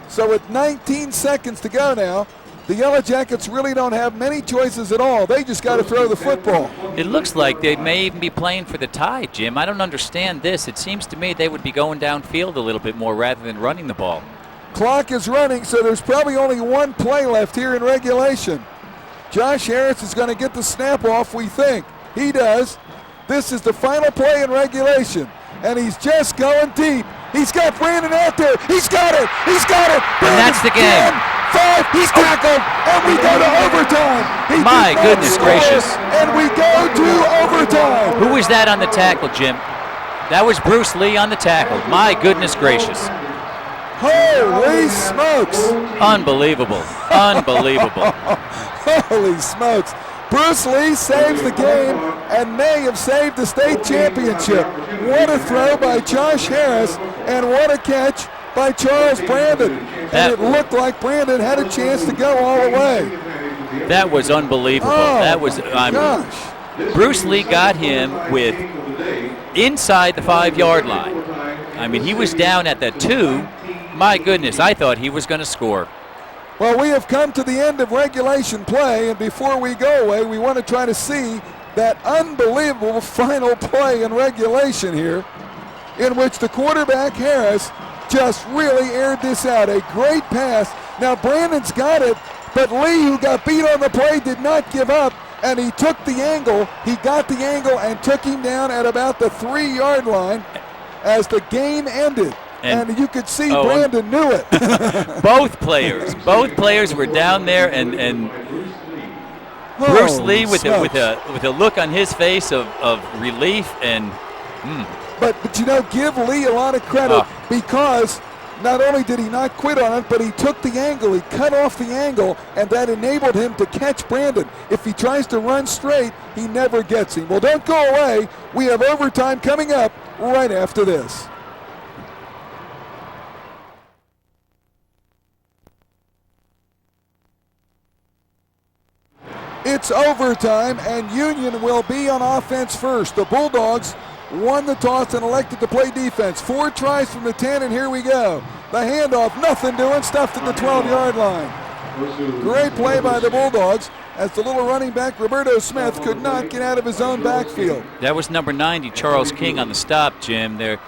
So with 19 seconds to go now, the Yellow Jackets really don't have many choices at all. They just got to throw the football. It looks like they may even be playing for the tie, Jim. I don't understand this. It seems to me they would be going downfield a little bit more rather than running the ball. Clock is running, so there's probably only one play left here in regulation. Josh Harris is going to get the snap off, we think. He does. This is the final play in regulation, and he's just going deep. He's got Brandon out there. He's got it. He's got it. And that's the game. 10, 5. He's tackled, and we go to overtime. He My goodness gracious. And we go to overtime. Who was that on the tackle, Jim? That was Bruce Lee on the tackle. My goodness gracious. Holy smokes. Unbelievable. Unbelievable. Holy smokes. Bruce Lee saves the game and may have saved the state championship. What a throw by Josh Harris, and what a catch by Charles Brandon. And it looked like Brandon had a chance to go all the way. That was unbelievable. Oh, that was gosh. Bruce Lee got him with inside the 5-yard line. I mean, he was down at the 2. My goodness, I thought he was going to score. Well, we have come to the end of regulation play, and before we go away, we want to try to see that unbelievable final play in regulation here, in which the quarterback, Harris, just really aired this out. A great pass. Now, Brandon's got it, but Lee, who got beat on the play, did not give up, and he took the angle. He got the angle and took him down at about the 3-yard line as the game ended. And you could see Brandon knew it. Both players were down there, and Bruce Lee with a look on his face of relief and. But you know, give Lee a lot of credit because not only did he not quit on it, but he took the angle, he cut off the angle, and that enabled him to catch Brandon. If he tries to run straight, he never gets him. Well, don't go away. We have overtime coming up right after this. It's overtime, and Union will be on offense first. The Bulldogs won the toss and elected to play defense. 4 tries from the 10, and here we go. The handoff, nothing doing, stuffed at the 12-yard line. Great play by the Bulldogs as the little running back, Roberto Smith, could not get out of his own backfield. That was number 90, Charles King, on the stop, Jim. There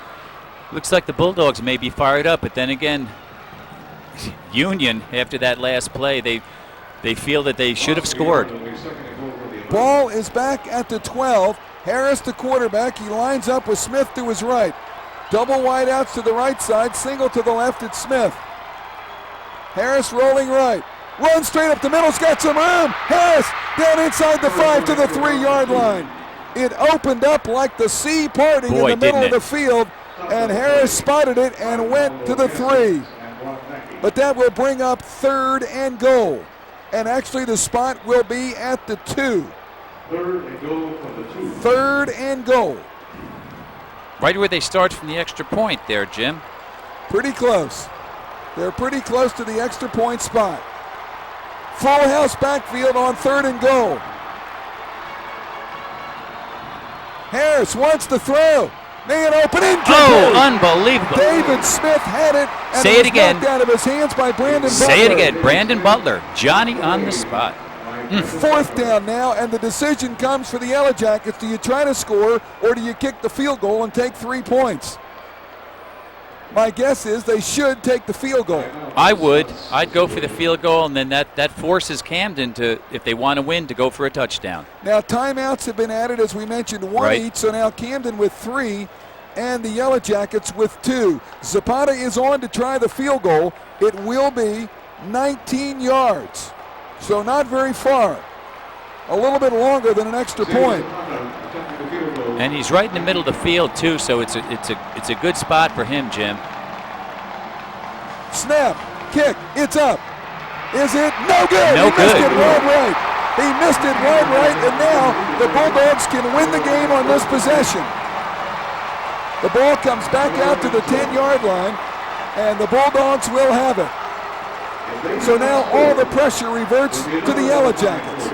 looks like the Bulldogs may be fired up, but then again, Union, after that last play, they feel that they should have scored. Ball is back at the 12. Harris, the quarterback. He lines up with Smith to his right. Double wide outs to the right side. Single to the left. It's Smith. Harris rolling right. Runs straight up the middle. He's got some room. Harris down inside the 5 to the 3-yard line. It opened up like the sea parting in the middle of the field, and Harris spotted it and went to the 3. But that will bring up 3rd and goal. And actually the spot will be at the 2. 3rd and goal from the 2. 3rd and goal. Right where they start from the extra point there, Jim. Pretty close. They're pretty close to the extra point spot. Full house backfield on 3rd and goal. Harris wants to throw. Man open, incomplete. Oh, unbelievable. David Smith had it, and Say it it was again. knocked out of his hands by Brandon Butler. Say it again. Brandon Butler. Johnny on the spot. 4th down now, and the decision comes for the Yellow Jackets. Do you try to score, or do you kick the field goal and take 3 points? My guess is they should take the field goal. I would. I'd go for the field goal, and then that forces Camden to, if they want to win, to go for a touchdown. Now timeouts have been added, as we mentioned, 1 Right. each, so now Camden with 3 and the Yellow Jackets with 2. Zapata is on to try the field goal. It will be 19 yards, so not very far. A little bit longer than an extra point. And he's right in the middle of the field too, so it's a good spot for him, Jim. Snap, kick, it's up. Is it? No good. No He missed good. it wide right. He missed it wide right, and now the Bulldogs can win the game on this possession. The ball comes back out to the 10-yard line, and the Bulldogs will have it. So now all the pressure reverts to the Yellow Jackets.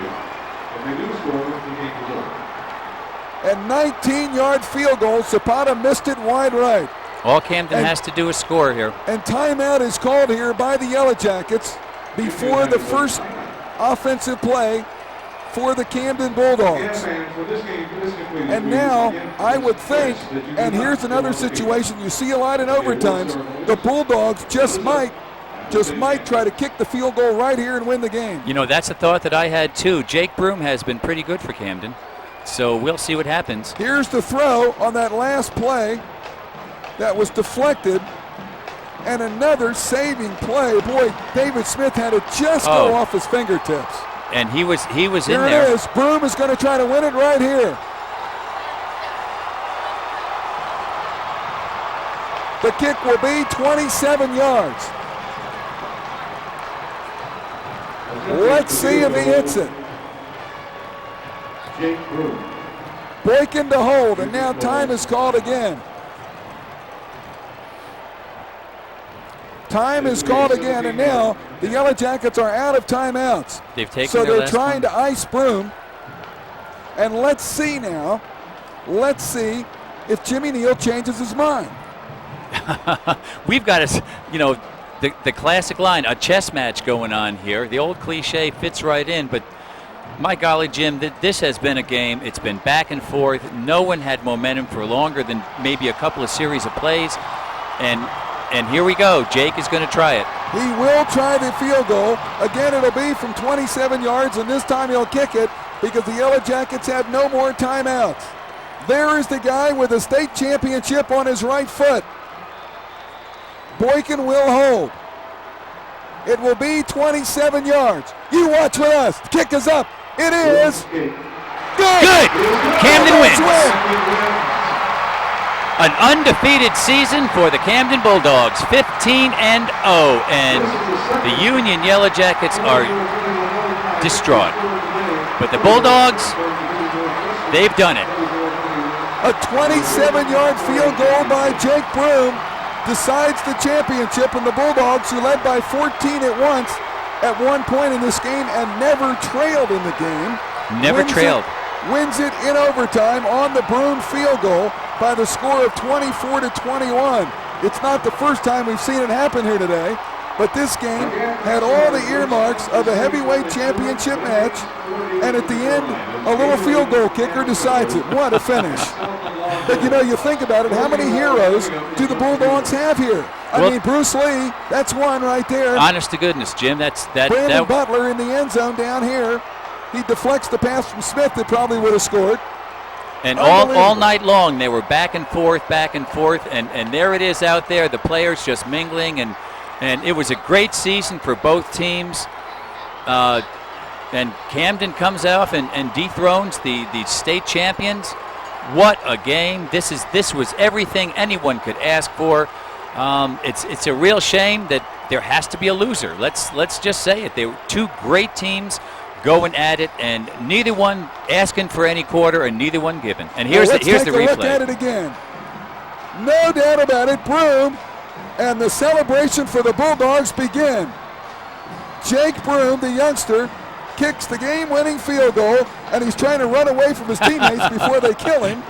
And 19-yard field goal. Zapata missed it wide right. All Camden has to do is score here. And timeout is called here by the Yellow Jackets before the first offensive play for the Camden Bulldogs. And now I would think, and here's another situation you see a lot in overtimes, the Bulldogs just might try to kick the field goal right here and win the game. You know, that's a thought that I had too. Jake Broom has been pretty good for Camden, so we'll see what happens. Here's the throw on that last play that was deflected, and another saving play. Boy, David Smith had it just go off his fingertips. And he was in there. Here it is. Broom is going to try to win it right here. The kick will be 27 yards. Let's see if he hits it. Boykin to hold, and now time is called again. Time is called again, and now the Yellow Jackets are out of timeouts. They've taken so their they're last trying one. to ice Broom. And let's see now. Let's see if Jimmy Neal changes his mind. We've got the classic line, a chess match going on here. The old cliche fits right in, but my golly, Jim, this has been a game. It's been back and forth. No one had momentum for longer than maybe a couple of series of plays. And here we go. Jake is going to try it. He will try the field goal. Again, it'll be from 27 yards, and this time he'll kick it because the Yellow Jackets have no more timeouts. There is the guy with a state championship on his right foot. Boykin will hold. It will be 27 yards. You watch with us. The kick is up. It is good. Camden wins. An undefeated season for the Camden Bulldogs, 15-0, and the Union Yellow Jackets are distraught. But the Bulldogs, they've done it. A 27-yard field goal by Jake Broom decides the championship, and the Bulldogs, who led by 14 at one point in this game and never trailed in the game, wins it in overtime on the Broom field goal by the score of 24-21. It's not the first time we've seen it happen here today, but this game had all the earmarks of a heavyweight championship match, and at the end, a little field goal kicker decides it. What a finish. But you think about it, how many heroes do the Bulldogs have here? I mean, Bruce Lee, that's one right there. Honest to goodness, Jim, Brandon Butler in the end zone down here. He deflects the pass from Smith that probably would have scored. And all night long, they were back and forth, and there it is out there, the players just mingling, and it was a great season for both teams. And Camden comes off and dethrones the state champions. What a game. This was everything anyone could ask for. It's a real shame that there has to be a loser. Let's just say it. They were two great teams going at it, and neither one asking for any quarter and neither one giving. And here's the replay. Let's take a look at it again. No doubt about it, Broom, and the celebration for the Bulldogs begin. Jake Broom, the youngster, kicks the game-winning field goal, and he's trying to run away from his teammates before they kill him.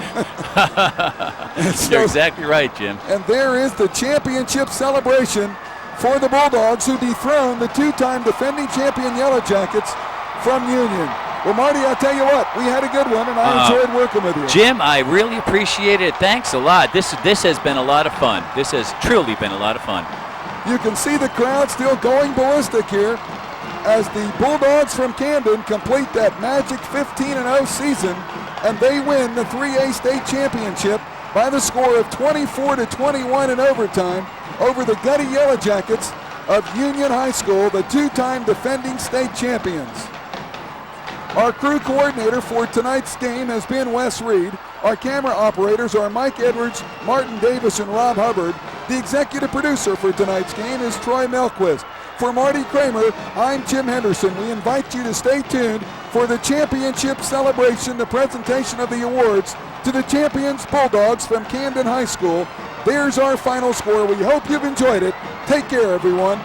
You're exactly right, Jim. And there is the championship celebration for the Bulldogs, who dethroned the two-time defending champion Yellow Jackets from Union. Well, Marty, I'll tell you what, we had a good one, and I enjoyed working with you. Jim, I really appreciate it. Thanks a lot. This has been a lot of fun. This has truly been a lot of fun. You can see the crowd still going ballistic here as the Bulldogs from Camden complete that magic 15-0 season, and they win the 3A state championship by the score of 24-21 in overtime over the Gutty Yellow Jackets of Union High School, the two-time defending state champions. Our crew coordinator for tonight's game has been Wes Reed. Our camera operators are Mike Edwards, Martin Davis, and Rob Hubbard. The executive producer for tonight's game is Troy Melquist. For Marty Kramer, I'm Jim Henderson. We invite you to stay tuned for the championship celebration, the presentation of the awards to the champions Bulldogs from Camden High School. There's our final score. We hope you've enjoyed it. Take care, everyone.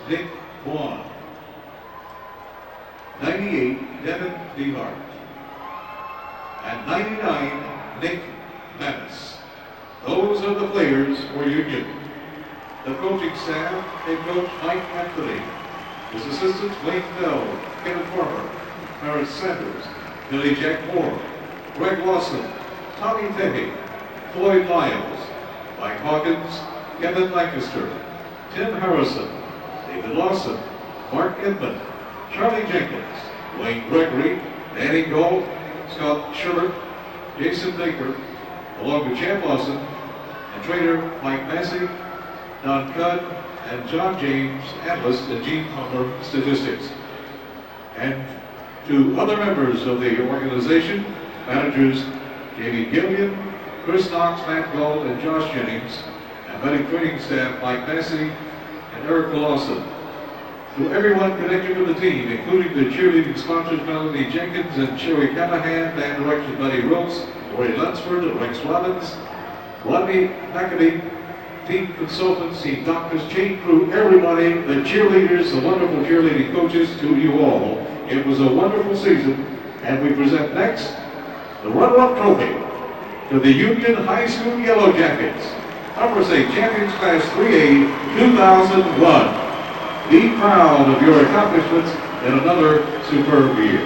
Nick Vaughn. 98, Devin DeHart. And 99, Nick Manis. Those are the players for Union. The coaching staff, head coach Mike Anthony. His assistants Wayne Bell, Kevin Farmer, Harris Sanders, Billy Jack Moore, Greg Lawson, Tommy Petty, Floyd Lyles, Mike Hawkins, Kevin Lancaster, Tim Harrison, David Lawson, Mark Edmond, Charlie Jenkins, Wayne Gregory, Danny Gold, Scott Schiller, Jason Baker, along with Chad Lawson, and trainer Mike Massey, Don Cudd, and John James, analyst at Gene Palmer Statistics. And to other members of the organization, managers Jamie Gillian, Chris Knox, Matt Gold, and Josh Jennings, athletic training staff Mike Massey and Eric Lawson. To everyone connected with the team, including the cheerleading sponsors Melanie Jenkins and Sherry Callahan, band directors Buddy Rose, Lori Lunsford, Rex Robbins, Rodney McAdee, team consultants, team doctors, chain crew, everybody, the cheerleaders, the wonderful cheerleading coaches, to you all. It was a wonderful season, and we present next the runner-up trophy to the Union High School Yellow Jackets, Upper State Champions Class 3A 2001. Be proud of your accomplishments in another superb year.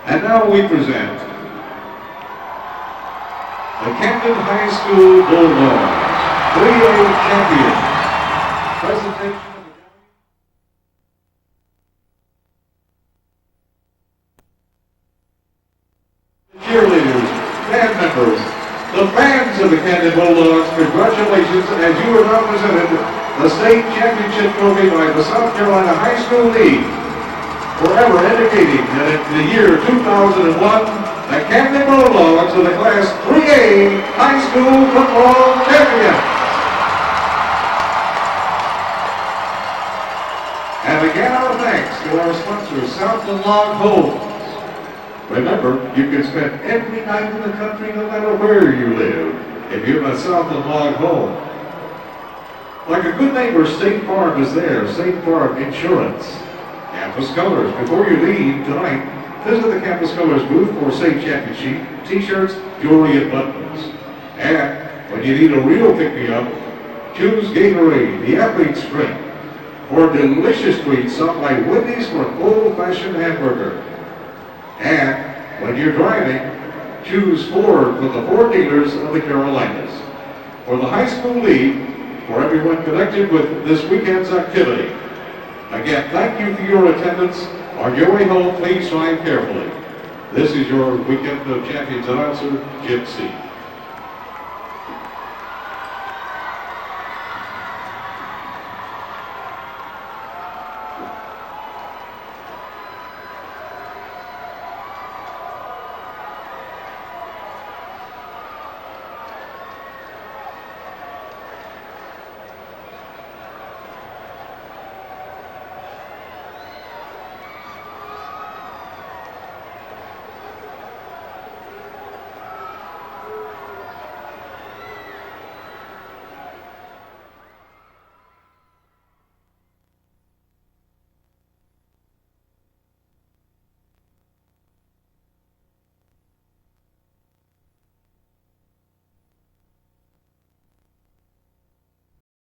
And now we present the Camden High School Bulldogs, 3A champions. Presentation of the cheerleaders, band members, the fans of the Camden Bulldogs, congratulations as you are now presented the state championship trophy by the South Carolina High School League, forever indicating that in the year 2001, the Camden Bulldogs are the Class 3A High School football champions. And again, our thanks to our sponsor, Southland Log Homes. Remember, you can spend every night in the country, no matter where you live, if you're at Southland Log Home. Like a good neighbor, State Farm is there. State Farm Insurance. Campus Colors. Before you leave tonight, visit the Campus Colors booth for state championship t-shirts, jewelry, and buttons. And when you need a real pick-me-up, choose Gatorade, the athlete's drink, or delicious treats stopped by Wendy's for an old-fashioned hamburger. And when you're driving, choose Ford from the Ford dealers of the Carolinas. For the high school league, for everyone connected with this weekend's activity. Again, thank you for your attendance. On your way home, please drive carefully. This is your Weekend of Champions announcer, Jim C.